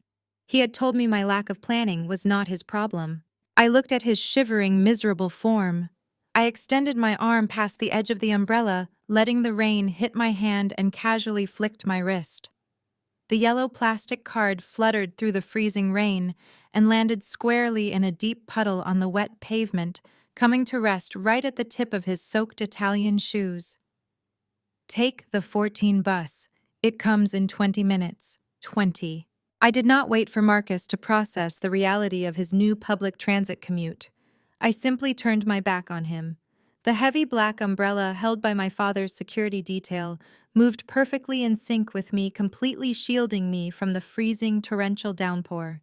He had told me my lack of planning was not his problem. I looked at his shivering, miserable form. I extended my arm past the edge of the umbrella, letting the rain hit my hand, and casually flicked my wrist. The yellow plastic card fluttered through the freezing rain and landed squarely in a deep puddle on the wet pavement, coming to rest right at the tip of his soaked Italian shoes. "Take the 14 bus. It comes in 20 minutes. 20. I did not wait for Marcus to process the reality of his new public transit commute. I simply turned my back on him. The heavy black umbrella held by my father's security detail moved perfectly in sync with me, completely shielding me from the freezing torrential downpour.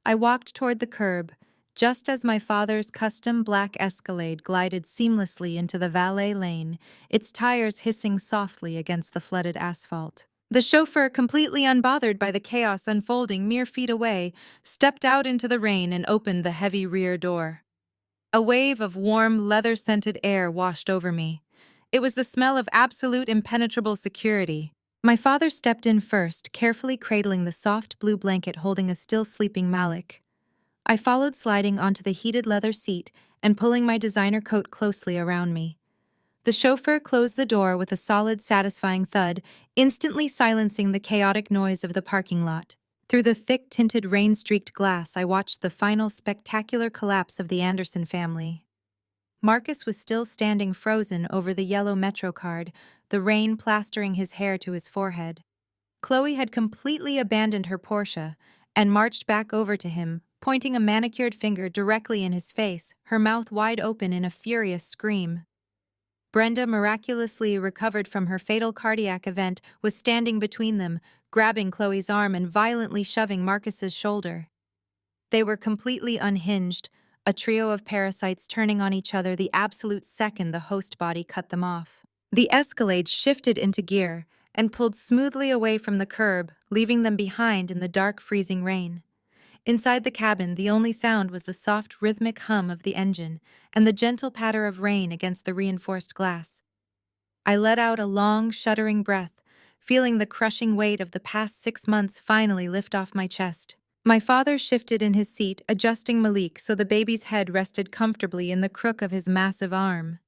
I walked toward the curb, just as my father's custom black Escalade glided seamlessly into the valet lane, its tires hissing softly against the flooded asphalt. The chauffeur, completely unbothered by the chaos unfolding mere feet away, stepped out into the rain and opened the heavy rear door. A wave of warm, leather-scented air washed over me. It was the smell of absolute impenetrable security. My father stepped in first, carefully cradling the soft blue blanket holding a still sleeping Malik. I followed, sliding onto the heated leather seat and pulling my designer coat closely around me. The chauffeur closed the door with a solid, satisfying thud, instantly silencing the chaotic noise of the parking lot. Through the thick, tinted, rain-streaked glass, I watched the final spectacular collapse of the Anderson family. Marcus was still standing frozen over the yellow MetroCard, the rain plastering his hair to his forehead. Chloe had completely abandoned her Porsche and marched back over to him, pointing a manicured finger directly in his face, her mouth wide open in a furious scream. Brenda, miraculously recovered from her fatal cardiac event, was standing between them, grabbing Chloe's arm and violently shoving Marcus's shoulder. They were completely unhinged, a trio of parasites turning on each other the absolute second the host body cut them off. The Escalade shifted into gear and pulled smoothly away from the curb, leaving them behind in the dark, freezing rain. Inside the cabin, the only sound was the soft, rhythmic hum of the engine and the gentle patter of rain against the reinforced glass. I let out a long, shuddering breath, feeling the crushing weight of the past 6 months finally lift off my chest. My father shifted in his seat, adjusting Malik so the baby's head rested comfortably in the crook of his massive arm.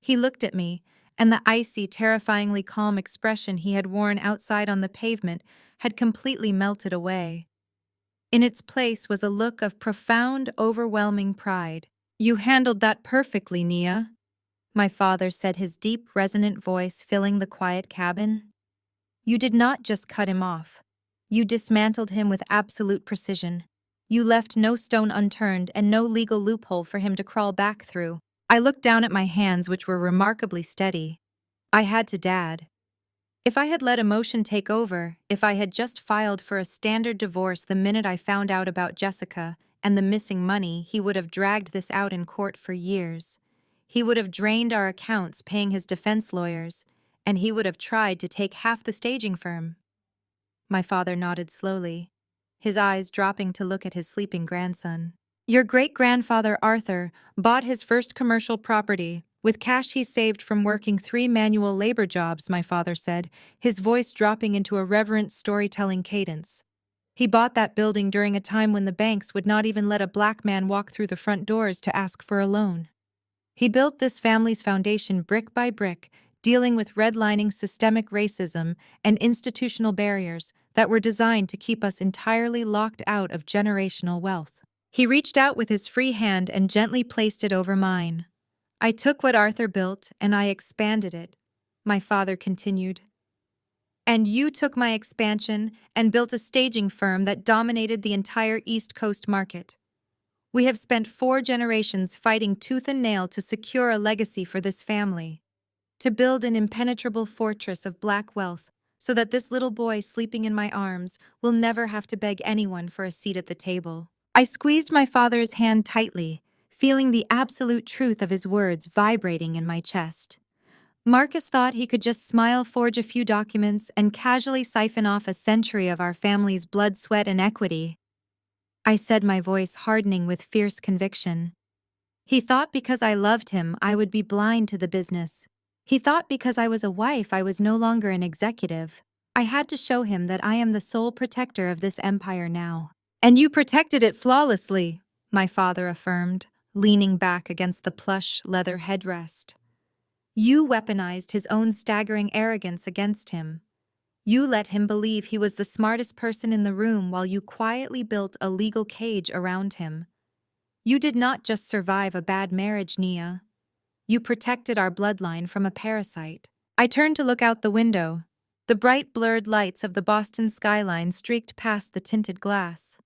He looked at me, and the icy, terrifyingly calm expression he had worn outside on the pavement had completely melted away. In its place was a look of profound, overwhelming pride. "You handled that perfectly, Nia," my father said, his deep, resonant voice filling the quiet cabin. "You did not just cut him off. You dismantled him with absolute precision. You left no stone unturned and no legal loophole for him to crawl back through. I looked down at my hands, which were remarkably steady. I had to Dad. If I had let emotion take over, if I had just filed for a standard divorce the minute I found out about Jessica and the missing money, he would have dragged this out in court for years. He would have drained our accounts paying his defense lawyers, and he would have tried to take half the staging firm. My father nodded slowly, his eyes dropping to look at his sleeping grandson. Your great-grandfather Arthur bought his first commercial property with cash he saved from working 3 manual labor jobs, my father said, his voice dropping into a reverent storytelling cadence. He bought that building during a time when the banks would not even let a black man walk through the front doors to ask for a loan. He built this family's foundation brick by brick, dealing with redlining systemic racism and institutional barriers that were designed to keep us entirely locked out of generational wealth. He reached out with his free hand and gently placed it over mine. I took what Arthur built and I expanded it, my father continued. And you took my expansion and built a staging firm that dominated the entire East Coast market. We have spent 4 generations fighting tooth and nail to secure a legacy for this family, to build an impenetrable fortress of black wealth so that this little boy sleeping in my arms will never have to beg anyone for a seat at the table. I squeezed my father's hand tightly, feeling the absolute truth of his words vibrating in my chest. Marcus thought he could just smile, forge a few documents, and casually siphon off a century of our family's blood, sweat, and equity. I said, my voice hardening with fierce conviction. He thought because I loved him, I would be blind to the business. He thought because I was a wife, I was no longer an executive. I had to show him that I am the sole protector of this empire now. And you protected it flawlessly, my father affirmed, leaning back against the plush leather headrest. You weaponized his own staggering arrogance against him. You let him believe he was the smartest person in the room while you quietly built a legal cage around him. You did not just survive a bad marriage, Nia. You protected our bloodline from a parasite. I turned to look out the window. The bright blurred lights of the Boston skyline streaked past the tinted glass.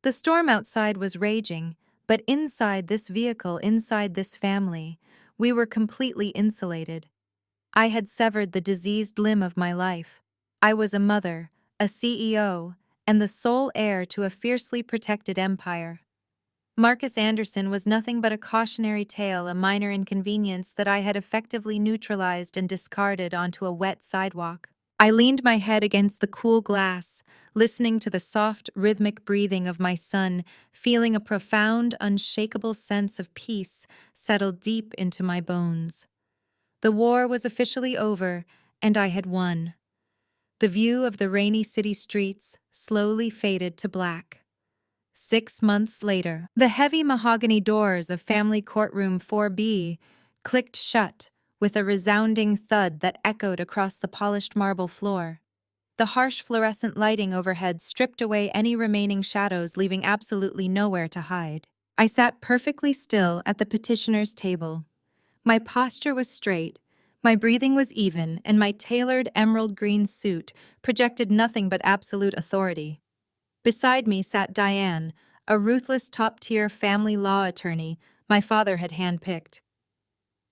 The storm outside was raging, but inside this vehicle, inside this family, we were completely insulated. I had severed the diseased limb of my life. I was a mother, a CEO, and the sole heir to a fiercely protected empire. Marcus Anderson was nothing but a cautionary tale, a minor inconvenience that I had effectively neutralized and discarded onto a wet sidewalk. I leaned my head against the cool glass, listening to the soft, rhythmic breathing of my son, feeling a profound, unshakable sense of peace settle deep into my bones. The war was officially over, and I had won. The view of the rainy city streets slowly faded to black. 6 months later, the heavy mahogany doors of Family Courtroom 4B clicked shut with a resounding thud that echoed across the polished marble floor. The harsh fluorescent lighting overhead stripped away any remaining shadows, leaving absolutely nowhere to hide. I sat perfectly still at the petitioner's table. My posture was straight, my breathing was even, and my tailored emerald green suit projected nothing but absolute authority. Beside me sat Diane, a ruthless top-tier family law attorney my father had handpicked.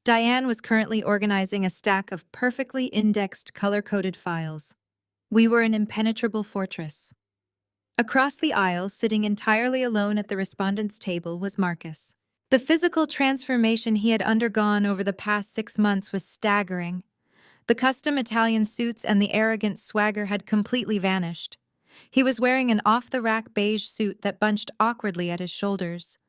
Diane was currently organizing a stack of perfectly indexed, color-coded files. We were an impenetrable fortress. Across the aisle, sitting entirely alone at the respondent's table, was Marcus. The physical transformation he had undergone over the past 6 months was staggering. The custom Italian suits and the arrogant swagger had completely vanished. He was wearing an off-the-rack beige suit that bunched awkwardly at his shoulders.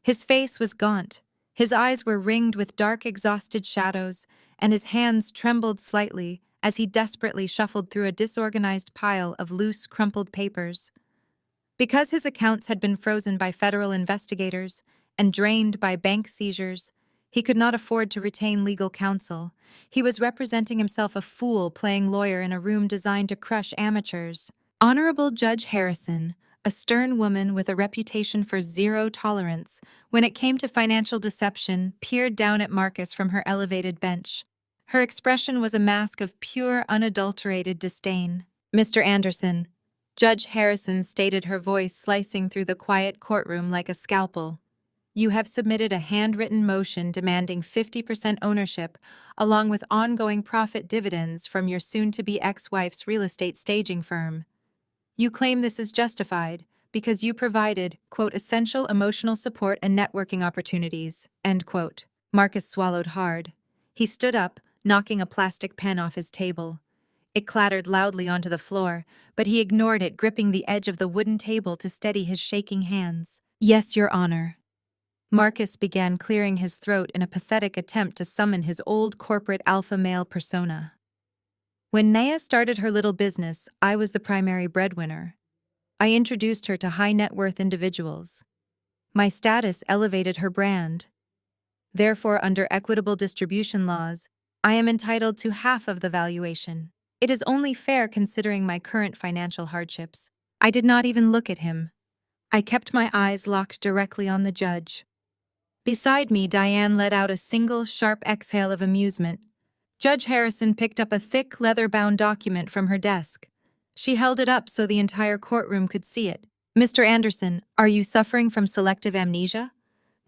His face was gaunt. His eyes were ringed with dark, exhausted shadows, and his hands trembled slightly as he desperately shuffled through a disorganized pile of loose, crumpled papers. Because his accounts had been frozen by federal investigators and drained by bank seizures, he could not afford to retain legal counsel. He was representing himself, a fool playing lawyer in a room designed to crush amateurs. Honorable Judge Harrison, a stern woman with a reputation for zero tolerance when it came to financial deception, peered down at Marcus from her elevated bench. Her expression was a mask of pure, unadulterated disdain. Mr. Anderson, Judge Harrison stated, her voice slicing through the quiet courtroom like a scalpel. You have submitted a handwritten motion demanding 50% ownership, along with ongoing profit dividends from your soon-to-be ex-wife's real estate staging firm. You claim this is justified because you provided, quote, essential emotional support and networking opportunities, end quote. Marcus swallowed hard. He stood up, knocking a plastic pen off his table. It clattered loudly onto the floor, but he ignored it, gripping the edge of the wooden table to steady his shaking hands. Yes, Your Honor. Marcus began clearing his throat in a pathetic attempt to summon his old corporate alpha male persona. When Naya started her little business, I was the primary breadwinner. I introduced her to high-net-worth individuals. My status elevated her brand. Therefore, under equitable distribution laws, I am entitled to half of the valuation. It is only fair considering my current financial hardships. I did not even look at him. I kept my eyes locked directly on the judge. Beside me, Diane let out a single, sharp exhale of amusement. Judge Harrison picked up a thick, leather-bound document from her desk. She held it up so the entire courtroom could see it. Mr. Anderson, are you suffering from selective amnesia?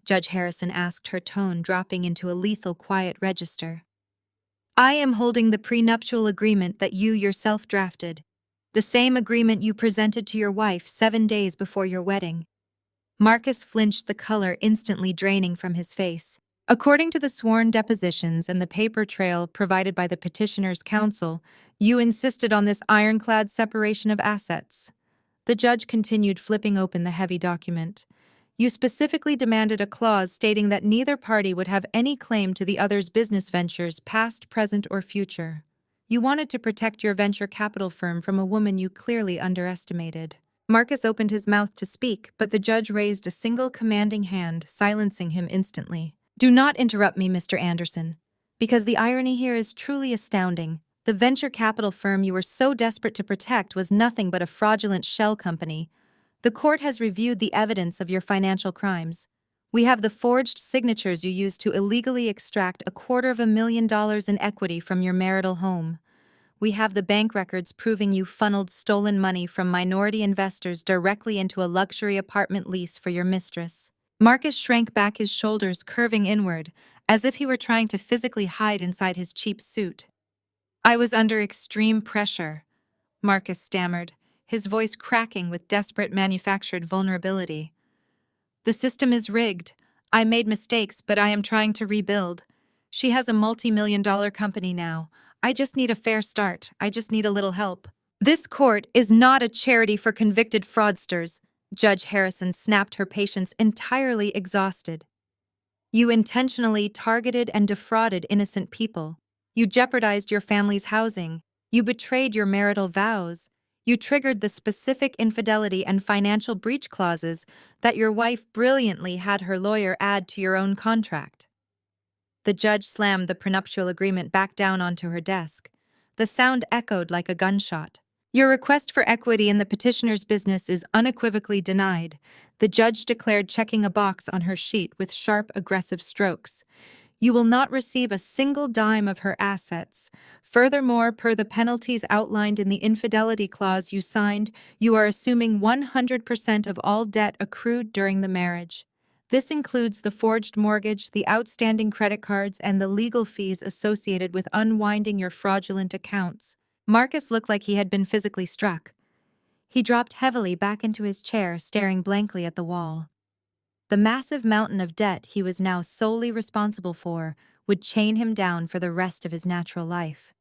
Judge Harrison asked, her tone dropping into a lethal quiet register. I am holding the prenuptial agreement that you yourself drafted. The same agreement you presented to your wife 7 days before your wedding. Marcus flinched, the color instantly draining from his face. According to the sworn depositions and the paper trail provided by the petitioner's counsel, you insisted on this ironclad separation of assets. The judge continued, flipping open the heavy document. You specifically demanded a clause stating that neither party would have any claim to the other's business ventures, past, present, or future. You wanted to protect your venture capital firm from a woman you clearly underestimated. Marcus opened his mouth to speak, but the judge raised a single commanding hand, silencing him instantly. Do not interrupt me, Mr. Anderson, because the irony here is truly astounding. The venture capital firm you were so desperate to protect was nothing but a fraudulent shell company. The court has reviewed the evidence of your financial crimes. We have the forged signatures you used to illegally extract $250,000 in equity from your marital home. We have the bank records proving you funneled stolen money from minority investors directly into a luxury apartment lease for your mistress. Marcus shrank back, his shoulders curving inward, as if he were trying to physically hide inside his cheap suit. I was under extreme pressure, Marcus stammered, his voice cracking with desperate manufactured vulnerability. The system is rigged. I made mistakes, but I am trying to rebuild. She has a multi-million-dollar company now. I just need a fair start. I just need a little help. This court is not a charity for convicted fraudsters. Judge Harrison snapped, her patience entirely exhausted. You intentionally targeted and defrauded innocent people. You jeopardized your family's housing. You betrayed your marital vows. You triggered the specific infidelity and financial breach clauses that your wife brilliantly had her lawyer add to your own contract. The judge slammed the prenuptial agreement back down onto her desk. The sound echoed like a gunshot. Your request for equity in the petitioner's business is unequivocally denied, the judge declared, checking a box on her sheet with sharp, aggressive strokes. You will not receive a single dime of her assets. Furthermore, per the penalties outlined in the infidelity clause you signed, you are assuming 100% of all debt accrued during the marriage. This includes the forged mortgage, the outstanding credit cards, and the legal fees associated with unwinding your fraudulent accounts. Marcus looked like he had been physically struck. He dropped heavily back into his chair, staring blankly at the wall. The massive mountain of debt he was now solely responsible for would chain him down for the rest of his natural life.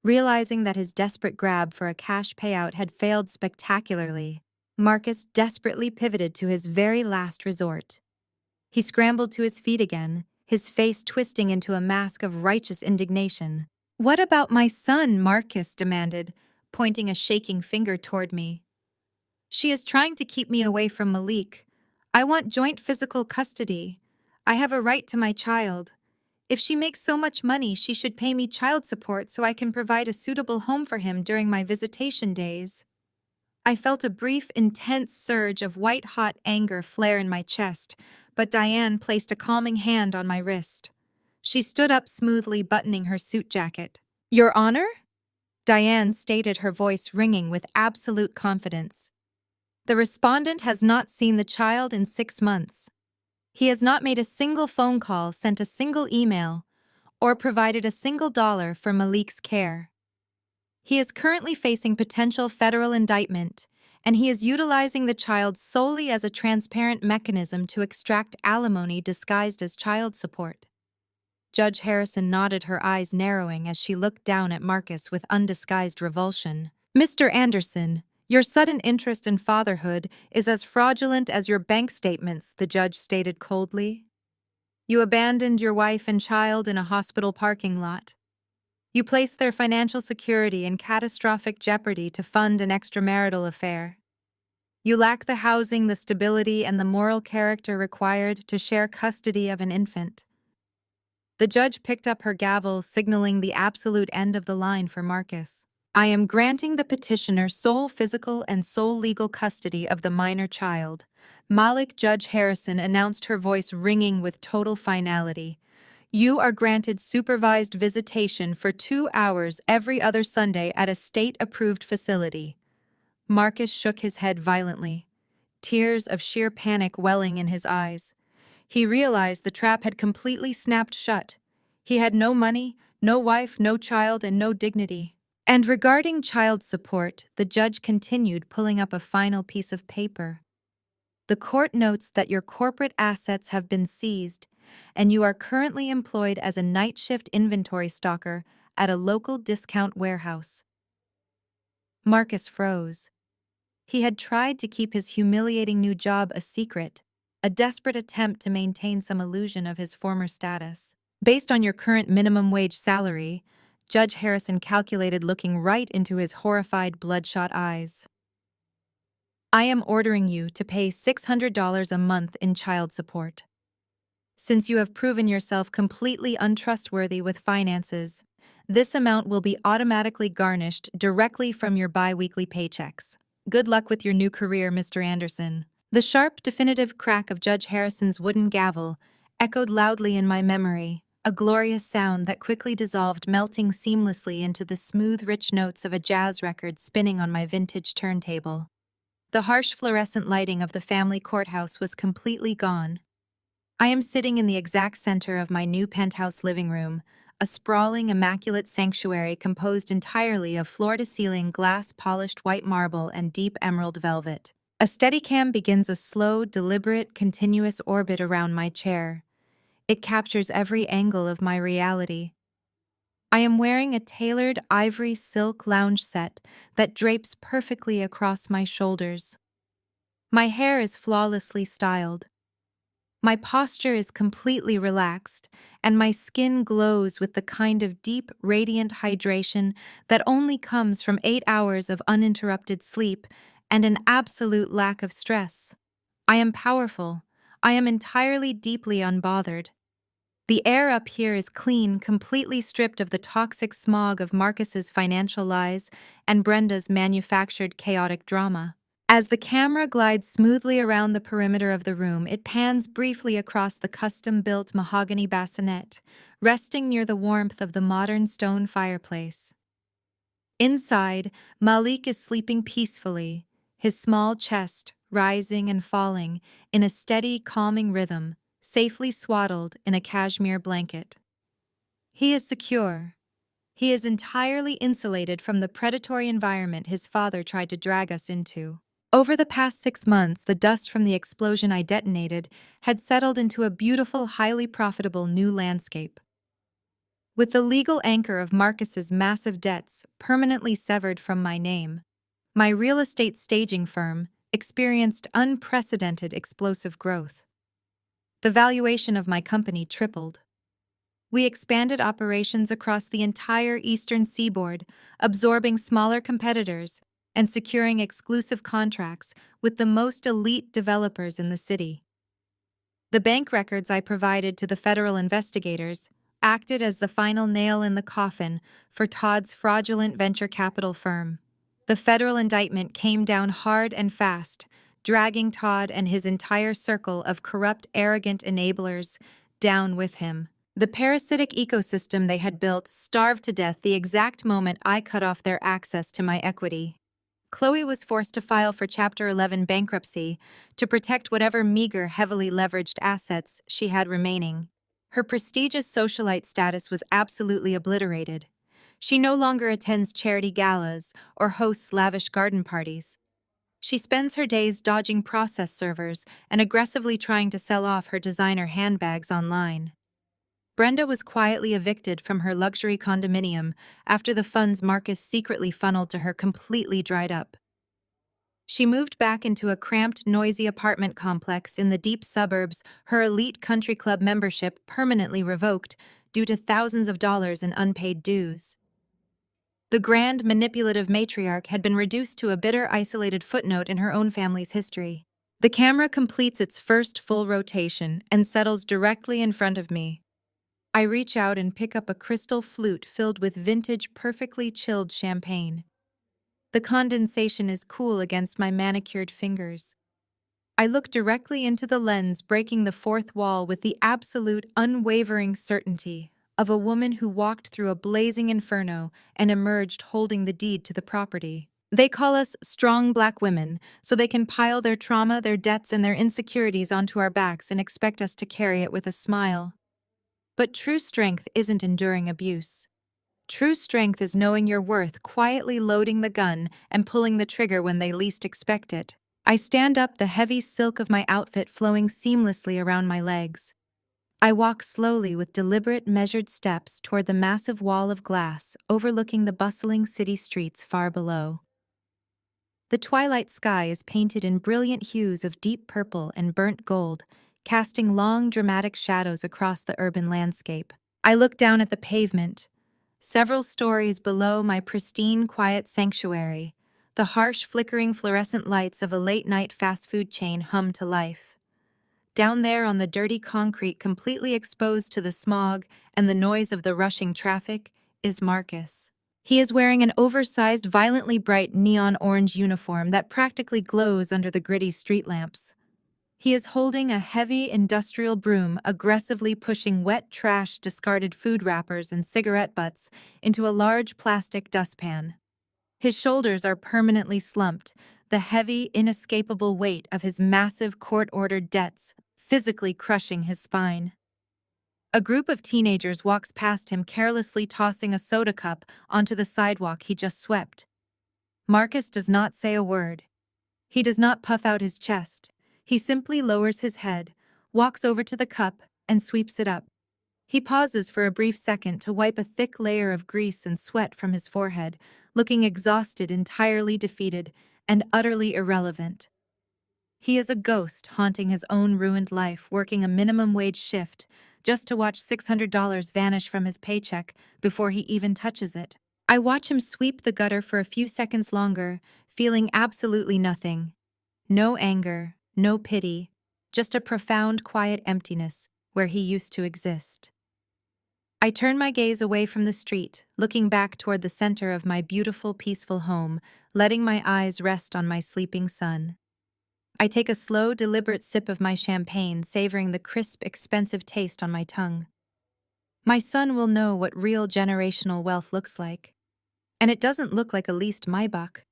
Realizing that his desperate grab for a cash payout had failed spectacularly, Marcus desperately pivoted to his very last resort. He scrambled to his feet again, his face twisting into a mask of righteous indignation. What about my son? Marcus demanded, pointing a shaking finger toward me. She is trying to keep me away from Malik. I want joint physical custody. I have a right to my child. If she makes so much money, she should pay me child support so I can provide a suitable home for him during my visitation days. I felt a brief, intense surge of white-hot anger flare in my chest, but Diane placed a calming hand on my wrist. She stood up smoothly, buttoning her suit jacket. Your Honor? Diane stated, her voice ringing with absolute confidence. The respondent has not seen the child in 6 months. He has not made a single phone call, sent a single email, or provided a single dollar for Malik's care. He is currently facing potential federal indictment, and he is utilizing the child solely as a transparent mechanism to extract alimony disguised as child support. Judge Harrison nodded, her eyes narrowing as she looked down at Marcus with undisguised revulsion. Mr. Anderson, your sudden interest in fatherhood is as fraudulent as your bank statements, the judge stated coldly. You abandoned your wife and child in a hospital parking lot. You placed their financial security in catastrophic jeopardy to fund an extramarital affair. You lack the housing, the stability, and the moral character required to share custody of an infant. The judge picked up her gavel, signaling the absolute end of the line for Marcus. I am granting the petitioner sole physical and sole legal custody of the minor child. Malik, Judge Harrison announced, her voice ringing with total finality. You are granted supervised visitation for 2 hours every other Sunday at a state-approved facility. Marcus shook his head violently, tears of sheer panic welling in his eyes. He realized the trap had completely snapped shut. He had no money, no wife, no child, and no dignity. And regarding child support, the judge continued, pulling up a final piece of paper. The court notes that your corporate assets have been seized, and you are currently employed as a night shift inventory stalker at a local discount warehouse. Marcus froze. He had tried to keep his humiliating new job a secret, a desperate attempt to maintain some illusion of his former status. Based on your current minimum wage salary, Judge Harrison calculated, looking right into his horrified, bloodshot eyes. I am ordering you to pay $600 a month in child support. Since you have proven yourself completely untrustworthy with finances, this amount will be automatically garnished directly from your bi-weekly paychecks. Good luck with your new career, Mr. Anderson. The sharp, definitive crack of Judge Harrison's wooden gavel echoed loudly in my memory, a glorious sound that quickly dissolved, melting seamlessly into the smooth, rich notes of a jazz record spinning on my vintage turntable. The harsh fluorescent lighting of the family courthouse was completely gone. I am sitting in the exact center of my new penthouse living room, a sprawling, immaculate sanctuary composed entirely of floor-to-ceiling glass-polished white marble and deep emerald velvet. A Steadicam begins a slow, deliberate, continuous orbit around my chair. It captures every angle of my reality. I am wearing a tailored ivory silk lounge set that drapes perfectly across my shoulders. My hair is flawlessly styled. My posture is completely relaxed, and my skin glows with the kind of deep, radiant hydration that only comes from 8 hours of uninterrupted sleep and an absolute lack of stress. I am powerful. I am entirely, deeply unbothered. The air up here is clean, completely stripped of the toxic smog of Marcus's financial lies and Brenda's manufactured chaotic drama. As the camera glides smoothly around the perimeter of the room, it pans briefly across the custom-built mahogany bassinet, resting near the warmth of the modern stone fireplace. Inside, Malik is sleeping peacefully, his small chest rising and falling in a steady, calming rhythm, safely swaddled in a cashmere blanket. He is secure. He is entirely insulated from the predatory environment his father tried to drag us into. Over the past 6 months, the dust from the explosion I detonated had settled into a beautiful, highly profitable new landscape. With the legal anchor of Marcus's massive debts permanently severed from my name, my real estate staging firm experienced unprecedented explosive growth. The valuation of my company tripled. We expanded operations across the entire eastern seaboard, absorbing smaller competitors and securing exclusive contracts with the most elite developers in the city. The bank records I provided to the federal investigators acted as the final nail in the coffin for Todd's fraudulent venture capital firm. The federal indictment came down hard and fast, dragging Todd and his entire circle of corrupt, arrogant enablers down with him. The parasitic ecosystem they had built starved to death the exact moment I cut off their access to my equity. Chloe was forced to file for Chapter 11 bankruptcy to protect whatever meager, heavily leveraged assets she had remaining. Her prestigious socialite status was absolutely obliterated. She no longer attends charity galas or hosts lavish garden parties. She spends her days dodging process servers and aggressively trying to sell off her designer handbags online. Brenda was quietly evicted from her luxury condominium after the funds Marcus secretly funneled to her completely dried up. She moved back into a cramped, noisy apartment complex in the deep suburbs, her elite country club membership permanently revoked due to thousands of dollars in unpaid dues. The grand, manipulative matriarch had been reduced to a bitter, isolated footnote in her own family's history. The camera completes its first full rotation and settles directly in front of me. I reach out and pick up a crystal flute filled with vintage, perfectly chilled champagne. The condensation is cool against my manicured fingers. I look directly into the lens, breaking the fourth wall with the absolute, unwavering certainty of a woman who walked through a blazing inferno and emerged holding the deed to the property. They call us strong black women, so they can pile their trauma, their debts, and their insecurities onto our backs and expect us to carry it with a smile. But true strength isn't enduring abuse. True strength is knowing your worth, quietly loading the gun and pulling the trigger when they least expect it. I stand up, the heavy silk of my outfit flowing seamlessly around my legs. I walk slowly with deliberate, measured steps toward the massive wall of glass overlooking the bustling city streets far below. The twilight sky is painted in brilliant hues of deep purple and burnt gold, casting long, dramatic shadows across the urban landscape. I look down at the pavement. Several stories below my pristine, quiet sanctuary, the harsh, flickering fluorescent lights of a late-night fast food chain hum to life. Down there on the dirty concrete, completely exposed to the smog and the noise of the rushing traffic, is Marcus. He is wearing an oversized, violently bright neon orange uniform that practically glows under the gritty street lamps. He is holding a heavy industrial broom, aggressively pushing wet trash, discarded food wrappers, and cigarette butts into a large plastic dustpan. His shoulders are permanently slumped, the heavy, inescapable weight of his massive court-ordered debts physically crushing his spine. A group of teenagers walks past him, carelessly tossing a soda cup onto the sidewalk he just swept. Marcus does not say a word. He does not puff out his chest. He simply lowers his head, walks over to the cup, and sweeps it up. He pauses for a brief second to wipe a thick layer of grease and sweat from his forehead, looking exhausted, entirely defeated, and utterly irrelevant. He is a ghost haunting his own ruined life, working a minimum wage shift just to watch $600 vanish from his paycheck before he even touches it. I watch him sweep the gutter for a few seconds longer, feeling absolutely nothing. No anger, no pity, just a profound, quiet emptiness where he used to exist. I turn my gaze away from the street, looking back toward the center of my beautiful, peaceful home, letting my eyes rest on my sleeping son. I take a slow, deliberate sip of my champagne, savoring the crisp, expensive taste on my tongue. My son will know what real generational wealth looks like. And it doesn't look like a leased Maybach.